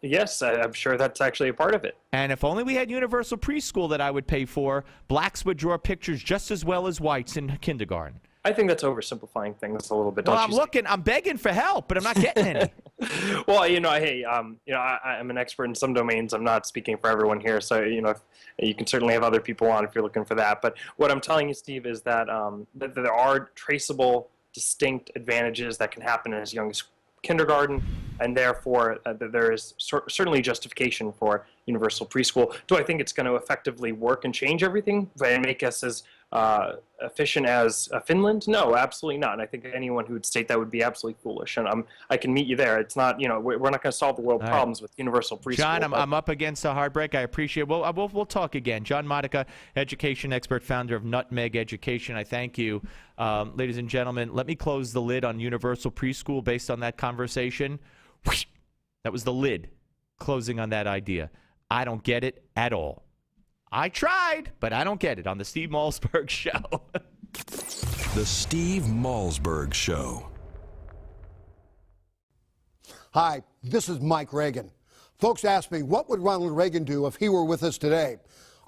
Yes, I'm sure that's actually a part of it. And if only we had universal preschool that I would pay for, blacks would draw pictures just as well as whites in kindergarten. I think that's oversimplifying things a little bit. Well, I'm begging for help, but I'm not getting any. Well, hey, I'm an expert in some domains. I'm not speaking for everyone here, so you can certainly have other people on if you're looking for that. But what I'm telling you, Steve, is that that there are traceable, distinct advantages that can happen as young as kindergarten, and therefore there is certainly justification for universal preschool. Do I think it's going to effectively work and change everything and make us as efficient as Finland? No, absolutely not. And I think anyone who would state that would be absolutely foolish. And I can meet you there. It's not, we're not going to solve the world problems with universal preschool. John, I'm up against a hard break. I appreciate it. We'll talk again. John Modica, education expert, founder of Nutmeg Education. I thank you. Ladies and gentlemen, let me close the lid on universal preschool based on that conversation. That was the lid closing on that idea. I don't get it at all. I tried, but I don't get it on the Steve Malzberg Show. The Steve Malzberg Show. Hi, this is Mike Reagan. Folks ask me, what would Ronald Reagan do if he were with us today?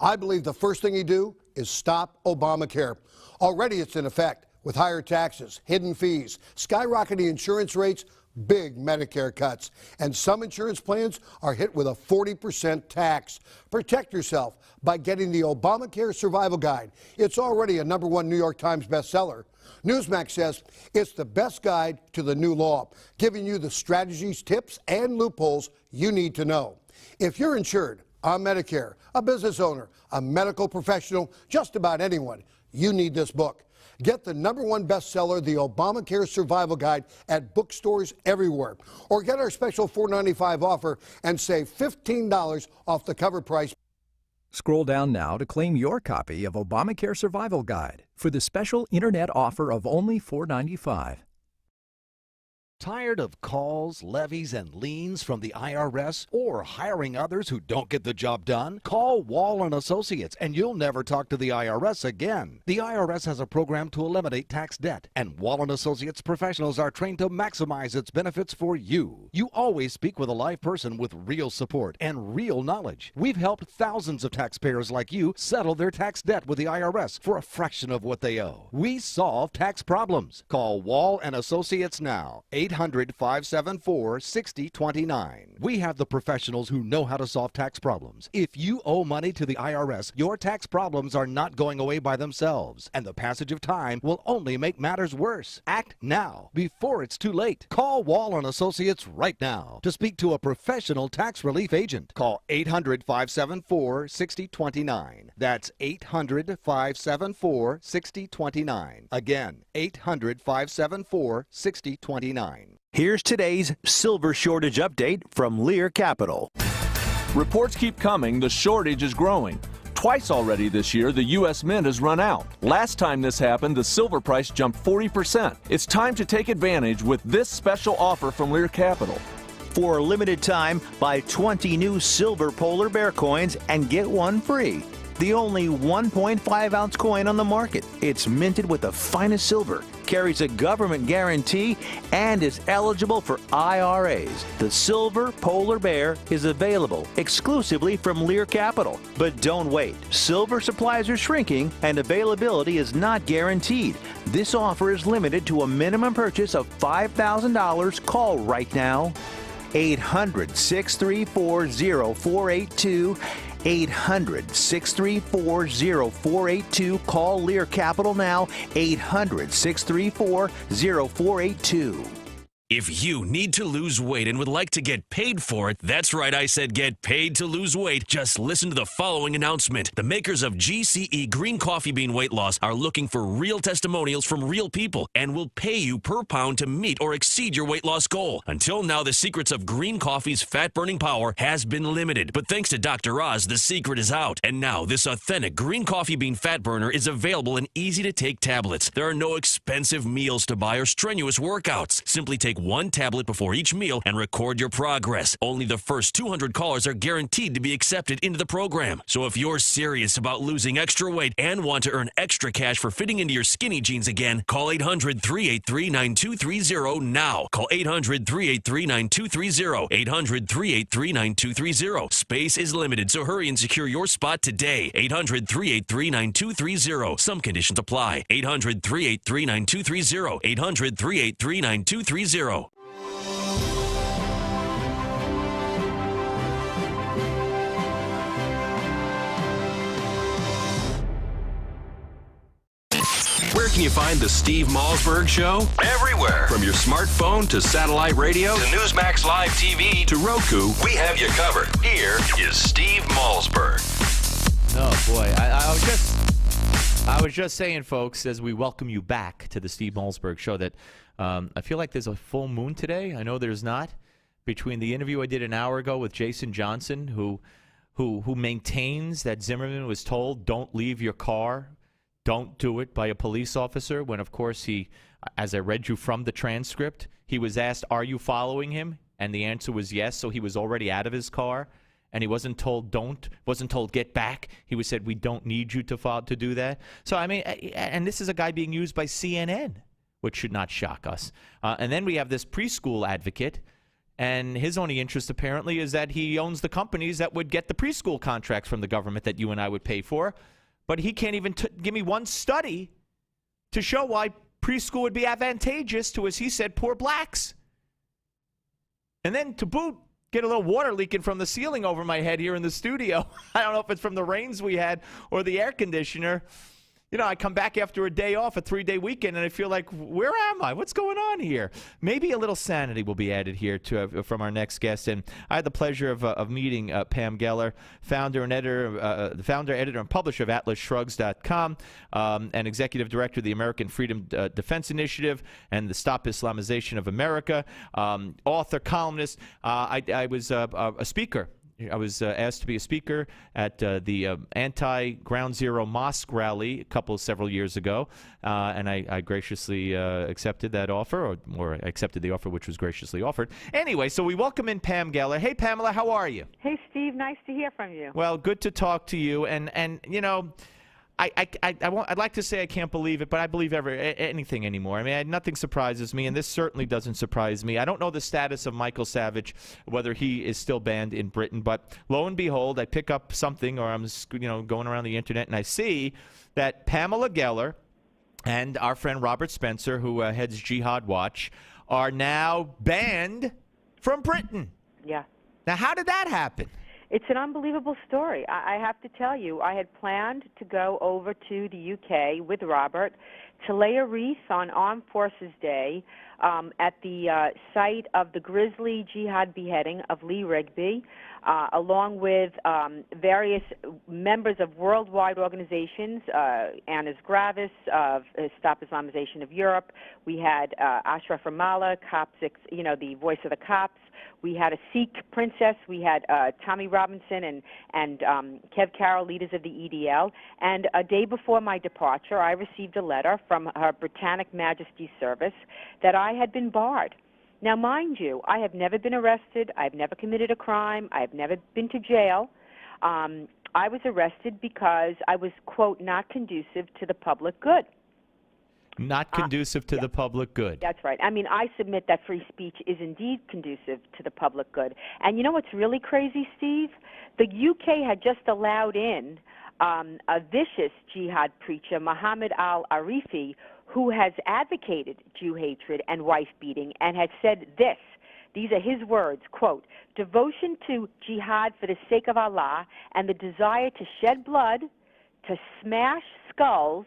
I believe the first thing he'd do is stop Obamacare. Already it's in effect with higher taxes, hidden fees, skyrocketing insurance rates, big Medicare cuts, and some insurance plans are hit with a 40% tax. Protect yourself by getting the Obamacare Survival Guide. It's already a #1 New York Times bestseller. Newsmax says it's the best guide to the new law, giving you the strategies, tips, and loopholes you need to know. If you're insured on Medicare, a business owner, a medical professional, just about anyone, you need this book. Get the #1 bestseller, The Obamacare Survival Guide, at bookstores everywhere. Or get our special $4.95 offer and save $15 off the cover price. Scroll down now to claim your copy of Obamacare Survival Guide for the special internet offer of only $4.95. Tired of calls, levies, and liens from the IRS or hiring others who don't get the job done? Call Wall & Associates and you'll never talk to the IRS again. The IRS has a program to eliminate tax debt, and Wall & Associates professionals are trained to maximize its benefits for you. You always speak with a live person with real support and real knowledge. We've helped thousands of taxpayers like you settle their tax debt with the IRS for a fraction of what they owe. We solve tax problems. Call Wall & Associates now. 800-574-6029. We have the professionals who know how to solve tax problems. If you owe money to the IRS, your tax problems are not going away by themselves, and the passage of time will only make matters worse. Act now, before it's too late. Call Wall & Associates right now to speak to a professional tax relief agent. Call 800-574-6029. That's 800-574-6029. Again, 800-574-6029. Here's today's silver shortage update from Lear Capital. Reports keep coming, the shortage is growing. Twice already this year, the U.S. Mint has run out. Last time this happened, the silver price jumped 40%. It's time to take advantage with this special offer from Lear Capital. For a limited time, buy 20 new silver polar bear coins and get one free. The only 1.5 ounce coin on the market. It's minted with the finest silver, carries a government guarantee, and is eligible for IRAs. The silver polar bear is available exclusively from Lear Capital. But don't wait. Silver supplies are shrinking and availability is not guaranteed. This offer is limited to a minimum purchase of $5,000. Call right now. 800-634-0482. 800-634-0482. Call Lear Capital now. 800-634-0482. If you need to lose weight and would like to get paid for it, that's right, I said get paid to lose weight. Just listen to the following announcement. The makers of GCE Green Coffee Bean Weight Loss are looking for real testimonials from real people and will pay you per pound to meet or exceed your weight loss goal. Until now, the secrets of green coffee's fat-burning power has been limited. But thanks to Dr. Oz, the secret is out. And now, this authentic green coffee bean fat burner is available in easy-to-take tablets. There are no expensive meals to buy or strenuous workouts. Simply take one tablet before each meal and record your progress. Only the first 200 callers are guaranteed to be accepted into the program. So if you're serious about losing extra weight and want to earn extra cash for fitting into your skinny jeans again, call 800-383-9230 now. Call 800-383-9230. 800-383-9230. Space is limited, so hurry and secure your spot today. 800-383-9230. Some conditions apply. 800-383-9230. 800-383-9230. Where can you find the Steve Malzberg Show? Everywhere. From your smartphone to satellite radio to Newsmax Live TV to Roku, we have you covered. Here is Steve Malzberg. Oh boy, I was just saying, folks, as we welcome you back to the Steve Malzberg Show, that I feel like there's a full moon today. I know there's not. Between the interview I did an hour ago with Jason Johnson, who maintains that Zimmerman was told, don't leave your car, don't do it, by a police officer, when, of course, he, as I read you from the transcript, he was asked, are you following him? And the answer was yes, so he was already out of his car. And he wasn't told wasn't told get back. He was said, we don't need you to do that. So, I mean, and this is a guy being used by CNN, which should not shock us. And then we have this preschool advocate, and his only interest apparently is that he owns the companies that would get the preschool contracts from the government that you and I would pay for. But he can't even give me one study to show why preschool would be advantageous to, as he said, poor blacks. And then to boot, get a little water leaking from the ceiling over my head here in the studio. I don't know if it's from the rains we had or the air conditioner. You know, I come back after a day off, a 3-day weekend, and I feel like, where am I? What's going on here? Maybe a little sanity will be added here from our next guest. And I had the pleasure of meeting Pam Geller, founder, editor, and publisher of AtlasShrugs.com, and executive director of the American Freedom Defense Initiative and the Stop Islamization of America, author, columnist. I was a speaker I was asked to be a speaker at the anti-Ground Zero mosque rally several years ago, and I graciously accepted that offer, or accepted the offer which was graciously offered. Anyway, so we welcome in Pam Geller. Hey, Pamela, how are you? Hey, Steve. Nice to hear from you. Well, good to talk to you. And you know, I'd like to say I can't believe it, but I believe anything anymore. I mean, nothing surprises me, and this certainly doesn't surprise me. I don't know the status of Michael Savage, whether he is still banned in Britain, but lo and behold, I pick up something, or I'm going around the internet, and I see that Pamela Geller and our friend Robert Spencer, who heads Jihad Watch, are now banned from Britain. Yeah. Now, how did that happen? It's an unbelievable story. I have to tell you, I had planned to go over to the UK with Robert to lay a wreath on Armed Forces Day at the site of the grisly jihad beheading of Lee Rigby, along with various members of worldwide organizations, Annus Gravis, Stop Islamization of Europe. We had Ashraf Ramallah, Coptic, the voice of the Copts. We had a Sikh princess. We had Tommy Robinson and Kev Carroll, leaders of the EDL. And a day before my departure, I received a letter from Her Britannic Majesty's Service that I had been barred. Now, mind you, I have never been arrested. I've never committed a crime. I've never been to jail. I was arrested because I was, quote, not conducive to the public good. Not conducive to the public good. That's right. I mean, I submit that free speech is indeed conducive to the public good. And you know what's really crazy, Steve? The UK had just allowed in a vicious jihad preacher, Muhammad al-Arifi, who has advocated Jew hatred and wife-beating and has said this. These are his words, quote, devotion to jihad for the sake of Allah and the desire to shed blood, to smash skulls,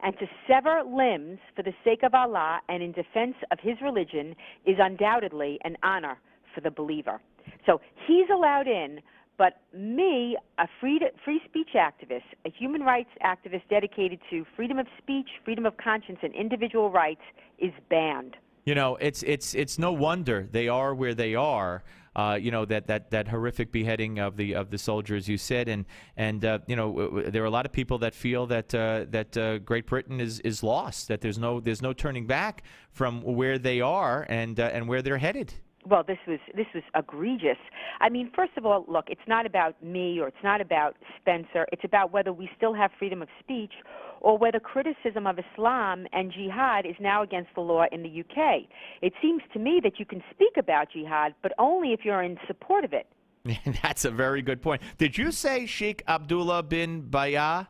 and to sever limbs for the sake of Allah and in defense of his religion is undoubtedly an honor for the believer. So he's allowed in, but me, a free speech activist, a human rights activist dedicated to freedom of speech, freedom of conscience, and individual rights, is banned. You know, it's no wonder they are where they are. That horrific beheading of the soldiers, you said, and there are a lot of people that feel that Great Britain is lost, that there's no turning back from where they are and where they're headed. Well, this was egregious. I mean, first of all, look, it's not about me or it's not about Spencer. It's about whether we still have freedom of speech or whether criticism of Islam and jihad is now against the law in the UK. It seems to me that you can speak about jihad, but only if you're in support of it. That's a very good point. Did you say Sheikh Abdullah bin Bayah?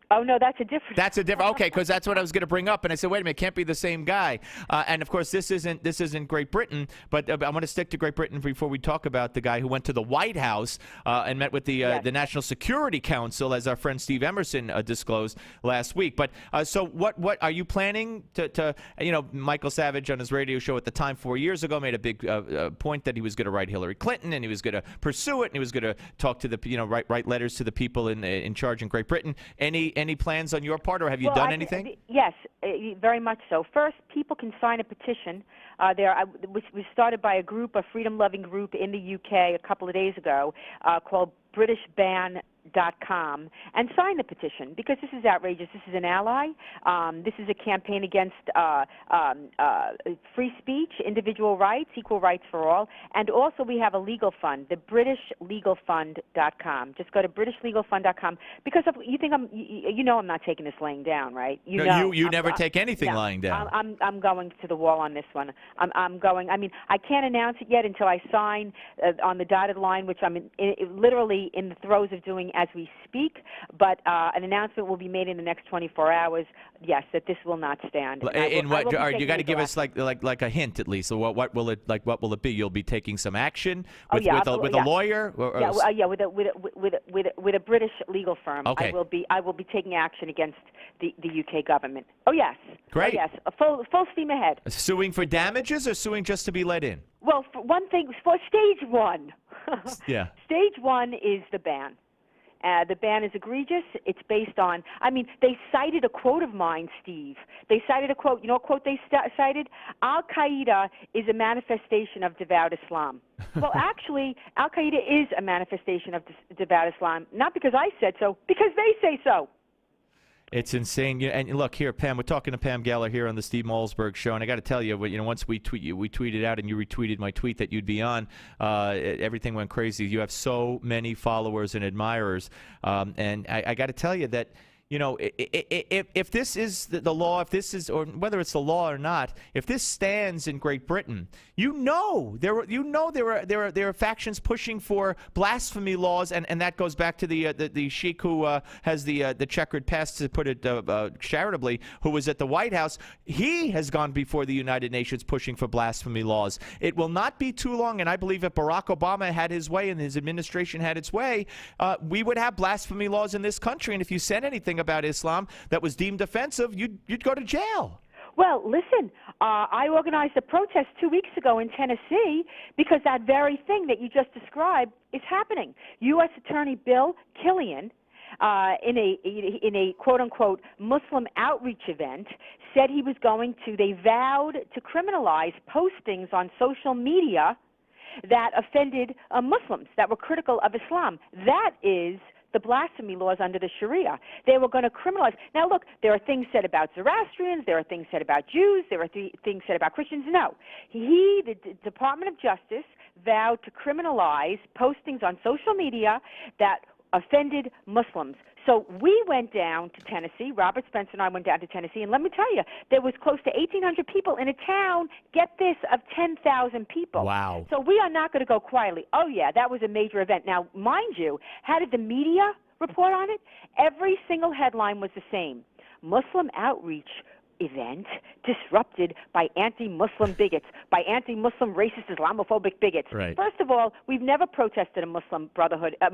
Oh, no, that's a different. That's a different. Okay, because that's what I was going to bring up, and I said, wait a minute, it can't be the same guy. And of course, this isn't Great Britain, but I want to stick to Great Britain before we talk about the guy who went to the White House and met with the National Security Council, as our friend Steve Emerson disclosed last week. But so what are you planning to Michael Savage on his radio show at the time 4 years ago made a big point that he was going to write Hillary Clinton and he was going to pursue it and he was going to talk to the write letters to the people in charge in Great Britain. Any plans on your part, or have you done anything? Yes, very much so. First, people can sign a petition. Which was started by a freedom-loving group in the UK a couple of days ago called BritishBan.com, and sign the petition because this is outrageous. This is an ally. This is a campaign against free speech, individual rights, equal rights for all, and also we have a legal fund, the BritishLegalFund.com. Just go to BritishLegalFund.com because you think I'm not taking this laying down, right? You never take anything lying down. I'm going to the wall on this one. I'm going. I mean, I can't announce it yet until I sign on the dotted line, which I'm literally in the throes of doing as we speak. But an announcement will be made in the next 24 hours. Yes, that this will not stand. You got to give us like a hint at least. So what will it be? You'll be taking some action with a lawyer. With a British legal firm. Okay. I will be taking action against the UK government. Oh yes. Great. Oh, yes. Full steam ahead. Suing for damages or suing just to be let in? Well, for one thing, for stage one. Yeah. Stage one is the ban. The ban is egregious. It's based on, I mean, they cited a quote of mine, Steve. They cited a quote. You know what quote they cited? Al-Qaeda is a manifestation of devout Islam. Well, actually, Al-Qaeda is a manifestation of devout Islam, not because I said so, because they say so. It's insane. And look here, Pam. We're talking to Pam Geller here on the Steve Malzberg Show, and I got to tell you, once we tweeted out, and you retweeted my tweet that you'd be on. Everything went crazy. You have so many followers and admirers, and I got to tell you that. If this is the law, if this is, or whether it's the law or not, if this stands in Great Britain, there are factions pushing for blasphemy laws, and that goes back to the sheik who has the checkered past, to put it charitably, who was at the White House. He has gone before the United Nations pushing for blasphemy laws. It will not be too long, and I believe if Barack Obama had his way and his administration had its way, we would have blasphemy laws in this country. And if you said anything about Islam that was deemed offensive, you'd go to jail. Well, listen, I organized a protest 2 weeks ago in Tennessee because that very thing that you just described is happening. U.S. Attorney Bill Killian, in a quote-unquote Muslim outreach event, said he was they vowed to criminalize postings on social media that offended Muslims, that were critical of Islam. That is the blasphemy laws under the Sharia. They were going to criminalize. Now, look, there are things said about Zoroastrians, there are things said about Jews, there are things said about Christians. No. The Department of Justice, vowed to criminalize postings on social media that offended Muslims. So we went down to Tennessee. Robert Spencer and I went down to Tennessee, and let me tell you, there was close to 1,800 people in a town, get this, of 10,000 people. Wow. So we are not going to go quietly. Oh, yeah, that was a major event. Now, mind you, how did the media report on it? Every single headline was the same. Muslim outreach event disrupted by anti-Muslim bigots, by anti-Muslim racist Islamophobic bigots. Right. First of all, we've never protested a Muslim Brotherhood, a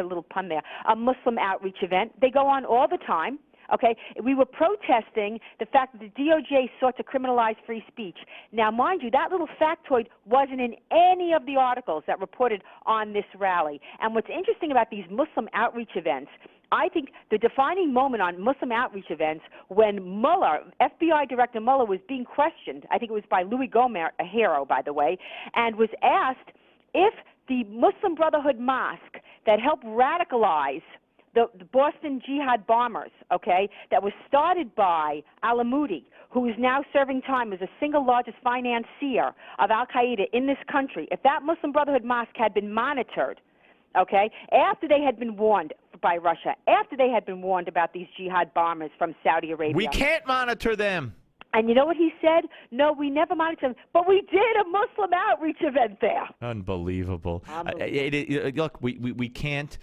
little pun there, a Muslim outreach event. They go on all the time. Okay, we were protesting the fact that the DOJ sought to criminalize free speech. Now, mind you, that little factoid wasn't in any of the articles that reported on this rally. And what's interesting about these Muslim outreach events, I think the defining moment on Muslim outreach events, when Mueller, FBI Director Mueller, was being questioned, I think it was by Louis Gohmert, a hero, by the way, and was asked if the Muslim Brotherhood mosque that helped radicalize the Boston jihad bombers, okay, that was started by al-Amoudi, who is now serving time as the single largest financier of al-Qaeda in this country, if that Muslim Brotherhood mosque had been monitored, okay, after they had been warned by Russia, after they had been warned about these jihad bombers from Saudi Arabia. We can't monitor them. And you know what he said? No, we never monitored them, but we did a Muslim outreach event there. Unbelievable. Look, we can't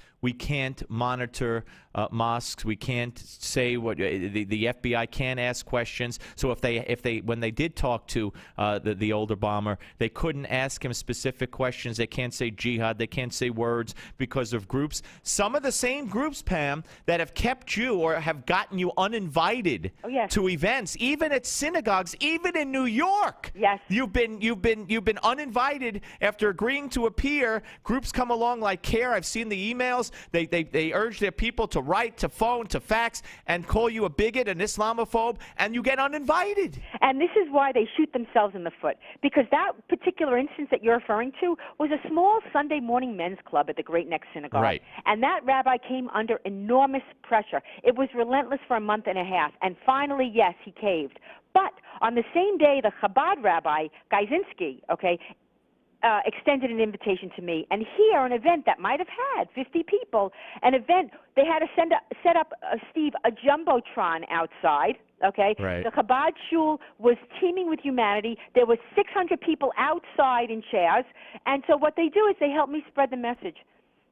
monitor mosques. We can't say what the FBI can't ask questions. So if they when they did talk to the older bomber, they couldn't ask him specific questions. They can't say jihad. They can't say words because of groups. Some of the same groups, Pam, that have kept you or have gotten you uninvited to events, even at synagogues, even in New York. Yes. You've been uninvited after agreeing to appear. Groups come along like CARE. I've seen the emails. They urge their people to write, to phone, to fax, and call you a bigot, an Islamophobe, and you get uninvited. And this is why they shoot themselves in the foot, because that particular instance that you're referring to was a small Sunday morning men's club at the Great Neck Synagogue. Right. And that rabbi came under enormous pressure. It was relentless for a month and a half, and finally, yes, he caved. But on the same day, the Chabad rabbi, Gajzinski, extended an invitation to me. And here, an event that might have had 50 people, an event, they had to set up, Steve, a Jumbotron outside, okay? Right. The Chabad shul was teeming with humanity. There were 600 people outside in chairs. And so what they do is they help me spread the message.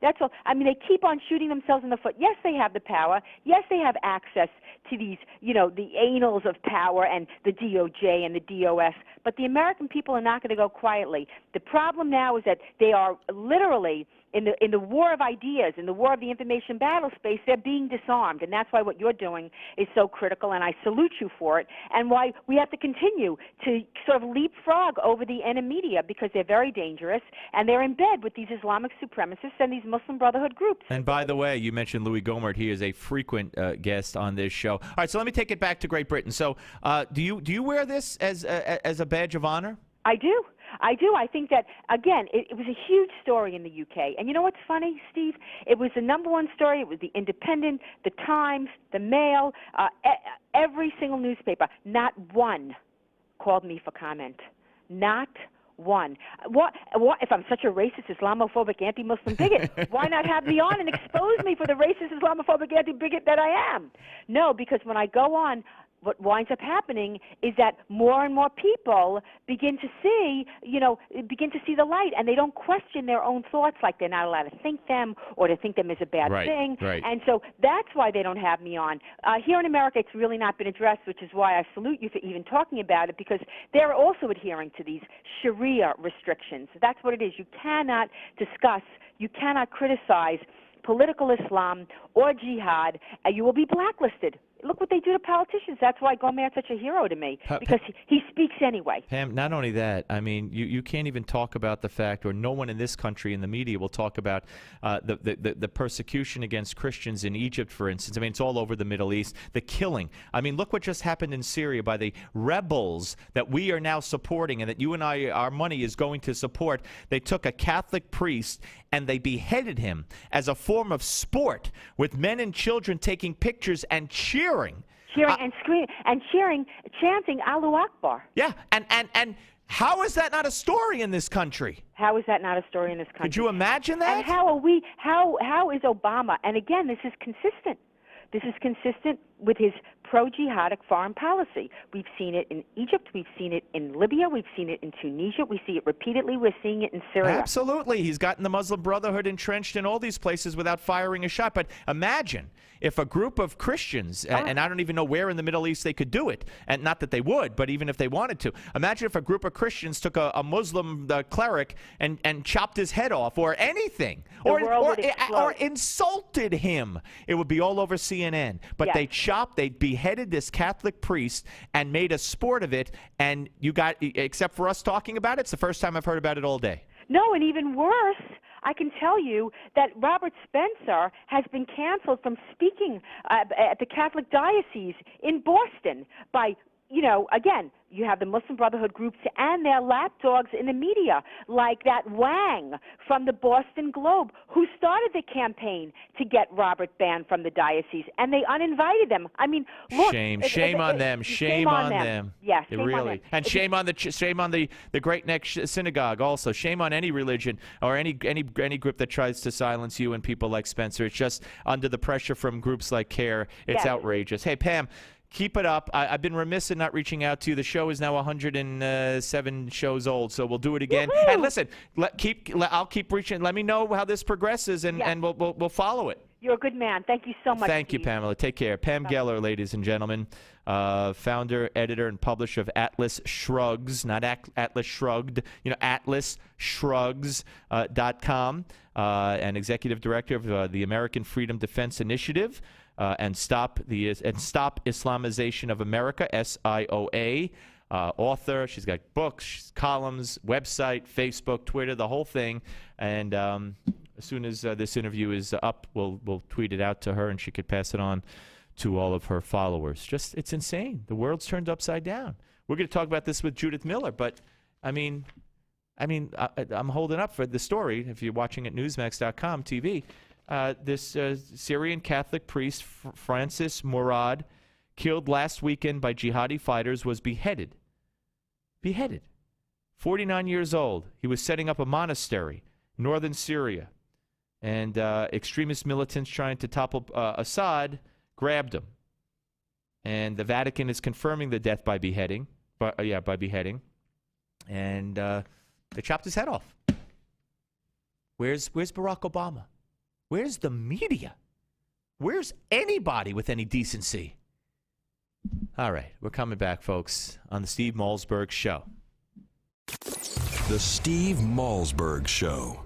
That's all. I mean, they keep on shooting themselves in the foot. Yes, they have the power. Yes, they have access to these, the annals of power and the DOJ and the DOS. But the American people are not going to go quietly. The problem now is that they are literally in the war of ideas, in the war of the information battle space, they're being disarmed, and that's why what you're doing is so critical, and I salute you for it, and why we have to continue to sort of leapfrog over the enemy media, because they're very dangerous, and they're in bed with these Islamic supremacists and these Muslim Brotherhood groups. And by the way, you mentioned Louis Gohmert. He is a frequent guest on this show. All right, so let me take it back to Great Britain. So do you wear this as a badge of honor? I do. I think that, again, it was a huge story in the UK. And you know what's funny, Steve? It was the #1 story. It was the Independent, the Times, the Mail, every single newspaper. Not one called me for comment. Not one. What if I'm such a racist, Islamophobic, anti-Muslim bigot? Why not have me on and expose me for the racist, Islamophobic, anti-bigot that I am? No, because when I go on, what winds up happening is that more and more people begin to see the light, and they don't question their own thoughts, like they're not allowed to think them or to think them as a bad thing. Right. And so that's why they don't have me on. Here in America, it's really not been addressed, which is why I salute you for even talking about it, because they're also adhering to these Sharia restrictions. That's what it is. You cannot discuss, you cannot criticize political Islam or jihad, and you will be blacklisted. Look what they do to politicians. That's why Gohmert's such a hero to me, because he speaks anyway. Pam, not only that, I mean, you can't even talk about the fact, or no one in this country in the media will talk about the persecution against Christians in Egypt, for instance. I mean, it's all over the Middle East. The killing. I mean, look what just happened in Syria by the rebels that we are now supporting and that you and I, our money is going to support. They took a Catholic priest and they beheaded him as a form of sport, with men and children taking pictures and cheering and screaming and cheering, chanting Allahu Akbar. Yeah, and how is that not a story in this country? How is that not a story in this country? Could you imagine that? And how is Obama? And again, this is consistent. This is consistent with his pro-jihadic foreign policy. We've seen it in Egypt. We've seen it in Libya. We've seen it in Tunisia. We see it repeatedly. We're seeing it in Syria. Absolutely. He's gotten the Muslim Brotherhood entrenched in all these places without firing a shot. But imagine if a group of Christians, and I don't even know where in the Middle East they could do it, and not that they would, but even if they wanted to, imagine if a group of Christians took a Muslim cleric and chopped his head off, or anything, or insulted him. It would be all over CNN. But they beheaded this Catholic priest and made a sport of it, and you got, except for us talking about it, it's the first time I've heard about it all day. No, and even worse, I can tell you that Robert Spencer has been canceled from speaking at the Catholic Diocese in Boston by, again, you have the Muslim Brotherhood groups and their lapdogs in the media, like that Wang from the Boston Globe, who started the campaign to get Robert banned from the diocese, and they uninvited them. I mean, look, shame on them. Shame on them. Yes, shame really. On them. And shame on the Great Neck Synagogue also. Shame on any religion or any group that tries to silence you and people like Spencer. It's just under the pressure from groups like CARE. It's outrageous. Hey, Pam, keep it up. I've been remiss in not reaching out to you. The show is now 107 shows old, so we'll do it again. Woo-hoo! And listen, I'll keep reaching. Let me know how this progresses, and we'll follow it. You're a good man. Thank you so much. Thank you, Pamela. Take care. Pam Geller, ladies and gentlemen, founder, editor, and publisher of Atlas Shrugs, not Atlas Shrugged, AtlasShrugs.com, and executive director of the American Freedom Defense Initiative. And Stop Islamization of America, SIOA. Author. She's got books, columns, website, Facebook, Twitter, the whole thing. And as soon as this interview is up, we'll tweet it out to her, and she could pass it on to all of her followers. It's insane. The world's turned upside down. We're going to talk about this with Judith Miller, but I'm holding up for the story. If you're watching at Newsmax.com TV. This Syrian Catholic priest, Francis Murad, killed last weekend by jihadi fighters, was beheaded. 49 years old. He was setting up a monastery in northern Syria. And extremist militants trying to topple Assad grabbed him. And the Vatican is confirming the death by beheading. By beheading. And they chopped his head off. Where's Barack Obama? Where's the media? Where's anybody with any decency? All right, we're coming back, folks, on the Steve Malzberg Show. The Steve Malzberg Show.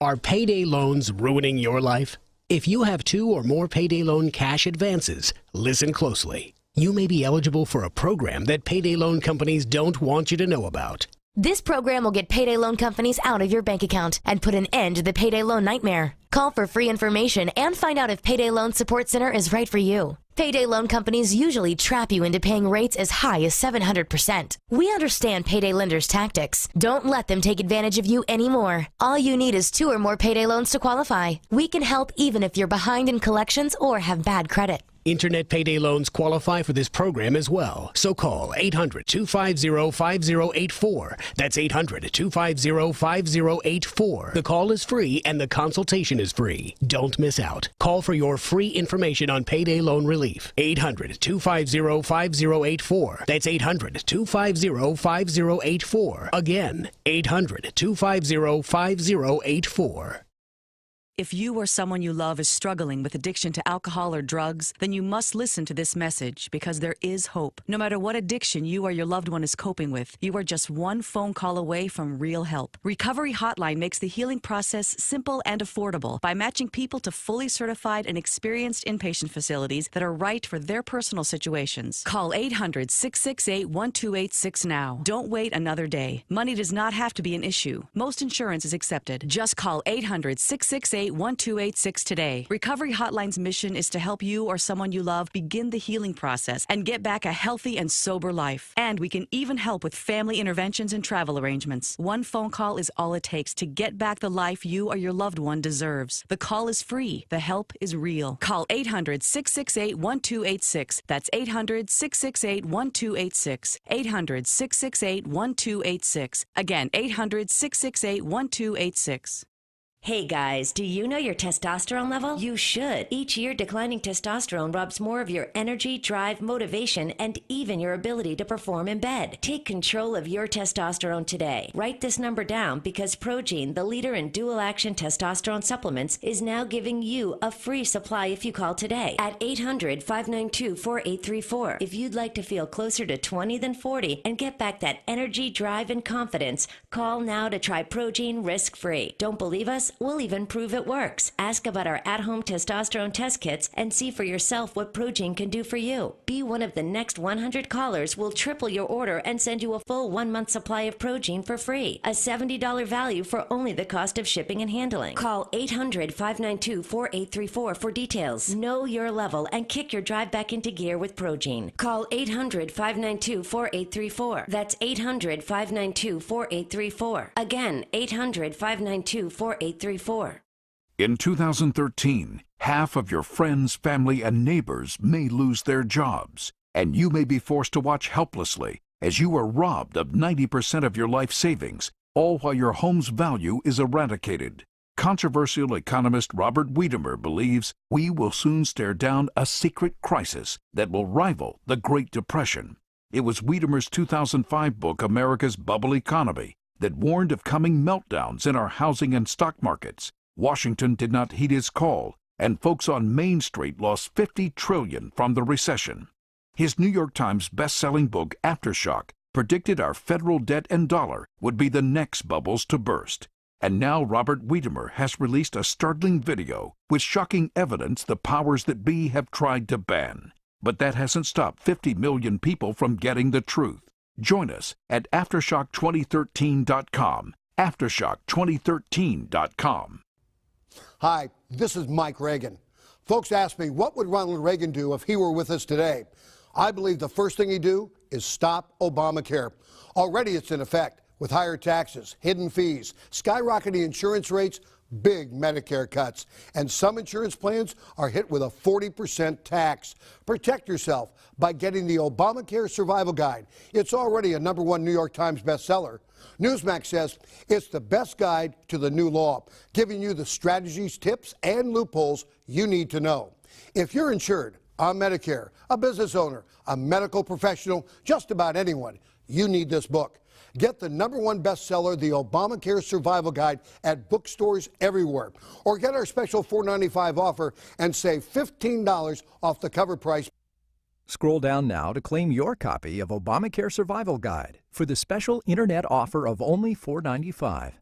Are payday loans ruining your life? If you have 2 or more payday loan cash advances, listen closely. You may be eligible for a program that payday loan companies don't want you to know about. This program will get payday loan companies out of your bank account and put an end to the payday loan nightmare. Call for free information and find out if Payday Loan Support Center is right for you. Payday loan companies usually trap you into paying rates as high as 700%. We understand payday lenders' tactics. Don't let them take advantage of you anymore. All you need is 2 or more payday loans to qualify. We can help even if you're behind in collections or have bad credit. Internet payday loans qualify for this program as well. So call 800-250-5084. That's 800-250-5084. The call is free and the consultation is free. Don't miss out. Call for your free information on payday loan relief. 800-250-5084. That's 800-250-5084. Again, 800-250-5084. If you or someone you love is struggling with addiction to alcohol or drugs, then you must listen to this message because there is hope. No matter what addiction you or your loved one is coping with, you are just one phone call away from real help. Recovery Hotline makes the healing process simple and affordable by matching people to fully certified and experienced inpatient facilities that are right for their personal situations. Call 800-668-1286 now. Don't wait another day. Money does not have to be an issue. Most insurance is accepted. Just call 800-668-1286 today. Recovery Hotline's mission is to help you or someone you love begin the healing process and get back a healthy and sober life. And we can even help with family interventions and travel arrangements. One phone call is all it takes to get back the life you or your loved one deserves. The call is free. The help is real. Call 800-668-1286. That's 800-668-1286. 800-668-1286. Again, 800-668-1286. Hey guys, do you know your testosterone level? You should. Each year, declining testosterone robs more of your energy, drive, motivation, and even your ability to perform in bed. Take control of your testosterone today. Write this number down because Progene, the leader in dual-action testosterone supplements, is now giving you a free supply if you call today at 800-592-4834. If you'd like to feel closer to 20 than 40 and get back that energy, drive, and confidence, call now to try Progene risk-free. Don't believe us? We'll even prove it works. Ask about our at-home testosterone test kits and see for yourself what Progene can do for you. Be one of the next 100 callers. We'll triple your order and send you a full 1-month supply of Progene for free. A $70 value for only the cost of shipping and handling. Call 800-592-4834 for details. Know your level and kick your drive back into gear with Progene. Call 800-592-4834. That's 800-592-4834. Again, 800-592-4834. In 2013, half of your friends, family, and neighbors may lose their jobs, and you may be forced to watch helplessly as you are robbed of 90% of your life savings, all while your home's value is eradicated. Controversial economist Robert Wiedemer believes we will soon stare down a secret crisis that will rival the Great Depression. It was Wiedemer's 2005 book, America's Bubble Economy, that warned of coming meltdowns in our housing and stock markets. Washington did not heed his call, and folks on Main Street lost $50 trillion from the recession. His New York Times best-selling book, Aftershock, predicted our federal debt and dollar would be the next bubbles to burst. And now Robert Wiedemer has released a startling video with shocking evidence the powers that be have tried to ban. But that hasn't stopped 50 million people from getting the truth. Join us at Aftershock2013.com. Aftershock2013.com. Hi, this is Mike Reagan. Folks ask me, what would Ronald Reagan do if he were with us today? I believe the first thing he'd do is stop Obamacare. Already it's in effect with higher taxes, hidden fees, skyrocketing insurance rates, big Medicare cuts, and some insurance plans are hit with a 40% tax. Protect yourself by getting the Obamacare Survival Guide. It's already a #1 New York Times bestseller. Newsmax says it's the best guide to the new law, giving you the strategies, tips, and loopholes you need to know. If you're insured on Medicare, a business owner, a medical professional, just about anyone, you need this book. Get the #1 bestseller, the Obamacare Survival Guide, at bookstores everywhere. Or get our special $4.95 offer and save $15 off the cover price. Scroll down now to claim your copy of Obamacare Survival Guide for the special internet offer of only $4.95.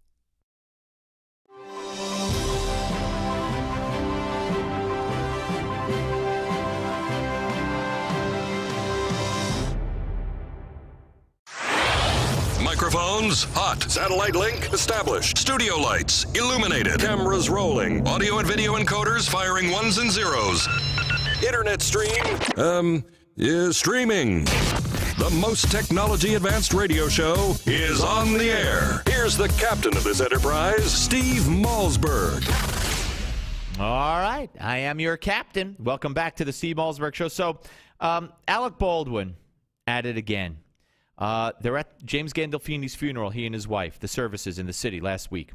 Phones hot. Satellite link established. Studio lights illuminated. Cameras rolling. Audio and video encoders firing ones and zeros. Internet stream, is streaming. The most technology-advanced radio show is on the air. Here's the captain of this enterprise, Steve Malzberg. All right. I am your captain. Welcome back to the Steve Malzberg Show. So, Alec Baldwin at it again. They're at James Gandolfini's funeral, he and his wife, the services in the city last week.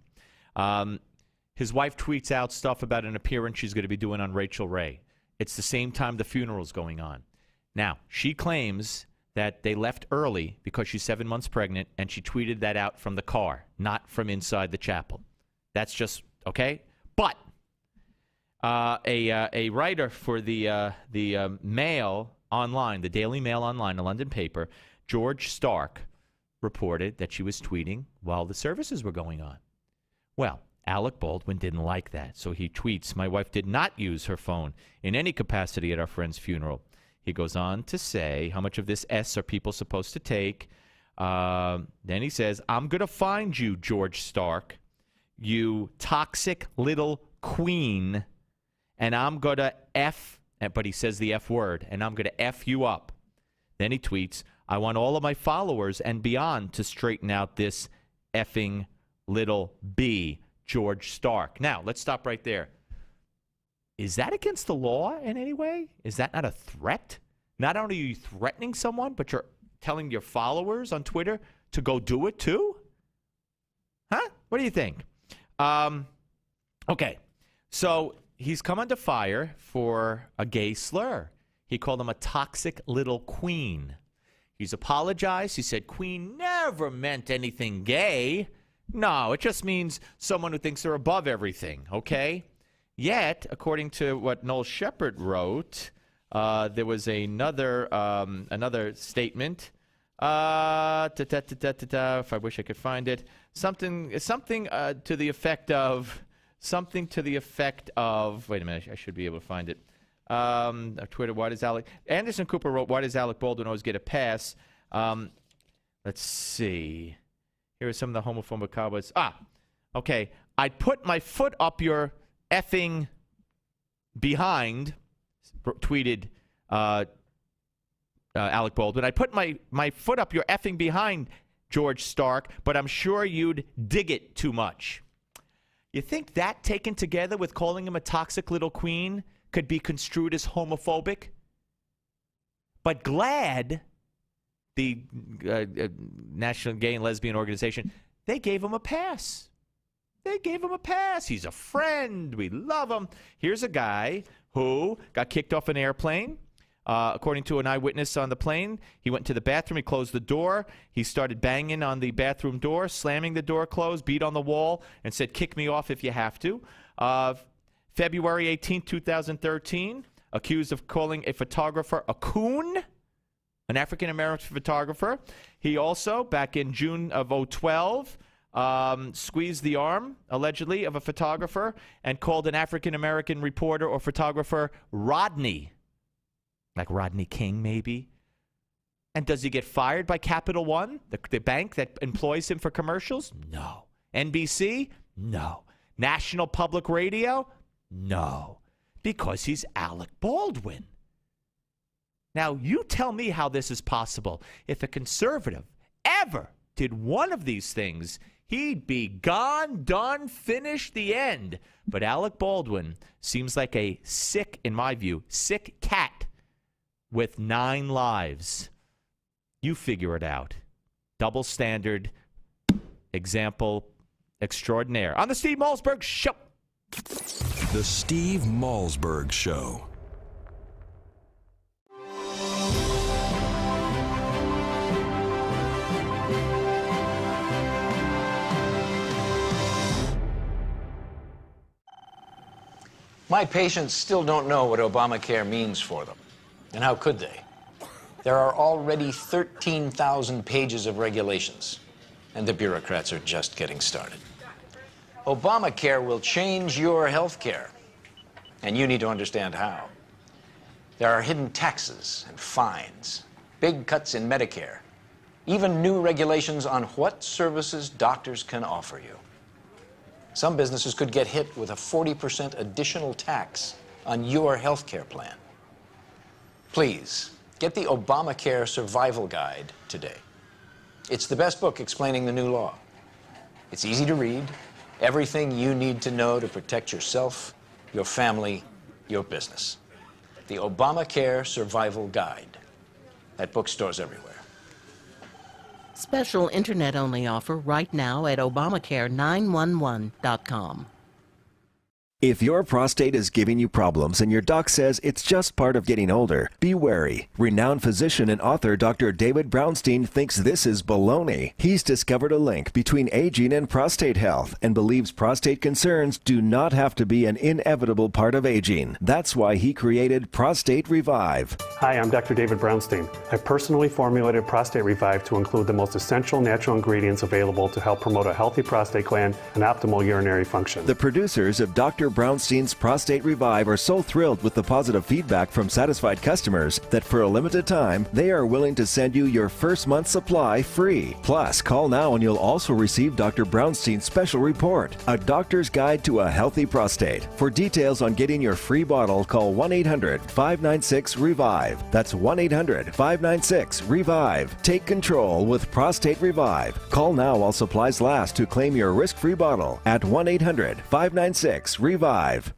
His wife tweets out stuff about an appearance she's going to be doing on Rachel Ray. It's the same time the funeral's going on. Now, she claims that they left early because she's 7 months pregnant, and she tweeted that out from the car, not from inside the chapel. That's just, okay? But a writer for the Mail Online, the Daily Mail Online, a London paper, George Stark, reported that she was tweeting while the services were going on. Well, Alec Baldwin didn't like that, so he tweets, "My wife did not use her phone in any capacity at our friend's funeral." He goes on to say, how much of this S are people supposed to take? Then he says, "I'm going to find you, George Stark, you toxic little queen, and I'm going to F," but he says the F word, "and I'm going to F you up." Then he tweets, "I want all of my followers and beyond to straighten out this effing little B, George Stark." Now, let's stop right there. Is that against the law in any way? Is that not a threat? Not only are you threatening someone, but you're telling your followers on Twitter to go do it too? Huh? What do you think? Okay, so he's come under fire for a gay slur. He called him a toxic little queen. He's apologized. He said queen never meant anything gay. No, it just means someone who thinks they're above everything, okay? Yet, according to what Noel Shepard wrote, there was another statement. If I wish I could find it, something to the effect of. Wait a minute, I should be able to find it. Twitter. Why does Anderson Cooper wrote? Why does Alec Baldwin always get a pass? Let's see. Here are some of the homophobic comments. Okay. I'd put my foot up your effing behind, tweeted Alec Baldwin. I'd put my foot up your effing behind, George Stark, but I'm sure you'd dig it too much. You think that taken together with calling him a toxic little queen could be construed as homophobic? But GLAAD, the National Gay and Lesbian Organization, they gave him a pass. He's a friend. We love him. Here's a guy who got kicked off an airplane. According to an eyewitness on the plane, he went to the bathroom. He closed the door. He started banging on the bathroom door, slamming the door closed, beat on the wall, and said, "Kick me off if you have to." February 18, 2013, accused of calling a photographer a coon, an African-American photographer. He also, back in June of 2012, squeezed the arm, allegedly, of a photographer and called an African-American reporter or photographer Rodney. Like Rodney King, maybe. And does he get fired by Capital One, the bank that employs him for commercials? No. NBC? No. National Public Radio? No. Because he's Alec Baldwin. Now, you tell me how this is possible. If a conservative ever did one of these things, he'd be gone, done, finished, the end. But Alec Baldwin seems like a sick, in my view, sick cat with 9 lives. You figure it out. Double standard, example extraordinaire. On the Steve Malzberg Show. The Steve Malzberg Show. My patients still don't know what Obamacare means for them. And how could they? There are already 13,000 pages of regulations, and the bureaucrats are just getting started. Obamacare will change your health care, and you need to understand how. There are hidden taxes and fines, big cuts in Medicare, even new regulations on what services doctors can offer you. Some businesses could get hit with a 40% additional tax on your health care plan. Please, get the Obamacare Survival Guide today. It's the best book explaining the new law. It's easy to read, everything you need to know to protect yourself, your family, your business. The Obamacare Survival Guide. At bookstores everywhere. Special internet-only offer right now at Obamacare911.com. If your prostate is giving you problems and your doc says it's just part of getting older, be wary. Renowned physician and author Dr. David Brownstein thinks this is baloney. He's discovered a link between aging and prostate health and believes prostate concerns do not have to be an inevitable part of aging. That's why he created Prostate Revive. Hi, I'm Dr. David Brownstein. I personally formulated Prostate Revive to include the most essential natural ingredients available to help promote a healthy prostate gland and optimal urinary function. The producers of Dr. Brownstein's Prostate Revive are so thrilled with the positive feedback from satisfied customers that for a limited time, they are willing to send you your first month's supply free. Plus, call now and you'll also receive Dr. Brownstein's special report, A Doctor's Guide to a Healthy Prostate. For details on getting your free bottle, call 1-800-596-REVIVE. That's 1-800-596-REVIVE. Take control with Prostate Revive. Call now while supplies last to claim your risk-free bottle at 1-800-596-REVIVE. Hello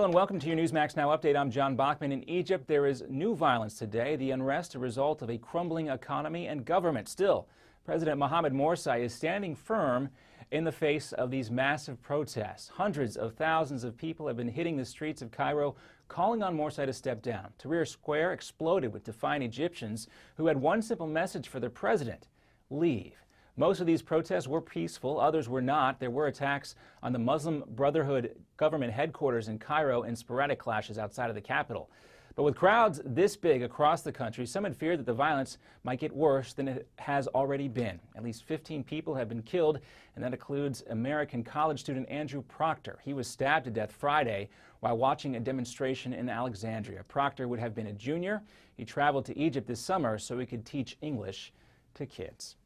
and welcome to your Newsmax Now update. I'm John Bachman. In Egypt, there is new violence today. The unrest a result of a crumbling economy and government. Still, President Mohamed Morsi is standing firm in the face of these massive protests. Hundreds of thousands of people have been hitting the streets of Cairo, calling on Morsi to step down. Tahrir Square exploded with defiant Egyptians who had one simple message for their president: leave. Most of these protests were peaceful, others were not. There were attacks on the Muslim Brotherhood government headquarters in Cairo and sporadic clashes outside of the capital. But with crowds this big across the country, some had feared that the violence might get worse than it has already been. At least 15 people have been killed, and that includes American college student Andrew Proctor. He was stabbed to death Friday while watching a demonstration in Alexandria. Proctor would have been a junior. He traveled to Egypt this summer so he could teach English to kids.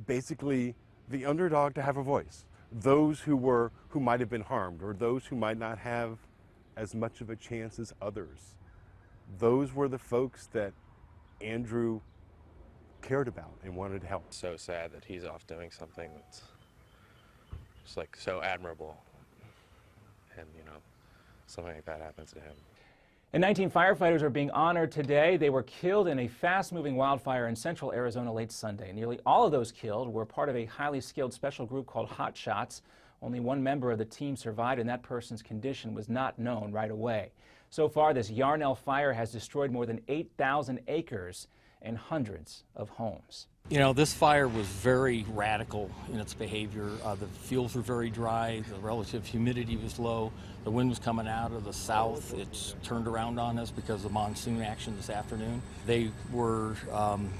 Basically, the underdog to have a voice. Those who might have been harmed, or those who might not have as much of a chance as others. Those were the folks that Andrew cared about and wanted to help. So sad that he's off doing something that's just like so admirable, and something like that happens to him. And 19 firefighters are being honored today. They were killed in a fast-moving wildfire in central Arizona late Sunday. Nearly all of those killed were part of a highly skilled special group called Hot Shots. Only one member of the team survived, and that person's condition was not known right away. So far, this Yarnell fire has destroyed more than 8,000 acres and hundreds of homes. This fire was very radical in its behavior. The fields were very dry, the relative humidity was low, the wind was coming out of the south. It's turned around on us because of monsoon action this afternoon. They were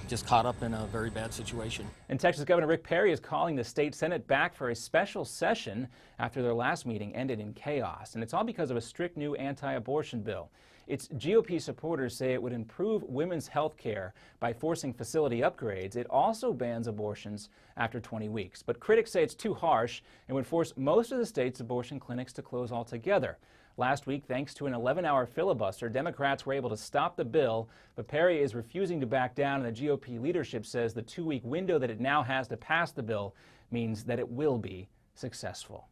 just caught up in a very bad situation. And Texas Governor Rick Perry is calling the state Senate back for a special session after their last meeting ended in chaos. And it's all because of a strict new anti-abortion bill. Its GOP supporters say it would improve women's health care by forcing facility upgrades. It also bans abortions after 20 weeks. But critics say it's too harsh and would force most of the state's abortion clinics to close altogether. Last week, thanks to an 11-hour filibuster, Democrats were able to stop the bill, but Perry is refusing to back down, and the GOP leadership says the 2-week window that it now has to pass the bill means that it will be successful.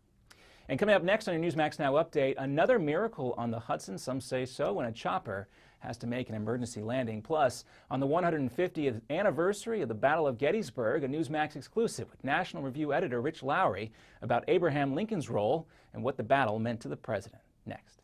And coming up next on your Newsmax Now update, another miracle on the Hudson, some say so, when a chopper has to make an emergency landing. Plus, on the 150th anniversary of the Battle of Gettysburg, a Newsmax exclusive with National Review editor Rich Lowry about Abraham Lincoln's role and what the battle meant to the president. Next.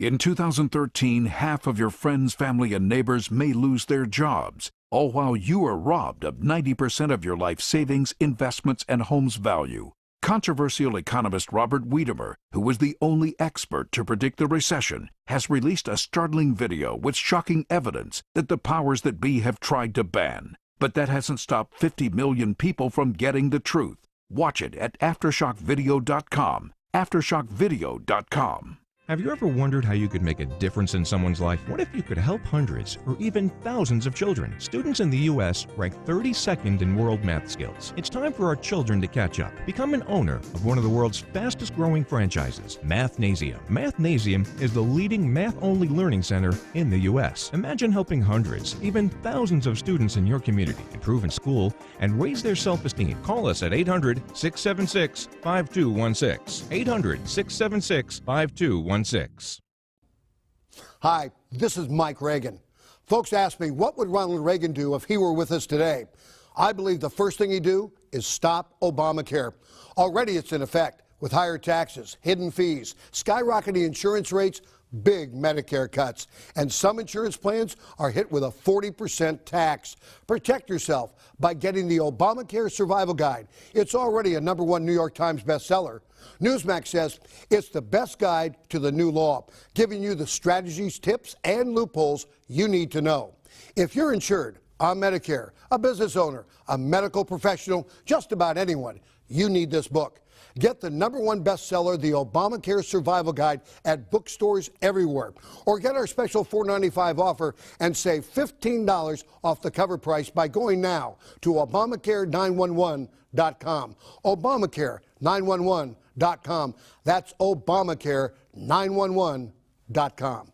In 2013, half of your friends, family, and neighbors may lose their jobs, all while you are robbed of 90% of your life savings, investments, and home's value. Controversial economist Robert Wiedemer, who was the only expert to predict the recession, has released a startling video with shocking evidence that the powers that be have tried to ban. But that hasn't stopped 50 million people from getting the truth. Watch it at AftershockVideo.com. AftershockVideo.com. Have you ever wondered how you could make a difference in someone's life? What if you could help hundreds or even thousands of children? Students in the U.S. rank 32nd in world math skills. It's time for our children to catch up. Become an owner of one of the world's fastest growing franchises, Mathnasium. Mathnasium is the leading math-only learning center in the U.S. Imagine helping hundreds, even thousands of students in your community improve in school and raise their self-esteem. Call us at 800-676-5216. 800-676-5216. Hi, this is Mike Reagan. Folks ask me, what would Ronald Reagan do if he were with us today? I believe the first thing he'd do is stop Obamacare. Already it's in effect with higher taxes, hidden fees, skyrocketing insurance rates, big Medicare cuts, and some insurance plans are hit with a 40% tax. Protect yourself by getting the Obamacare Survival Guide. It's already a #1 New York Times bestseller. Newsmax says it's the best guide to the new law, giving you the strategies, tips, and loopholes you need to know. If you're insured on Medicare, a business owner, a medical professional, just about anyone, you need this book. Get the #1 bestseller, The Obamacare Survival Guide, at bookstores everywhere. Or get our special $4.95 offer and save $15 off the cover price by going now to Obamacare911.com. Obamacare911.com. That's Obamacare911.com.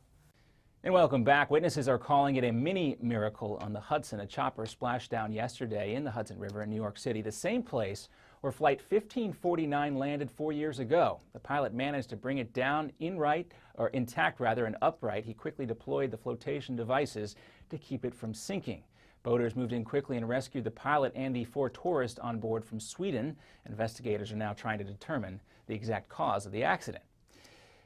And welcome back. Witnesses are calling it a mini miracle on the Hudson. A chopper splashed down yesterday in the Hudson River in New York City, the same place where Flight 1549 landed 4 years ago. The pilot managed to bring it down intact and upright. He quickly deployed the flotation devices to keep it from sinking. Boaters moved in quickly and rescued the pilot and the 4 tourists on board from Sweden. Investigators are now trying to determine the exact cause of the accident.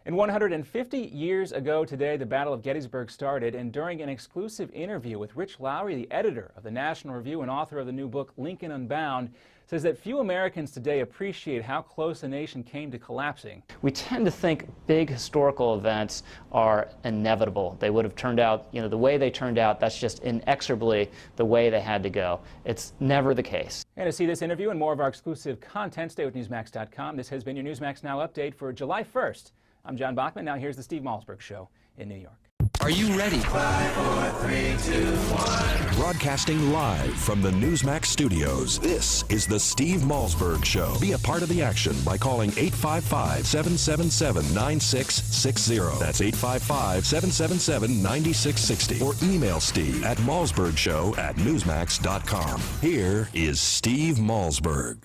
And 150 years ago today, the Battle of Gettysburg started, and during an exclusive interview with Rich Lowry, the editor of the National Review and author of the new book, Lincoln Unbound, says that few Americans today appreciate how close the nation came to collapsing. We tend to think big historical events are inevitable. They would have turned out, the way they turned out, that's just inexorably the way they had to go. It's never the case. And to see this interview and more of our exclusive content, stay with Newsmax.com. This has been your Newsmax Now update for July 1st. I'm John Bachman. Now here's the Steve Malzberg Show in New York. Are you ready? 5, 4, 3, 2, 1. Broadcasting live from the Newsmax studios, this is the Steve Malzberg Show. Be a part of the action by calling 855-777-9660. That's 855-777-9660. Or email Steve at malzbergshow@newsmax.com. Here is Steve Malzberg.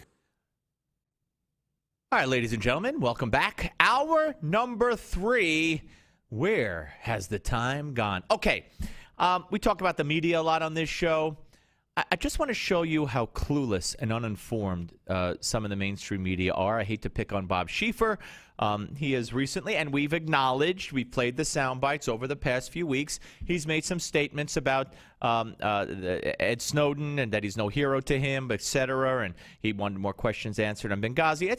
All right, ladies and gentlemen, welcome back. Hour number 3. Where has the time gone? Okay, we talk about the media a lot on this show. I just want to show you how clueless and uninformed some of the mainstream media are. I hate to pick on Bob Schieffer. He has recently, and we've acknowledged, we've played the sound bites over the past few weeks. He's made some statements about Ed Snowden and that he's no hero to him, et cetera, and he wanted more questions answered on Benghazi.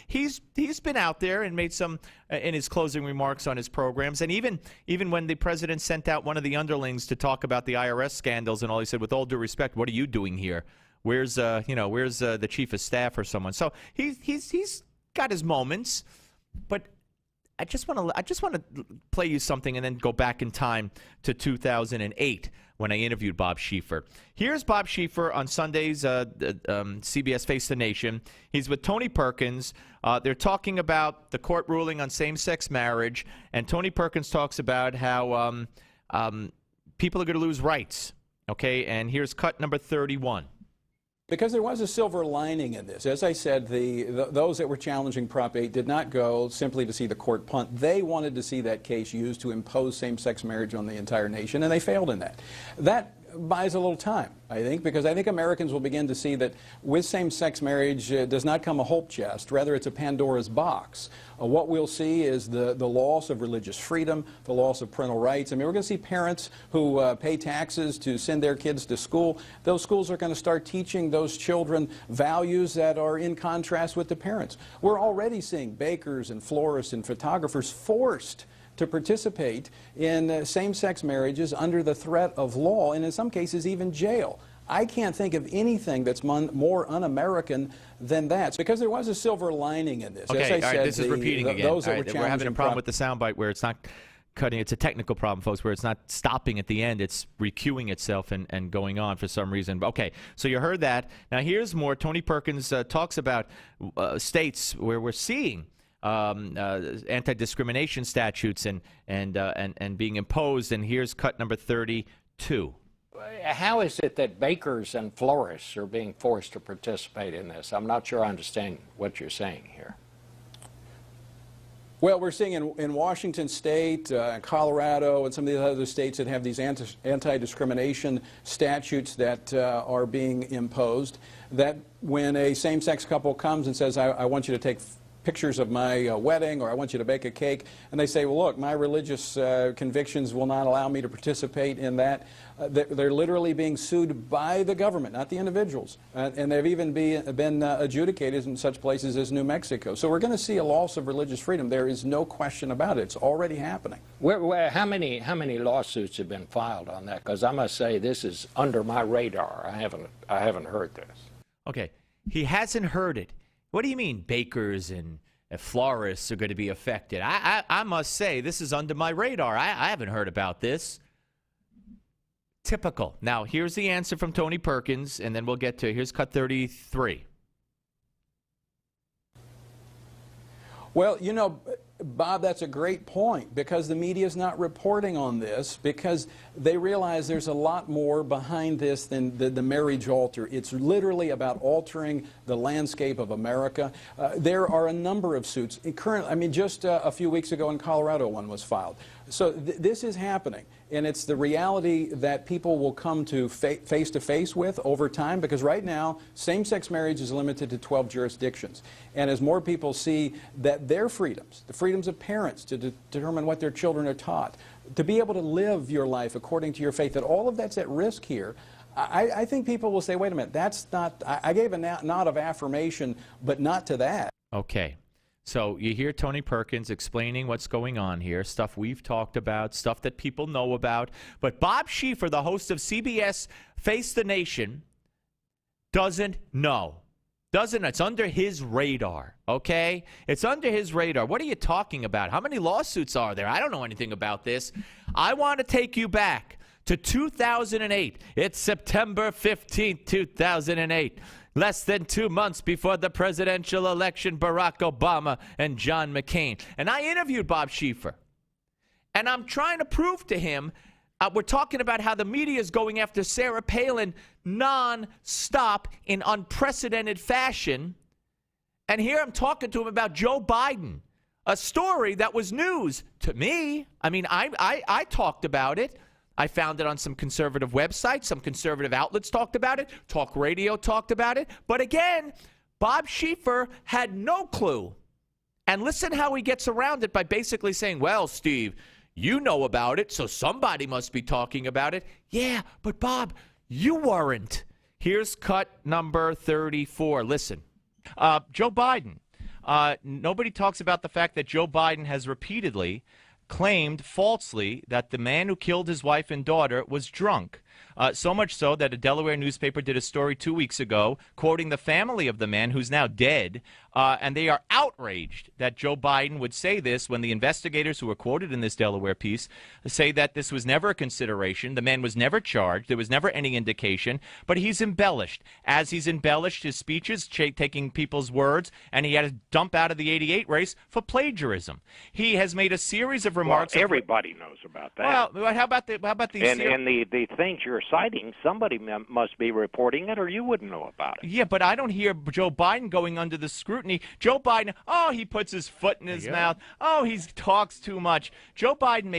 He's been out there and made some in his closing remarks on his programs, and even when the president sent out one of the underlings to talk about the IRS scandals and all, he said, with all due respect, what are you doing here? Where's the chief of staff or someone? So he's got his moments, but I just want to play you something and then go back in time to 2008 when I interviewed Bob Schieffer. Here's Bob Schieffer on Sunday's CBS Face the Nation. He's with Tony Perkins. They're talking about the court ruling on same-sex marriage, and Tony Perkins talks about how people are going to lose rights. Okay, and here's cut number 31. Because there was a silver lining in this. As I said, those that were challenging Prop 8 did not go simply to see the court punt. They wanted to see that case used to impose same-sex marriage on the entire nation, and they failed in that. That buys a little time, I think, because I think Americans will begin to see that with same-sex marriage does not come a hope chest. Rather, it's a Pandora's box. What we'll see is the loss of religious freedom, the loss of parental rights. I mean, we're going to see parents who pay taxes to send their kids to school. Those schools are going to start teaching those children values that are in contrast with the parents. We're already seeing bakers and florists and photographers forced to participate in same-sex marriages under the threat of law, and in some cases even jail. I can't think of anything that's more un-American than that. Because there was a silver lining in this. Okay, As I all right, said, this is repeating again. Those that All right, were we're having a challenging problem with the soundbite where it's not cutting. It's a technical problem, folks, where it's not stopping at the end. It's recueing itself and going on for some reason. Okay, so you heard that. Now here's more. Tony Perkins talks about states where we're seeing anti-discrimination statutes and being imposed. And here's cut number 32. How is it that bakers and florists are being forced to participate in this? I'm not sure I understand what you're saying here. Well, we're seeing in Washington State, Colorado, and some of the other states that have these anti-discrimination statutes that are being imposed, that when a same-sex couple comes and says, I want you to take pictures of my wedding, or I want you to bake a cake, and they say, well, look, my religious convictions will not allow me to participate in that. They're literally being sued by the government, not the individuals. And they've even been adjudicated in such places as New Mexico. So we're going to see a loss of religious freedom. There is no question about it. It's already happening. How many lawsuits have been filed on that? Because I must say this is under my radar. I haven't heard this. Okay, he hasn't heard it. What do you mean bakers and florists are going to be affected? I must say this is under my radar. I haven't heard about this. Typical. Now, here's the answer from Tony Perkins, and then we'll get to, here's cut 33. Well, you know, Bob, that's a great point, because the media is not reporting on this, because they realize there's a lot more behind this than the marriage altar. It's literally about altering the landscape of America. There are a number of suits. Just a few weeks ago in Colorado, one was filed. So this is happening. And it's the reality that people will come to face-to-face with over time, because right now, same-sex marriage is limited to 12 jurisdictions. And as more people see that their freedoms, the freedoms of parents to determine what their children are taught, to be able to live your life according to your faith, that all of that's at risk here, I think people will say, wait a minute, that's not, I gave a nod of affirmation, but not to that. Okay. So you hear Tony Perkins explaining what's going on here, stuff we've talked about, stuff that people know about. But Bob Schieffer, the host of CBS Face the Nation, doesn't know. It's under his radar, okay? It's under his radar. What are you talking about? How many lawsuits are there? I don't know anything about this. I want to take you back to 2008. It's September 15th, 2008. Less than 2 months before the presidential election, Barack Obama and John McCain. And I interviewed Bob Schieffer. And I'm trying to prove to him, we're talking about how the media is going after Sarah Palin non-stop in unprecedented fashion. And here I'm talking to him about Joe Biden, a story that was news to me. I mean, I talked about it. I found it on some conservative websites. Some conservative outlets talked about it. Talk radio talked about it. But again, Bob Schieffer had no clue. And listen how he gets around it by basically saying, well, Steve, you know about it, so somebody must be talking about it. Yeah, but Bob, you weren't. Here's cut number 34. Listen. Joe Biden. Nobody talks about the fact that Joe Biden has repeatedly claimed falsely that the man who killed his wife and daughter was drunk. So much so that a Delaware newspaper did a story 2 weeks ago quoting the family of the man who's now dead, and they are outraged that Joe Biden would say this when the investigators who were quoted in this Delaware piece say that this was never a consideration. The man was never charged. There was never any indication, but he's embellished. As he's embellished his speeches, taking people's words, and he had to dump out of the 88 race for plagiarism. He has made a series of remarks. Well, everybody knows about that. Well, how about these? And the things you're citing, somebody must be reporting it, or you wouldn't know about it. Yeah, but I don't hear Joe Biden going under the scrutiny. Joe Biden, he puts his foot in his mouth. He talks too much. Joe Biden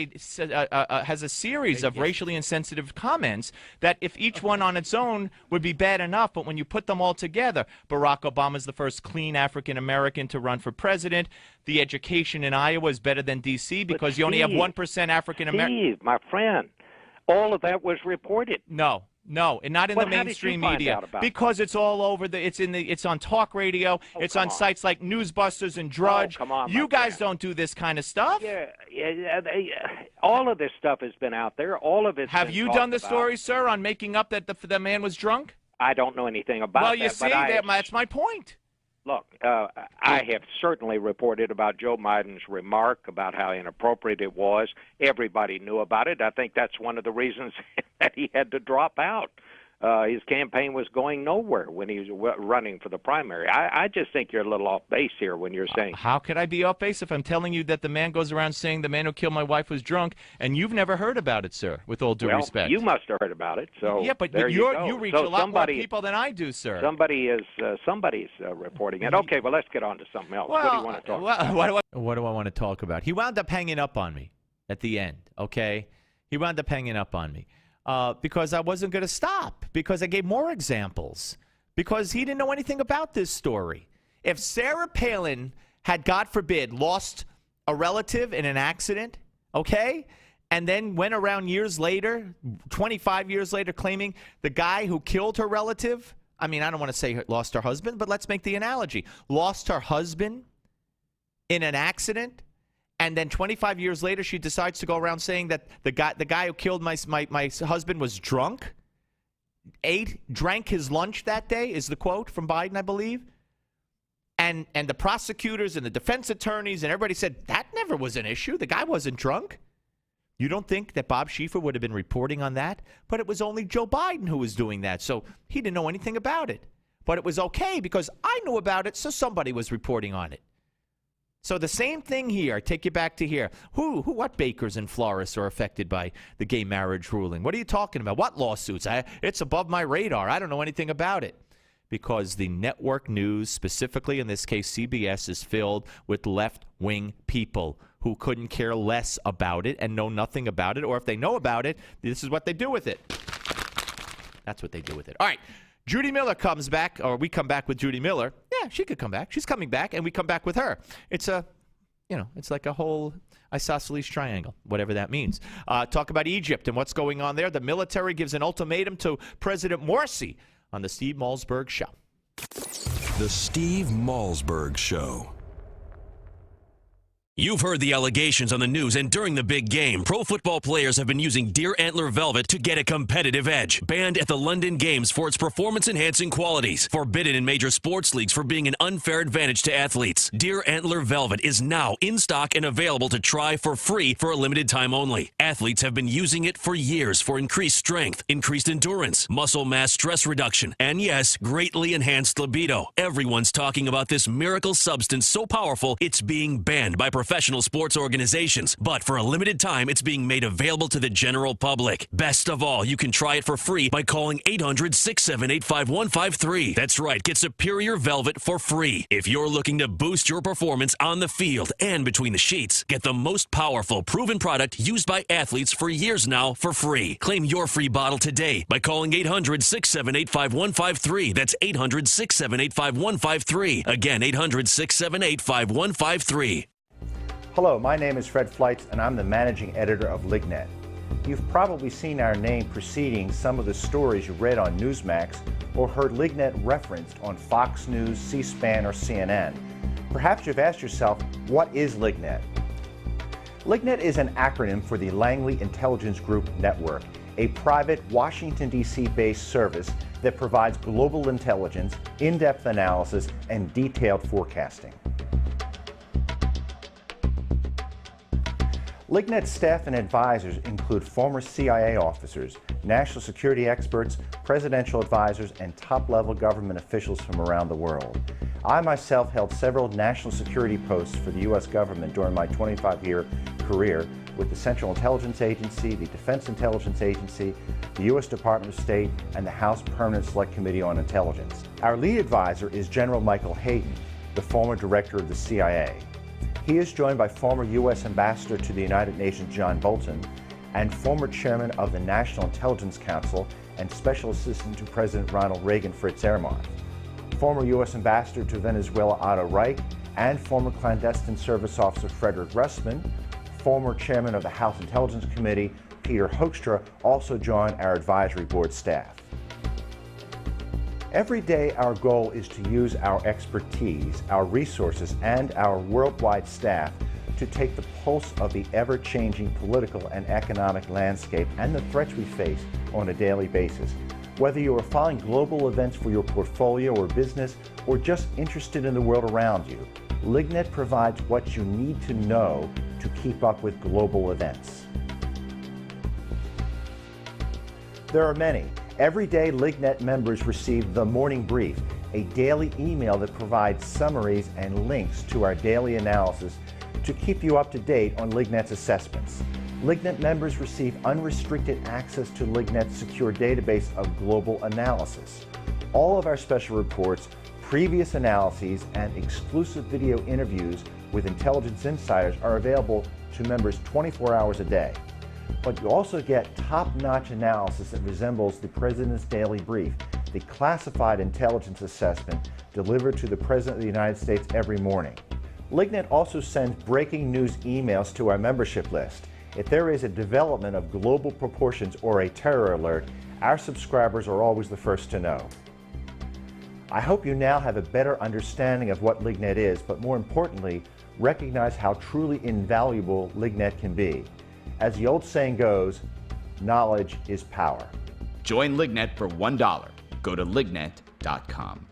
has a series of racially insensitive comments that if each one on its own would be bad enough, but when you put them all together, Barack Obama is the first clean African-American to run for president. The education in Iowa is better than D.C. because you only have 1% African-American. Steve, my friend, all of that was reported. No, No, and not in Well, the how did you mainstream find media out about because it's all over. It's on talk radio. It's on sites like Newsbusters and Drudge. come on, you my guys don't do this kind of stuff. All of this stuff has been out there. All of it. Have you done the story, sir, on making up that the man was drunk? I don't know anything about well, that. you see, that's my point. Look, I have certainly reported about Joe Biden's remark about how inappropriate it was. Everybody knew about it. I think that's one of the reasons that he had to drop out. His campaign was going nowhere when he was running for the primary. I just think you're a little off base here when you're saying. How could I be off base if I'm telling you that the man goes around saying the man who killed my wife was drunk, and you've never heard about it, sir, with all due respect? You must have heard about it. So yeah, but there you reach a lot more people than I do, sir. Somebody's reporting it. Okay, well, let's get on to something else. What do you want to talk about? What do I want to talk about? He wound up hanging up on me at the end, okay? He wound up hanging up on me. Because I wasn't going to stop, because I gave more examples, because he didn't know anything about this story. If Sarah Palin had, God forbid, lost a relative in an accident, okay, and then went around years later, 25 years later, claiming the guy who killed her relative, I mean, I don't want to say lost her husband, but let's make the analogy, lost her husband in an accident, and then 25 years later, she decides to go around saying that the guy who killed my husband was drunk, drank his lunch that day, is the quote from Biden, I believe. And the prosecutors and the defense attorneys and everybody said, that never was an issue. The guy wasn't drunk. You don't think that Bob Schieffer would have been reporting on that? But it was only Joe Biden who was doing that, so he didn't know anything about it. But it was okay because I knew about it, so somebody was reporting on it. So the same thing here. I take you back to here. What bakers and florists are affected by the gay marriage ruling? What are you talking about? What lawsuits? It's above my radar. I don't know anything about it. Because the network news, specifically in this case CBS, is filled with left-wing people who couldn't care less about it and know nothing about it. Or if they know about it, this is what they do with it. That's what they do with it. All right. Judy Miller comes back, or we come back with Judy Miller. Yeah, she could come back. She's coming back, and we come back with her. It's it's like a whole isosceles triangle, whatever that means. Talk about Egypt and what's going on there. The military gives an ultimatum to President Morsi on the Steve Malzberg Show. The Steve Malzberg Show. You've heard the allegations on the news, and during the big game, pro football players have been using deer antler velvet to get a competitive edge. Banned at the London Games for its performance-enhancing qualities. Forbidden in major sports leagues for being an unfair advantage to athletes. Deer antler velvet is now in stock and available to try for free for a limited time only. Athletes have been using it for years for increased strength, increased endurance, muscle mass stress reduction, and yes, greatly enhanced libido. Everyone's talking about this miracle substance so powerful, it's being banned by professional sports organizations, but for a limited time, it's being made available to the general public. Best of all, you can try it for free by calling 800-678-5153. That's right, get Superior Velvet for free. If you're looking to boost your performance on the field and between the sheets, get the most powerful, proven product used by athletes for years now for free. Claim your free bottle today by calling 800-678-5153. That's 800-678-5153. Again, 800-678-5153. Hello, my name is Fred Fleitz, and I'm the managing editor of Lignet. You've probably seen our name preceding some of the stories you read on Newsmax or heard Lignet referenced on Fox News, C-SPAN, or CNN. Perhaps you've asked yourself, what is Lignet? Lignet is an acronym for the Langley Intelligence Group Network, a private Washington, D.C.-based service that provides global intelligence, in-depth analysis, and detailed forecasting. Lignet's staff and advisors include former CIA officers, national security experts, presidential advisors, and top-level government officials from around the world. I myself held several national security posts for the U.S. government during my 25-year career with the Central Intelligence Agency, the Defense Intelligence Agency, the U.S. Department of State, and the House Permanent Select Committee on Intelligence. Our lead advisor is General Michael Hayden, the former director of the CIA. He is joined by former U.S. Ambassador to the United Nations John Bolton and former chairman of the National Intelligence Council and Special Assistant to President Ronald Reagan Fritz Ehrmann, former U.S. Ambassador to Venezuela Otto Reich, and former clandestine service officer Frederick Russman. Former chairman of the House Intelligence Committee Peter Hoekstra also joined our advisory board staff. Every day, our goal is to use our expertise, our resources, and our worldwide staff to take the pulse of the ever-changing political and economic landscape and the threats we face on a daily basis. Whether you are following global events for your portfolio or business, or just interested in the world around you, LigNet provides what you need to know to keep up with global events. There are many. Every day, LigNet members receive the Morning Brief, a daily email that provides summaries and links to our daily analysis to keep you up to date on LigNet's assessments. LigNet members receive unrestricted access to LigNet's secure database of global analysis. All of our special reports, previous analyses, and exclusive video interviews with intelligence insiders are available to members 24 hours a day. But you also get top-notch analysis that resembles the President's Daily Brief, the classified intelligence assessment delivered to the President of the United States every morning. LigNet also sends breaking news emails to our membership list. If there is a development of global proportions or a terror alert, our subscribers are always the first to know. I hope you now have a better understanding of what LigNet is, but more importantly, recognize how truly invaluable LigNet can be. As the old saying goes, knowledge is power. Join LigNet for $1. Go to lignet.com.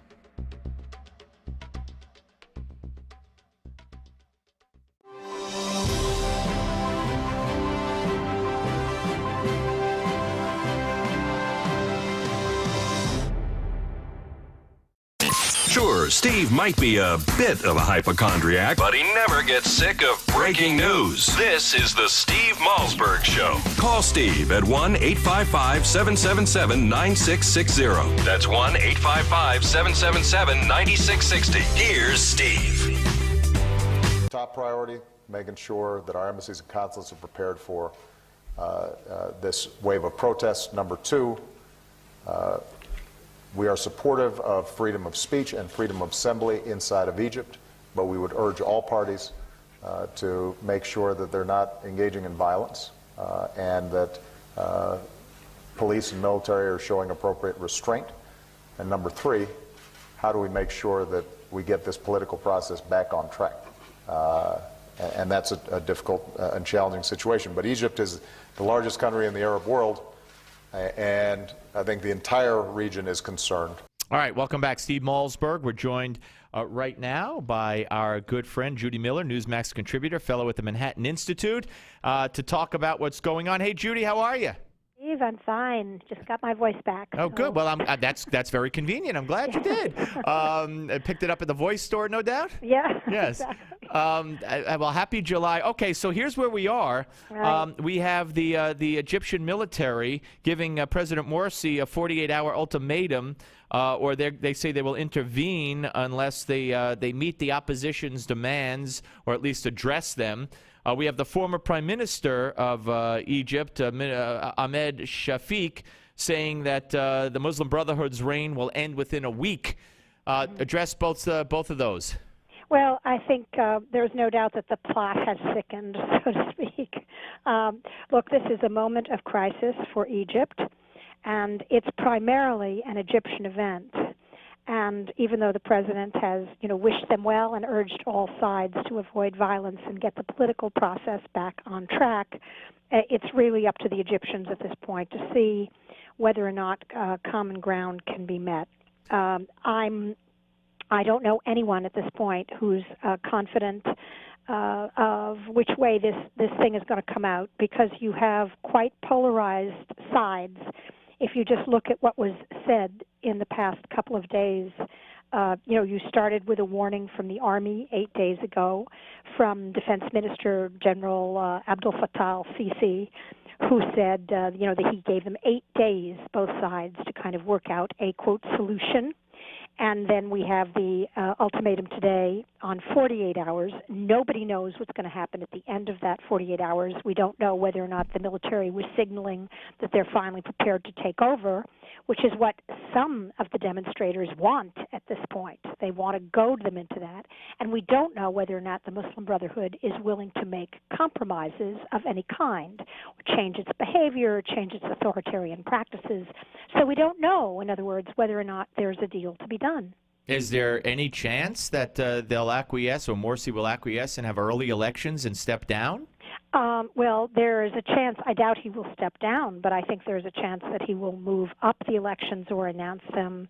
Sure, Steve might be a bit of a hypochondriac, but he never gets sick of breaking news. This is the Steve Malzberg Show. Call Steve at 1-855-777-9660. That's 1-855-777-9660. Here's Steve. Top priority, making sure that our embassies and consulates are prepared for this wave of protests. Number two, we are supportive of freedom of speech and freedom of assembly inside of Egypt, but we would urge all parties to make sure that they're not engaging in violence and that police and military are showing appropriate restraint. And number three, how do we make sure that we get this political process back on track? And that's a difficult and challenging situation. But Egypt is the largest country in the Arab world, and I think the entire region is concerned. All right, welcome back. Steve Malzberg. We're joined right now by our good friend Judy Miller, Newsmax contributor, fellow at the Manhattan Institute, to talk about what's going on. Hey, Judy, how are you? Steve, I'm fine. Just got my voice back. Oh, good. Well, that's very convenient. I'm glad you did. I picked it up at the Voice store, no doubt? Yeah. Yes. Exactly. Well, happy July. Okay, so here's where we are. Right. We have the Egyptian military giving President Morsi a 48-hour ultimatum, or they say they will intervene unless they meet the opposition's demands or at least address them. We have the former Prime Minister of Egypt, Ahmed Shafiq, saying that the Muslim Brotherhood's reign will end within a week. Address both of those. Well, I think there's no doubt that the plot has thickened, so to speak. Look, this is a moment of crisis for Egypt, and it's primarily an Egyptian event. And even though the president has, wished them well and urged all sides to avoid violence and get the political process back on track, it's really up to the Egyptians at this point to see whether or not common ground can be met. I don't know anyone at this point who's confident of which way this thing is going to come out, because you have quite polarized sides. If you just look at what was said in the past couple of days, you started with a warning from the Army 8 days ago, from Defense Minister General Abdel Fattah al-Sisi, who said, that he gave them 8 days, both sides, to kind of work out a, quote, solution. And then we have the ultimatum today on 48 hours. Nobody knows what's going to happen at the end of that 48 hours. We don't know whether or not the military was signaling that they're finally prepared to take over, which is what some of the demonstrators want at this point. They want to goad them into that. And we don't know whether or not the Muslim Brotherhood is willing to make compromises of any kind, or change its behavior, change its authoritarian practices. So we don't know, in other words, whether or not there's a deal to be done. Is there any chance that they'll acquiesce, or Morsi will acquiesce and have early elections and step down? Well, there is a chance. I doubt he will step down, but I think there's a chance that he will move up the elections or announce them.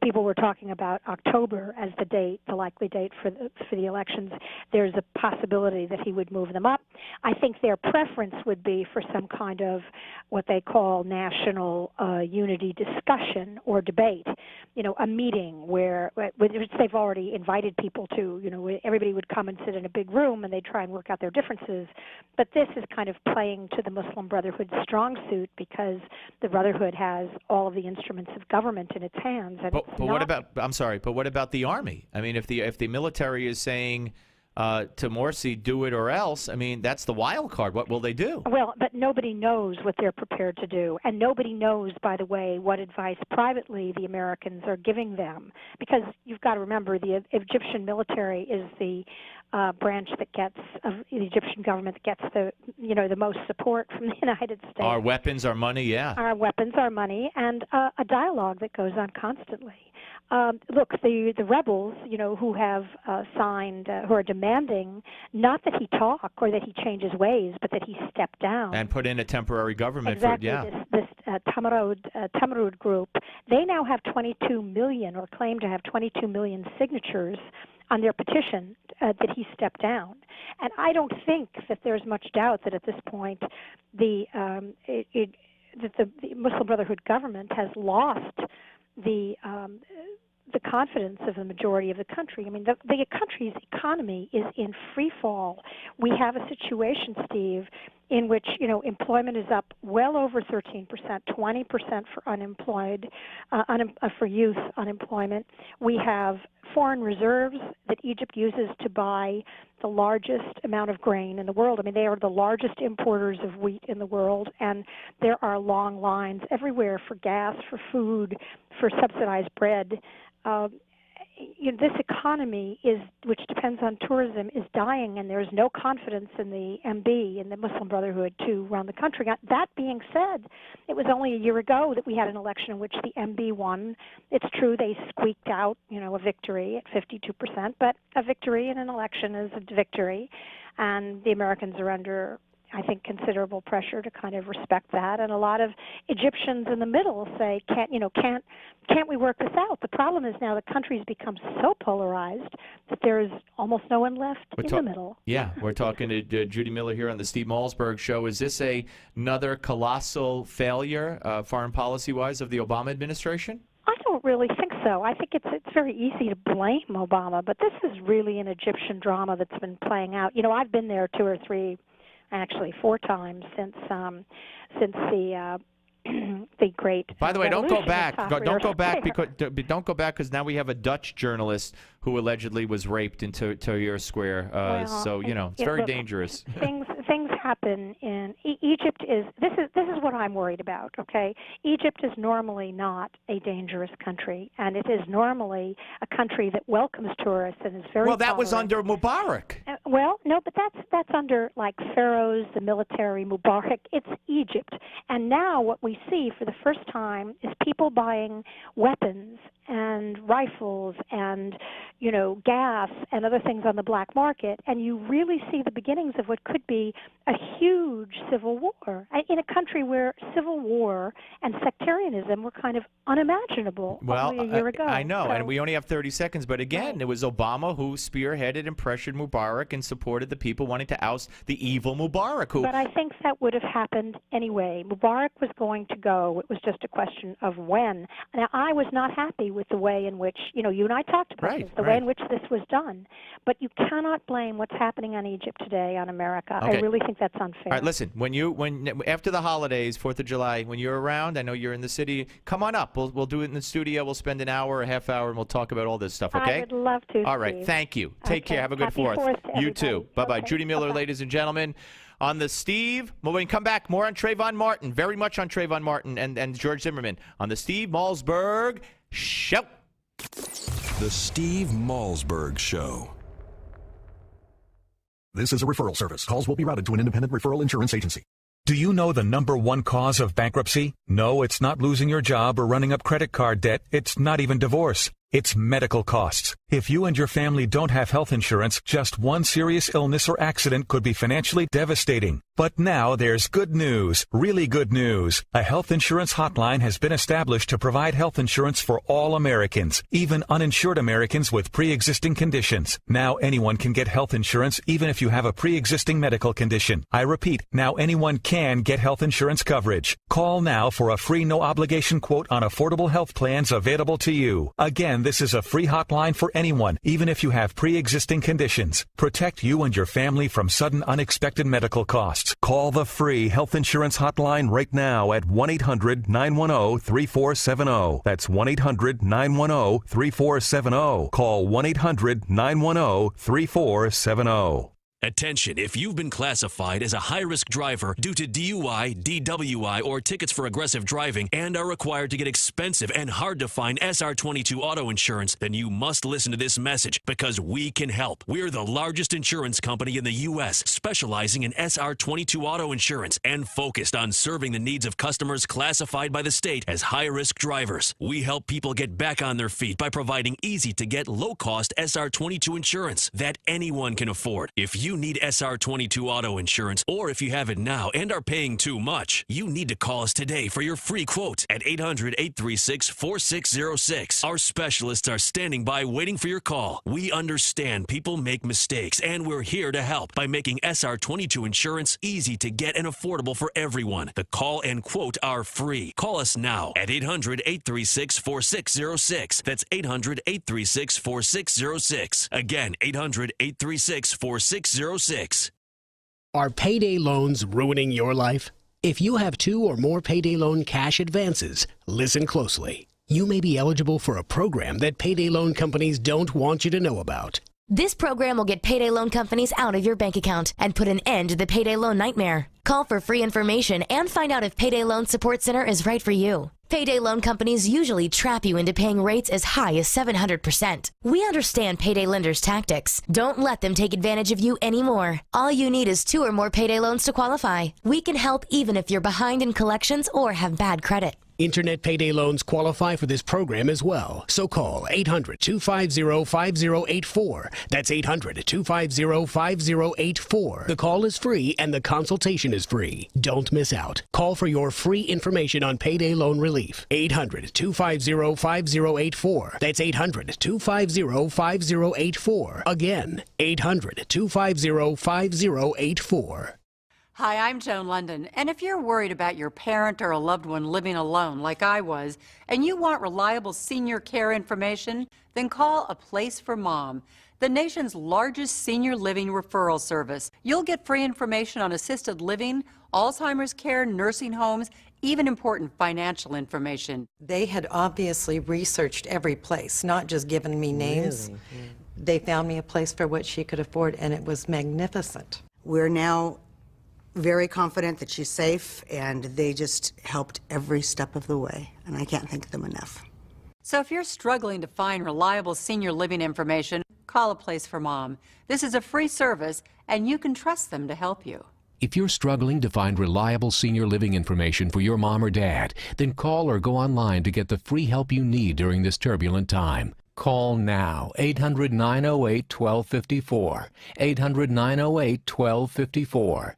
People were talking about October as the date, the likely date for the elections. There's a possibility that he would move them up. I think their preference would be for some kind of what they call national unity discussion or debate. A meeting which they've already invited people to. Where everybody would come and sit in a big room and they'd try and work out their differences. But this is kind of playing to the Muslim Brotherhood's strong suit because the Brotherhood has all of the instruments of government in its hands. And But what about the army? I mean, if the military is saying to Morsi, do it or else, I mean, that's the wild card. What will they do? Well, but nobody knows what they're prepared to do. And nobody knows, by the way, what advice privately the Americans are giving them. Because you've got to remember, the Egyptian military is the branch of the Egyptian government that gets the most support from the United States. Our weapons, our money, yeah. Our weapons, our money, and a dialogue that goes on constantly. Look, the rebels, who have signed, who are demanding not that he talk or that he change his ways, but that he step down and put in a temporary government. Exactly. This Tamarud group, they now have 22 million, or claim to have 22 million signatures on their petition that he step down. And I don't think that there's much doubt that at this point the Muslim Brotherhood government has lost the confidence of the majority of the country. I mean, the country's economy is in free fall. We have a situation, Steve, in which employment is up well over 13%, 20% for unemployed, for youth unemployment. We have foreign reserves that Egypt uses to buy the largest amount of grain in the world. I mean, they are the largest importers of wheat in the world, and there are long lines everywhere for gas, for food, for subsidized bread. This economy which depends on tourism, is dying, and there's no confidence in the MB, in the Muslim Brotherhood, to run the country. That being said, it was only a year ago that we had an election in which the MB won. It's true they squeaked out, a victory at 52%, but a victory in an election is a victory, and the Americans are under, I think, considerable pressure to kind of respect that. And a lot of Egyptians in the middle say, can't we work this out? The problem is now the country's become so polarized that there's almost no one left in the middle. Yeah, we're talking to Judy Miller here on the Steve Malzberg Show. Is this another colossal failure, foreign policy-wise, of the Obama administration? I don't really think so. I think it's very easy to blame Obama, but this is really an Egyptian drama that's been playing out. I've been there 2 or 3, actually 4 times since the great. By the way, don't go back. Don't go back because now we have a Dutch journalist who allegedly was raped in Tahrir Square. So it's very dangerous. Things happen in Egypt. This is what I'm worried about. Okay, Egypt is normally not a dangerous country, and it is normally a country that welcomes tourists and is very. Well, that tolerant. was under Mubarak. Well, no, but that's under like pharaohs, the military, Mubarak. It's Egypt, and now what we see for the first time is people buying weapons and rifles and gas and other things on the black market, and you really see the beginnings of what could be a huge civil war in a country where civil war and sectarianism were kind of unimaginable only a year ago. I know, and we only have 30 seconds, but again, it was Obama who spearheaded and pressured Mubarak and supported the people wanting to oust the evil Mubarak. But I think that would have happened anyway. Mubarak was going to go. It was just a question of when. Now, I was not happy with the way in which, you and I talked about this, the way in which this was done. But you cannot blame what's happening on Egypt today on America. Okay. I really think that's unfair. All right, listen, when after the holidays, 4th of July, when you're around, I know you're in the city, come on up. We'll do it in the studio. We'll spend an hour, a half hour, and we'll talk about all this stuff, okay? I would love to, All right, Steve. thank you. Take care. Have a good Happy 4th. Fourth to You everybody. too. Bye-bye. Okay. Judy Miller, ladies and gentlemen, on the Steve. Well, when we come back, more on Trayvon Martin, very much on Trayvon Martin and George Zimmerman on the Steve Malzberg Show. The Steve Malzberg Show. This is a referral service. Calls will be routed to an independent referral insurance agency. Do you know the number one cause of bankruptcy? No, it's not losing your job or running up credit card debt. It's not even divorce. It's medical costs. If you and your family don't have health insurance, just one serious illness or accident could be financially devastating. But now there's good news, really good news. A health insurance hotline has been established to provide health insurance for all Americans, even uninsured Americans with pre-existing conditions. Now anyone can get health insurance even if you have a pre-existing medical condition. I repeat, now anyone can get health insurance coverage. Call now for a free no-obligation quote on affordable health plans available to you. Again, this is a free hotline for anyone, even if you have pre-existing conditions. Protect you and your family from sudden unexpected medical costs. Call the free health insurance hotline right now at 1-800-910-3470. That's 1-800-910-3470. Call 1-800-910-3470. Attention, if you've been classified as a high-risk driver due to DUI, DWI, or tickets for aggressive driving and are required to get expensive and hard-to-find SR22 auto insurance, then you must listen to this message because we can help. We're the largest insurance company in the U.S. specializing in SR22 auto insurance and focused on serving the needs of customers classified by the state as high-risk drivers. We help people get back on their feet by providing easy-to-get, low-cost SR22 insurance that anyone can afford. If you need SR22 auto insurance, or if you have it now and are paying too much, you need to call us today for your free quote at 800-836-4606. Our specialists are standing by waiting for your call. We understand people make mistakes, and we're here to help by making SR22 insurance easy to get and affordable for everyone. The call and quote are free. Call us now at 800-836-4606. That's 800-836-4606. Again, 800-836-4606. Are payday loans ruining your life? If you have 2 or more payday loan cash advances, listen closely. You may be eligible for a program that payday loan companies don't want you to know about. This program will get payday loan companies out of your bank account and put an end to the payday loan nightmare. Call for free information and find out if Payday Loan Support Center is right for you. Payday loan companies usually trap you into paying rates as high as 700%. We understand payday lenders' tactics. Don't let them take advantage of you anymore. All you need is 2 or more payday loans to qualify. We can help even if you're behind in collections or have bad credit. Internet payday loans qualify for this program as well. So call 800-250-5084. That's 800-250-5084. The call is free and the consultation is free. Don't miss out. Call for your free information on payday loan relief. 800-250-5084. That's 800-250-5084. Again, 800-250-5084. Hi, I'm Joan London, and if you're worried about your parent or a loved one living alone like I was, and you want reliable senior care information, then call A Place for Mom, the nation's largest senior living referral service. You'll get free information on assisted living, Alzheimer's care, nursing homes, even important financial information. They had obviously researched every place, not just given me names. Really? Yeah. They found me a place for what she could afford, and it was magnificent. We're now very confident that she's safe, and they just helped every step of the way, and I can't thank them enough. So if you're struggling to find reliable senior living information, call A Place for Mom. This is a free service, and you can trust them to help you. If you're struggling to find reliable senior living information for your mom or dad, then call or go online to get the free help you need during this turbulent time. Call now, 800-908-1254, 800-908-1254.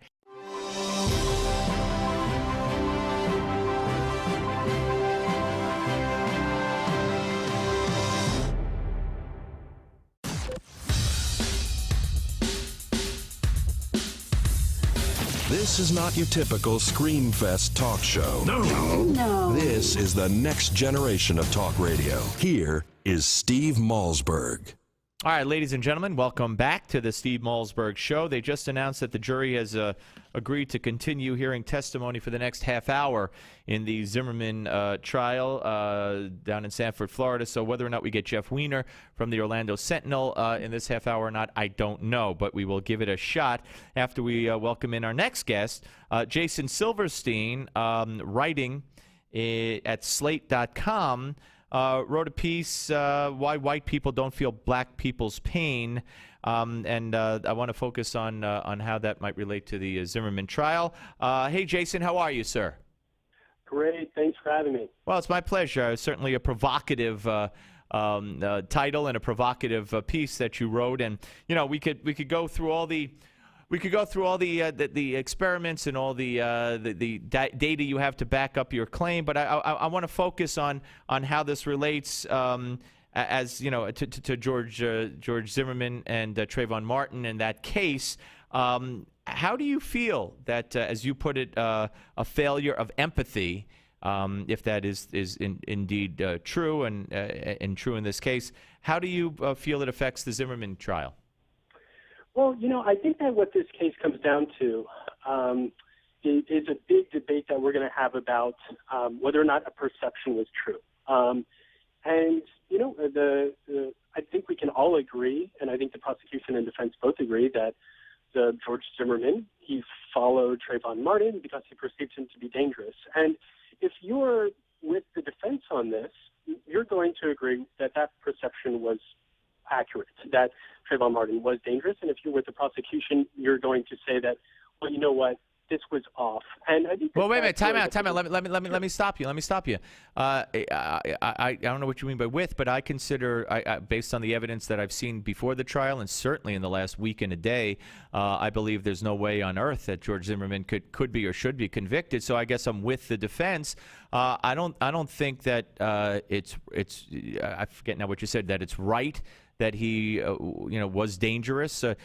This is not your typical Screamfest talk show. No. This is the next generation of talk radio. Here is Steve Malzberg. All right, ladies and gentlemen, welcome back to the Steve Malzberg Show. They just announced that the jury has agreed to continue hearing testimony for the next half hour in the Zimmerman trial down in Sanford, Florida. So whether or not we get Jeff Weiner from the Orlando Sentinel in this half hour or not, I don't know. But we will give it a shot after we welcome in our next guest, Jason Silverstein, writing at Slate.com. Wrote a piece, Why White People Don't Feel Black People's Pain. and I want to focus on how that might relate to the Zimmerman trial. Hey, Jason, how are you, sir? Great. Thanks for having me. Well, it's my pleasure. Certainly a provocative title and a provocative piece that you wrote, and we could go through all the experiments and all the data you have to back up your claim, but I want to focus on how this relates as to George Zimmerman and Trayvon Martin in that case. How do you feel that, as you put it, a failure of empathy, if that is indeed true and true in this case, how do you feel it affects the Zimmerman trial? Well, I think that what this case comes down to is a big debate that we're going to have about whether or not a perception was true. And I think we can all agree, and I think the prosecution and defense both agree, that George Zimmerman, he followed Trayvon Martin because he perceived him to be dangerous. And if you're with the defense on this, you're going to agree that perception was accurate, that Trayvon Martin was dangerous. And if you're with the prosecution, you're going to say that, well, you know what, this was off. And I think. Well, wait a minute. Time out. Let me stop you. I don't know what you mean by with, but I consider, based on the evidence that I've seen before the trial, and certainly in the last week and a day, I believe there's no way on earth that George Zimmerman could be or should be convicted. So I guess I'm with the defense. I don't think that it's I forget now what you said, that it's right that he was dangerous. I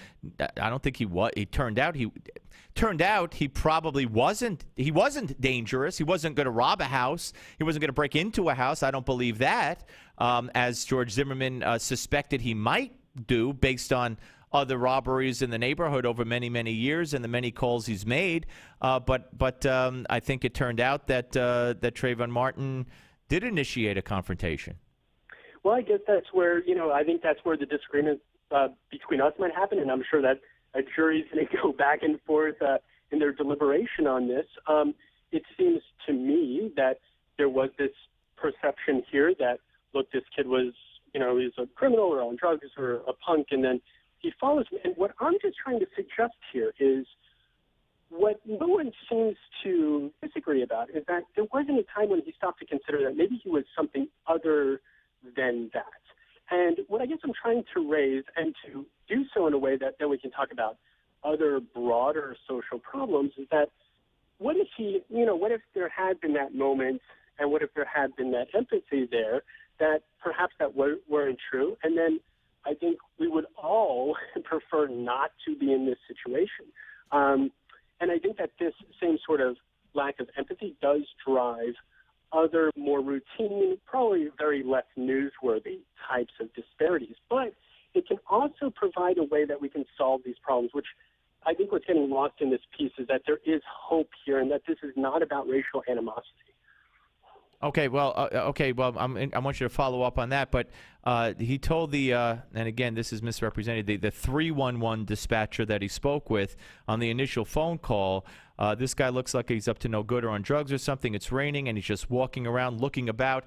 don't think he was. It turned out he probably wasn't. He wasn't dangerous. He wasn't going to rob a house. He wasn't going to break into a house. I don't believe that, as George Zimmerman suspected he might do based on other robberies in the neighborhood over many, many years and the many calls he's made. But I think it turned out that Trayvon Martin did initiate a confrontation. Well, I guess that's where, I think that's where the disagreement between us might happen, and I'm sure that a jury's going to go back and forth in their deliberation on this. It seems to me that there was this perception here that, look, this kid was, he's a criminal or on drugs or a punk, and then he follows me. And what I'm just trying to suggest here is what no one seems to disagree about is that there wasn't a time when he stopped to consider that maybe he was something other than that. And what I guess I'm trying to raise, and to do so in a way that then we can talk about other broader social problems, is that what if there had been that moment, and what if there had been that empathy there, that perhaps that weren't true, and then I think we would all prefer not to be in this situation. And I think that this same sort of lack of empathy does drive other more routine, probably very less newsworthy types of disparities. But it can also provide a way that we can solve these problems, which I think what's getting lost in this piece is that there is hope here and that this is not about racial animosity. Okay, well, I want you to follow up on that. But he told and again, this is misrepresented, the 311 dispatcher that he spoke with on the initial phone call, this guy looks like he's up to no good or on drugs or something. It's raining, and he's just walking around looking about.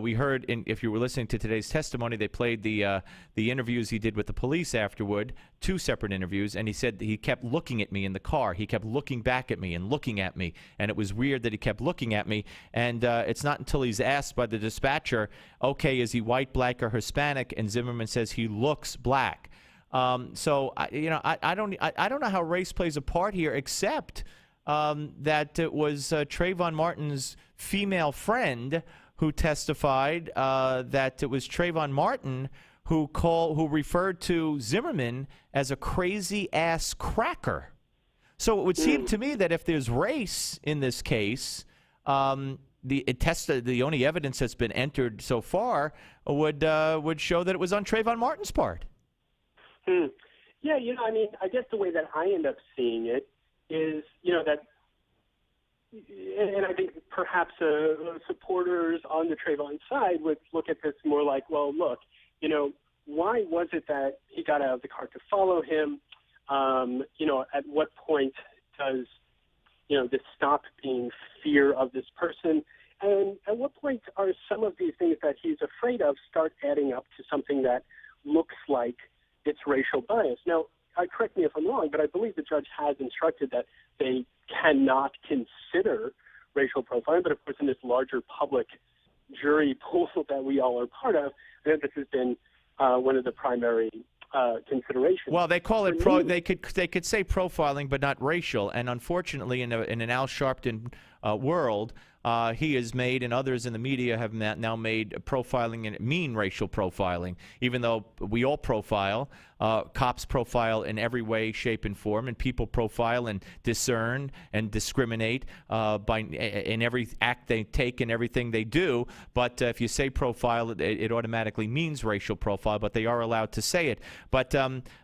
We heard, if you were listening to today's testimony, they played the interviews he did with the police afterward, 2 separate interviews, and he said he kept looking at me in the car. He kept looking back at me and looking at me, and it was weird that he kept looking at me. And it's not until he's asked by the dispatcher, okay, is he white, black, or Hispanic? And Zimmerman says he looks black. So I don't know how race plays a part here, except that it was Trayvon Martin's female friend who testified that it was Trayvon Martin who referred to Zimmerman as a crazy-ass cracker. So it would seem to me that if there's race in this case, the only evidence that's been entered so far would show that it was on Trayvon Martin's part. Yeah, I guess the way that I end up seeing it is, that, and I think perhaps supporters on the Trayvon side would look at this more like, well, look, why was it that he got out of the car to follow him? At what point does, this stop being fear of this person? And at what point are some of these things that he's afraid of start adding up to something that looks like it's racial bias. Now, correct me if I'm wrong, but I believe the judge has instructed that they cannot consider racial profiling. But of course, in this larger public jury pool that we all are part of, I think this has been one of the primary considerations. Well, they call it they could say profiling, but not racial. And unfortunately, in an Al Sharpton world, he has made, and others in the media have now made profiling and mean racial profiling. Even though we all profile, cops profile in every way, shape, and form, and people profile and discern and discriminate in every act they take and everything they do. But if you say profile, it automatically means racial profile. But they are allowed to say it. But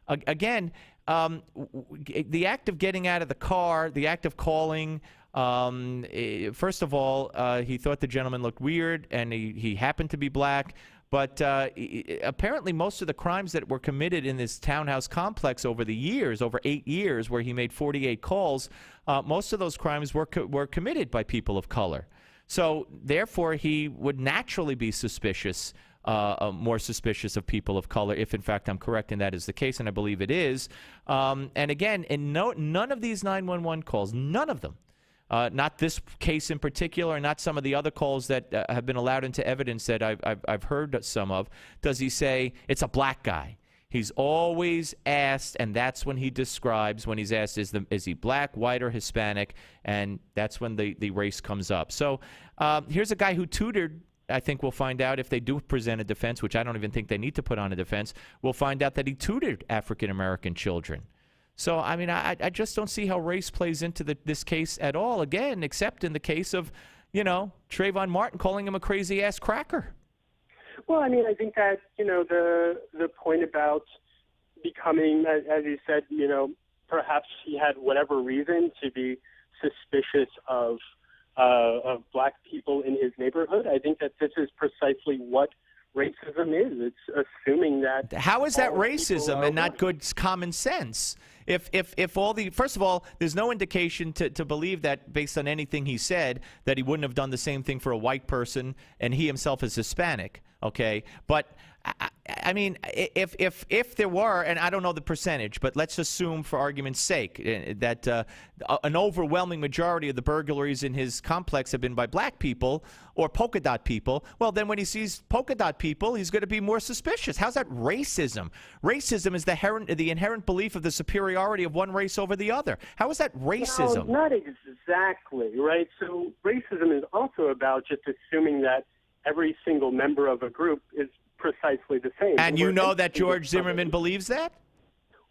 again, the act of getting out of the car, the act of calling. First of all, he thought the gentleman looked weird, and he happened to be black. But apparently most of the crimes that were committed in this townhouse complex over the years, over 8 years, where he made 48 calls, most of those crimes were committed by people of color. So therefore, he would naturally be suspicious, more suspicious of people of color, if in fact I'm correct and that is the case, and I believe it is. And again, none of these 911 calls, none of them, not this case in particular, and not some of the other calls that have been allowed into evidence that I've heard some of, does he say it's a black guy. He's always asked, and that's when he describes, when he's asked, is he black, white, or Hispanic, and that's when the race comes up. So here's a guy who tutored. I think we'll find out if they do present a defense, which I don't even think they need to put on a defense. We'll find out that he tutored African-American children. So, I mean, I just don't see how race plays into this case at all, again, except in the case of, Trayvon Martin calling him a crazy-ass cracker. Well, I mean, I think that, the point about becoming, as you said, perhaps he had whatever reason to be suspicious of black people in his neighborhood. I think that this is precisely what racism is. It's assuming that. How is that racism and not good common sense? If all the, first of all, there's no indication to believe that, based on anything he said, that he wouldn't have done the same thing for a white person, and he himself is Hispanic. Okay, but I mean, if there were, and I don't know the percentage, but let's assume for argument's sake that an overwhelming majority of the burglaries in his complex have been by black people or polka dot people, well, then when he sees polka dot people, he's going to be more suspicious. How's that racism? Racism is the inherent belief of the superiority of one race over the other. How is that racism? No, not exactly, right? So racism is also about just assuming that every single member of a group is precisely the same. And you know that George Zimmerman believes that?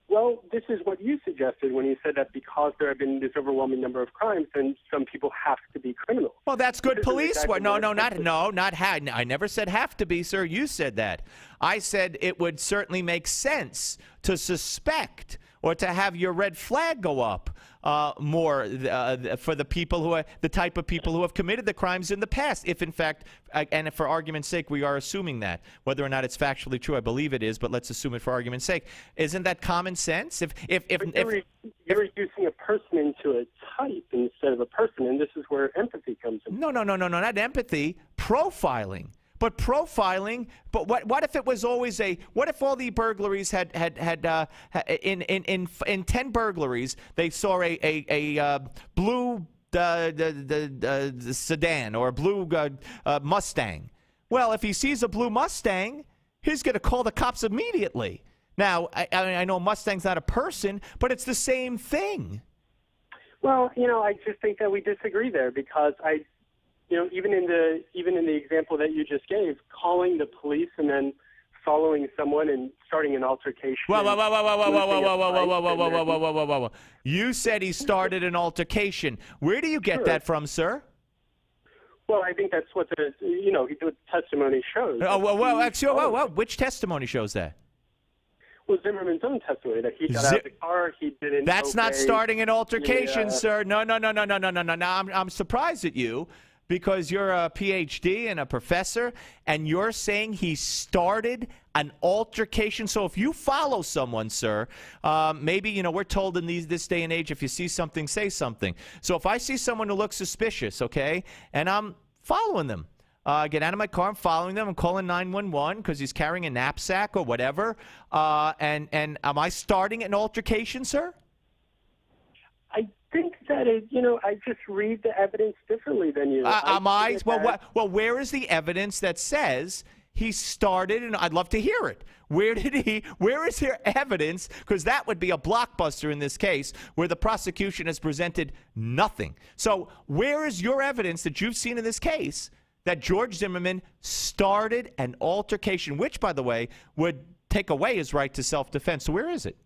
Well, this is what you suggested when you said that because there have been this overwhelming number of crimes, then some people have to be criminals. Well, that's good police work. I never said have to be, sir. You said that. I said it would certainly make sense to suspect or to have your red flag go up more for the people who are the type of people who have committed the crimes in the past. If in fact, and for argument's sake, we are assuming that, whether or not it's factually true, I believe it is, but let's assume it for argument's sake. Isn't that common sense? You're reducing a person into a type instead of a person, and this is where empathy comes in. No, not empathy. Profiling. But profiling. But what if it was always what if all the burglaries had in 10 burglaries they saw a blue the sedan or a blue Mustang? Well, if he sees a blue Mustang, he's going to call the cops immediately. Now, I know Mustang's not a person, but it's the same thing. Well, I just think that we disagree there because even in the example that you just gave, calling the police and then following someone and starting an altercation. Whoa. You said he started an altercation. Where do you get that from, sir? Well, I think that's what the testimony shows. Which testimony shows that? Well, Zimmerman's own testimony that he got out of the car, he didn't. That's not starting an altercation, sir. No. Now I'm surprised at you. Because you're a PhD and a professor, and you're saying he started an altercation. So if you follow someone, sir, maybe, we're told in this day and age, if you see something, say something. So if I see someone who looks suspicious, okay, and I'm following them, Get out of my car. I'm following them. I'm calling 911 because he's carrying a knapsack or whatever. And am I starting an altercation, sir? I think that I just read the evidence differently than you. Well, where is the evidence that says he started? And I'd love to hear it. Where is there evidence? Because that would be a blockbuster in this case where the prosecution has presented nothing. So where is your evidence that you've seen in this case that George Zimmerman started an altercation, which, by the way, would take away his right to self-defense? So where is it?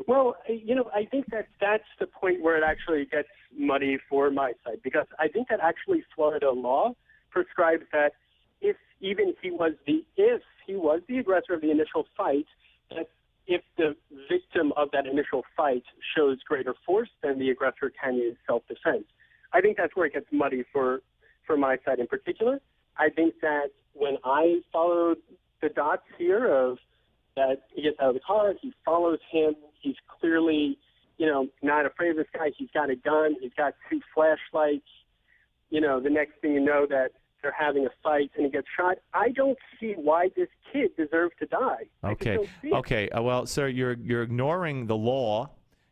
Well, I think that's the point where it actually gets muddy for my side, because I think that actually Florida law prescribes that if he was the aggressor of the initial fight, that if the victim of that initial fight shows greater force, then the aggressor can use self-defense. I think that's where it gets muddy for my side in particular. I think that when I followed the dots here of that he gets out of the car, he follows him, he's clearly, not afraid of this guy. He's got a gun. He's got 2 flashlights. The next thing you know that they're having a fight and he gets shot. I don't see why this kid deserves to die. Okay. Well, sir, you're ignoring the law.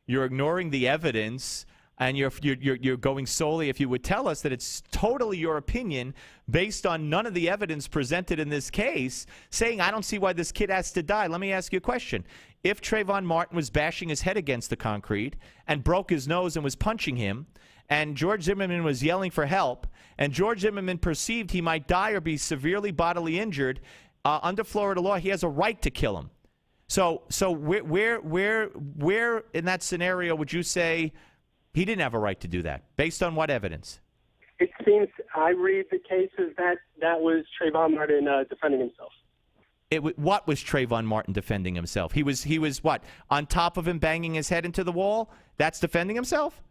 You're ignoring the evidence. And you're going solely, if you would tell us that it's totally your opinion based on none of the evidence presented in this case, saying I don't see why this kid has to die. Let me ask you a question. If Trayvon Martin was bashing his head against the concrete and broke his nose and was punching him, and George Zimmerman was yelling for help, and George Zimmerman perceived he might die or be severely bodily injured, under Florida law, he has a right to kill him. So where in that scenario would you say he didn't have a right to do that? Based on what evidence? It seems I read the case as that was Trayvon Martin defending himself. What was Trayvon Martin defending himself? He was what? On top of him banging his head into the wall? That's defending himself?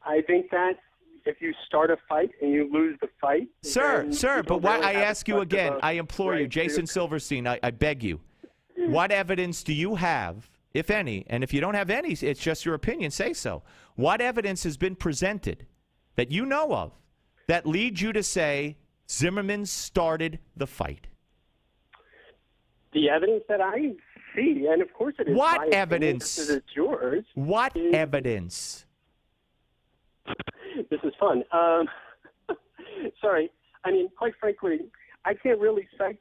I think that if you start a fight and you lose the fight... Sir, but why? I ask you again, I implore you, Jason Silverstein, I beg you, what evidence do you have, if any, and if you don't have any, it's just your opinion, say so. What evidence has been presented that you know of that leads you to say Zimmerman started the fight? The evidence that I see, and of course it is. What evidence? This is yours. What evidence? This is fun. Sorry. I mean, quite frankly, I can't really cite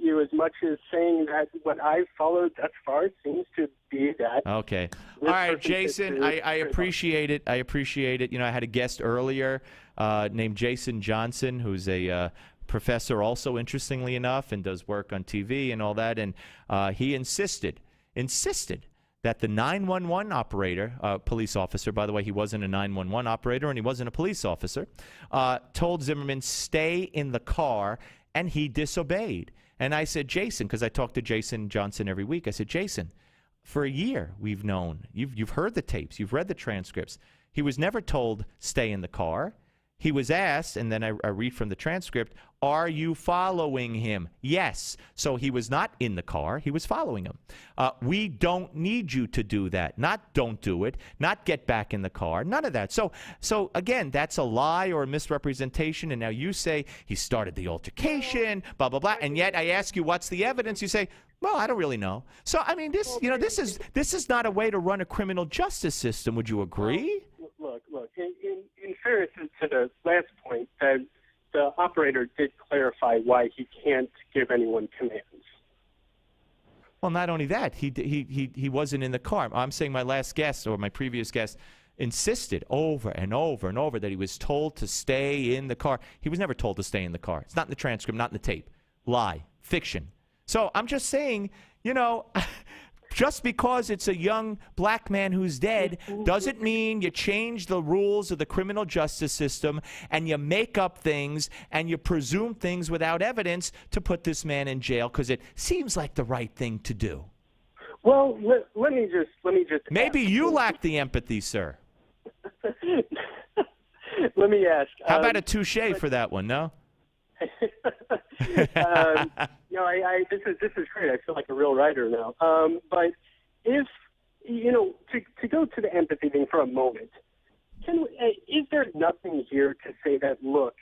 you as much as saying that what I've followed thus far seems to be that. Okay. All right, Jason, I appreciate it. I appreciate it. I had a guest earlier named Jason Johnson, who's a professor also, interestingly enough, and does work on TV and all that. And he insisted that the 911 operator, police officer, by the way, he wasn't a 911 operator and he wasn't a police officer, told Zimmerman, stay in the car, and he disobeyed. And I said, Jason, because I talk to Jason Johnson every week, I said, Jason, for a year we've known, you've heard the tapes, you've read the transcripts. He was never told, stay in the car. He was asked, and then I read from the transcript, are you following him? Yes. So he was not in the car. He was following him. We don't need you to do that. Not don't do it. Not get back in the car. None of that. So again, that's a lie or a misrepresentation. And now you say he started the altercation, blah, blah, blah. And yet I ask you, what's the evidence? You say, well, I don't really know. So, I mean, this is not a way to run a criminal justice system. Would you agree? Look. In fairness to the last point, that the operator did clarify why he can't give anyone commands. Well, not only that, he wasn't in the car. I'm saying my last guest or my previous guest insisted over and over and over that he was told to stay in the car. He was never told to stay in the car. It's not in the transcript, not in the tape. Lie. Fiction. So I'm just saying, just because it's a young black man who's dead doesn't mean you change the rules of the criminal justice system and you make up things and you presume things without evidence to put this man in jail because it seems like the right thing to do. Well, let me just. Maybe you lack the empathy, sir. Let me ask. How about a touche for that one? No. This is great. I feel like a real writer now. But if to go to the empathy thing for a moment, is there nothing here to say that look,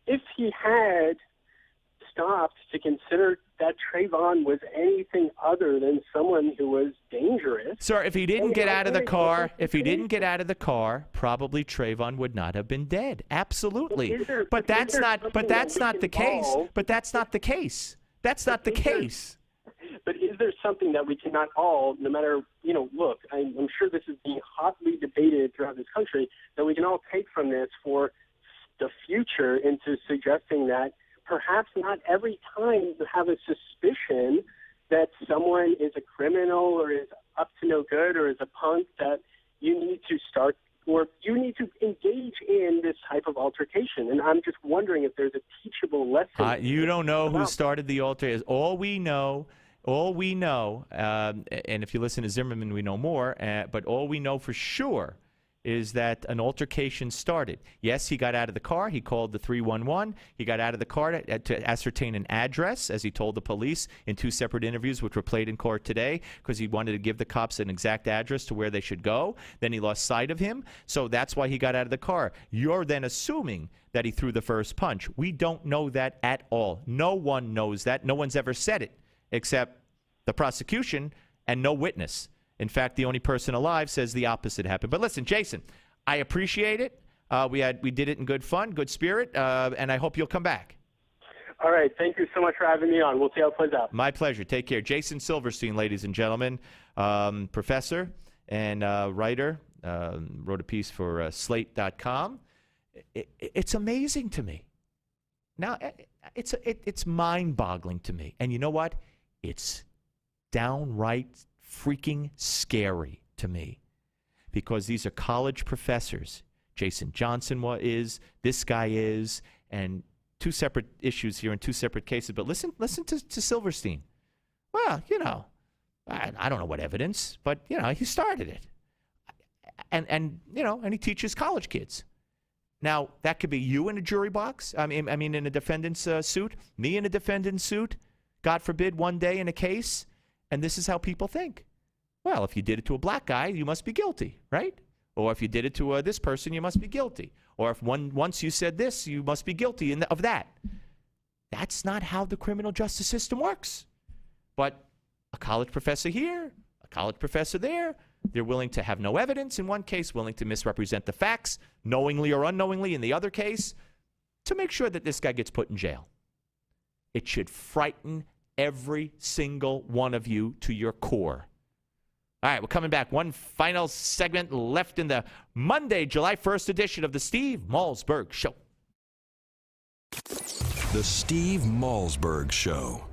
if he had stopped to consider that Trayvon was anything other than someone who was dangerous. Sir, if he didn't get out of the car, probably Trayvon would not have been dead. Absolutely. But that's not the case. But that's not the case. That's not the case. But is there something that we cannot all, no matter, look, I'm sure this is being hotly debated throughout this country, that we can all take from this for the future into suggesting that perhaps not every time you have a suspicion that someone is a criminal or is up to no good or is a punk, that you need to start or you need to engage in this type of altercation. And I'm just wondering if there's a teachable lesson. You don't know who started the altercation. All we know, and if you listen to Zimmerman, we know more, but all we know for sure is that an altercation started. Yes, he got out of the car. He called the 311. He got out of the car to ascertain an address, as he told the police in 2 separate interviews, which were played in court today, because he wanted to give the cops an exact address to where they should go. Then he lost sight of him, so that's why he got out of the car. You're then assuming that he threw the first punch. We don't know that at all. No one knows that. No one's ever said it, except the prosecution and no witness. In fact, the only person alive says the opposite happened. But listen, Jason, I appreciate it. We did it in good fun, good spirit, and I hope you'll come back. All right. Thank you so much for having me on. We'll see how it plays out. My pleasure. Take care. Jason Silverstein, ladies and gentlemen, professor and writer, wrote a piece for Slate.com. It's amazing to me. Now, it's mind-boggling to me. And you know what? It's downright freaking scary to me, because these are college professors. Jason Johnson is, this guy is, and 2 separate issues here in 2 separate cases. But listen to Silverstein. Well, I don't know what evidence, but he started it, and he teaches college kids. Now that could be you in a jury box. I mean in a defendant's suit, me in a defendant's suit. God forbid, one day in a case. And this is how people think. Well, if you did it to a black guy, you must be guilty, right? Or if you did it to this person, you must be guilty. Or if once you said this, you must be guilty of that. That's not how the criminal justice system works. But a college professor here, a college professor there, they're willing to have no evidence in one case, willing to misrepresent the facts, knowingly or unknowingly in the other case, to make sure that this guy gets put in jail. It should frighten every single one of you to your core. All right, we're coming back. One final segment left in the Monday, July 1st edition of the Steve Malzberg Show. The Steve Malzberg Show.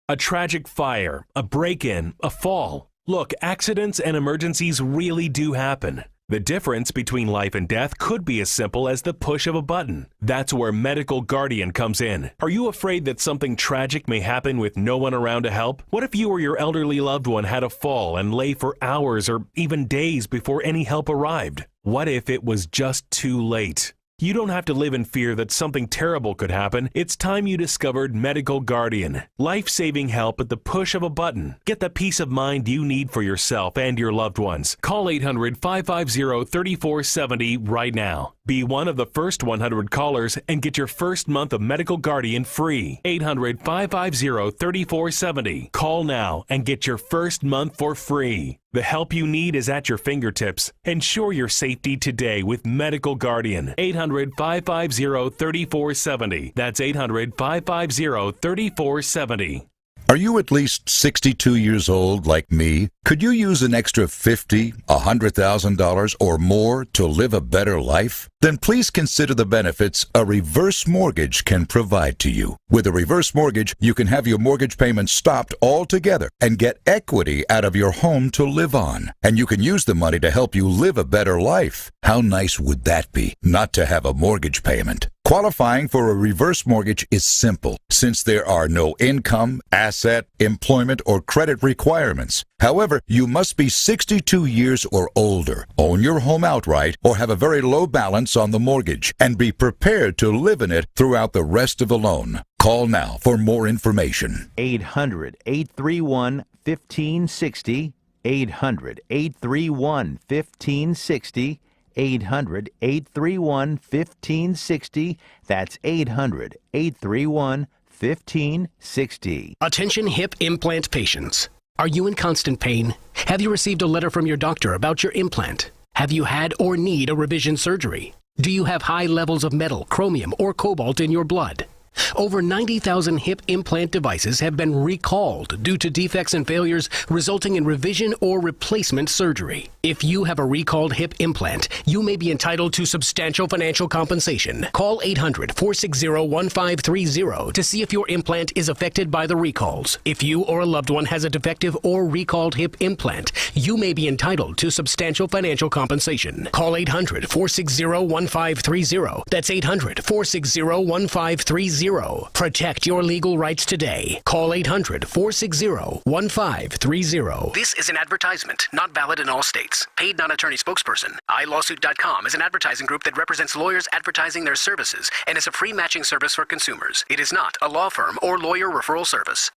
A tragic fire, a break-in, a fall. Look, accidents and emergencies really do happen. The difference between life and death could be as simple as the push of a button. That's where Medical Guardian comes in. Are you afraid that something tragic may happen with no one around to help? What if you or your elderly loved one had a fall and lay for hours or even days before any help arrived? What if it was just too late? You don't have to live in fear that something terrible could happen. It's time you discovered Medical Guardian. Life-saving help at the push of a button. Get the peace of mind you need for yourself and your loved ones. Call 800-550-3470 right now. Be one of the first 100 callers and get your first month of Medical Guardian free. 800-550-3470. Call now and get your first month for free. The help you need is at your fingertips. Ensure your safety today with Medical Guardian. 800-550-3470. That's 800-550-3470. Are you at least 62 years old like me? Could you use an extra $50,000, $100,000 or more to live a better life? Then please consider the benefits a reverse mortgage can provide to you. With a reverse mortgage, you can have your mortgage payments stopped altogether and get equity out of your home to live on. And you can use the money to help you live a better life. How nice would that be, not to have a mortgage payment? Qualifying for a reverse mortgage is simple, since there are no income, asset, employment, or credit requirements. However, you must be 62 years or older, own your home outright, or have a very low balance on the mortgage, and be prepared to live in it throughout the rest of the loan. Call now for more information. 800-831-1560, 800-831-1560, 800-831-1560. That's 800-831-1560. Attention hip implant patients. Are you in constant pain? Have you received a letter from your doctor about your implant? Have you had or need a revision surgery? Do you have high levels of metal, chromium, or cobalt in your blood? Over 90,000 hip implant devices have been recalled due to defects and failures resulting in revision or replacement surgery. If you have a recalled hip implant, you may be entitled to substantial financial compensation. Call 800-460-1530 to see if your implant is affected by the recalls. If you or a loved one has a defective or recalled hip implant, you may be entitled to substantial financial compensation. Call 800-460-1530. That's 800-460-1530. Protect your legal rights today. Call 800-460-1530. This is an advertisement, not valid in all states. Paid non-attorney spokesperson. iLawsuit.com is an advertising group that represents lawyers advertising their services and is a free matching service for consumers. It is not a law firm or lawyer referral service.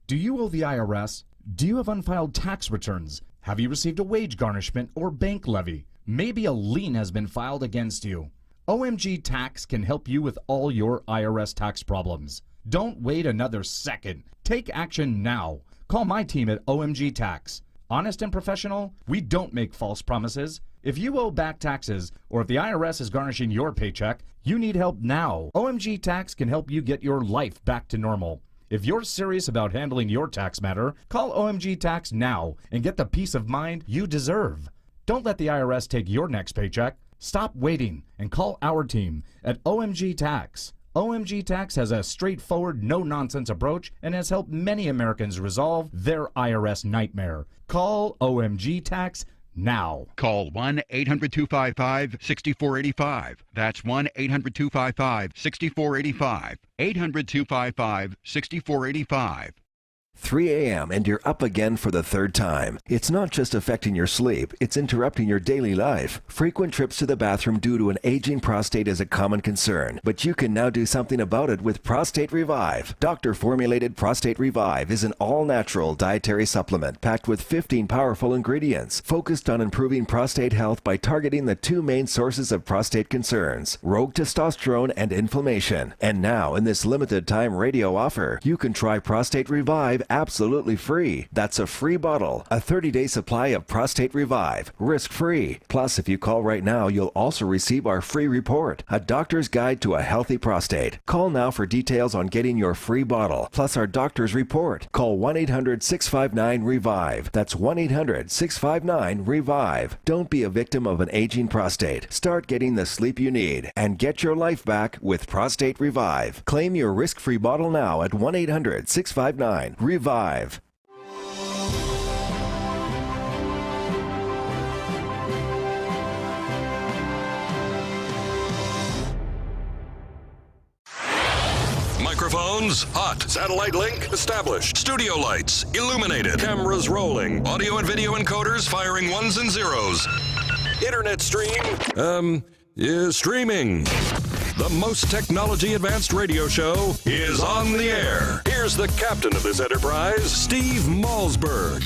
Do you owe the IRS? Do you have unfiled tax returns? Have you received a wage garnishment or bank levy? Maybe a lien has been filed against you. OMG Tax can help you with all your IRS tax problems. Don't wait another second. Take action now. Call my team at OMG Tax. Honest and professional, we don't make false promises. If you owe back taxes, or if the IRS is garnishing your paycheck, you need help now. OMG Tax can help you get your life back to normal. If you're serious about handling your tax matter, call OMG Tax now and get the peace of mind you deserve. Don't let the IRS take your next paycheck. Stop waiting and call our team at OMG Tax. OMG Tax has a straightforward, no-nonsense approach and has helped many Americans resolve their IRS nightmare. Call OMG Tax now. Call 1-800-255-6485. That's 1-800-255-6485. 800-255-6485. 3 a.m. and you're up again for the third time. It's not just affecting your sleep, it's interrupting your daily life. Frequent trips to the bathroom due to an aging prostate is a common concern, but you can now do something about it with Prostate Revive. Doctor-formulated Prostate Revive is an all-natural dietary supplement packed with 15 powerful ingredients, focused on improving prostate health by targeting the two main sources of prostate concerns, rogue testosterone and inflammation. And now, in this limited time radio offer, you can try Prostate Revive absolutely free. That's a free bottle, a 30-day supply of Prostate Revive, risk-free. Plus, if you call right now, you'll also receive our free report, A Doctor's Guide to a Healthy Prostate. Call now for details on getting your free bottle, plus our doctor's report. Call 1-800-659-REVIVE. That's 1-800-659-REVIVE. Don't be a victim of an aging prostate. Start getting the sleep you need and get your life back with Prostate Revive. Claim your risk-free bottle now at 1-800-659-REVIVE. Microphones hot. Satellite link established. Studio lights illuminated. Cameras rolling. Audio and video encoders firing ones and zeros. Internet stream is streaming. The most technology advanced radio show is on the air. Here's the captain of this enterprise, Steve Malzberg.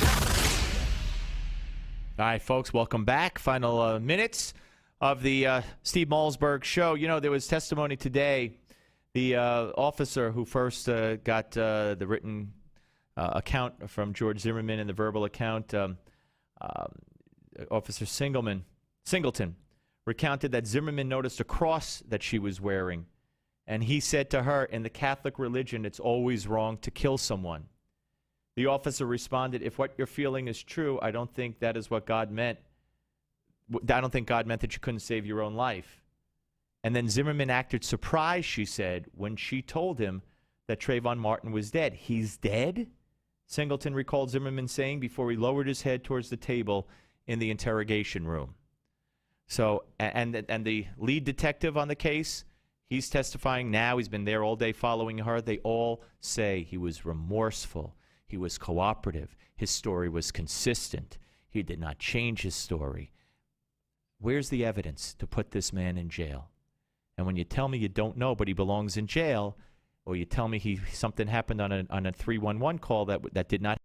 All right, folks, welcome back. Final minutes of the Steve Malzberg show. You know, there was testimony today. The officer who first got the written account from George Zimmerman and the verbal account, Officer Singleton, recounted that Zimmerman noticed a cross that she was wearing, and he said to her, in the Catholic religion, it's always wrong to kill someone. The officer responded, if what you're feeling is true, I don't think that is what God meant. I don't think God meant that you couldn't save your own life. And then Zimmerman acted surprised, she said, when she told him that Trayvon Martin was dead. He's dead? Singleton recalled Zimmerman saying before he lowered his head towards the table in the interrogation room. So, and the lead detective on the case, he's testifying now. He's been there all day following her. They all say he was remorseful. He was cooperative. His story was consistent. He did not change his story. Where's the evidence to put this man in jail? And when you tell me you don't know, but he belongs in jail, or you tell me something happened on a 311 call that did not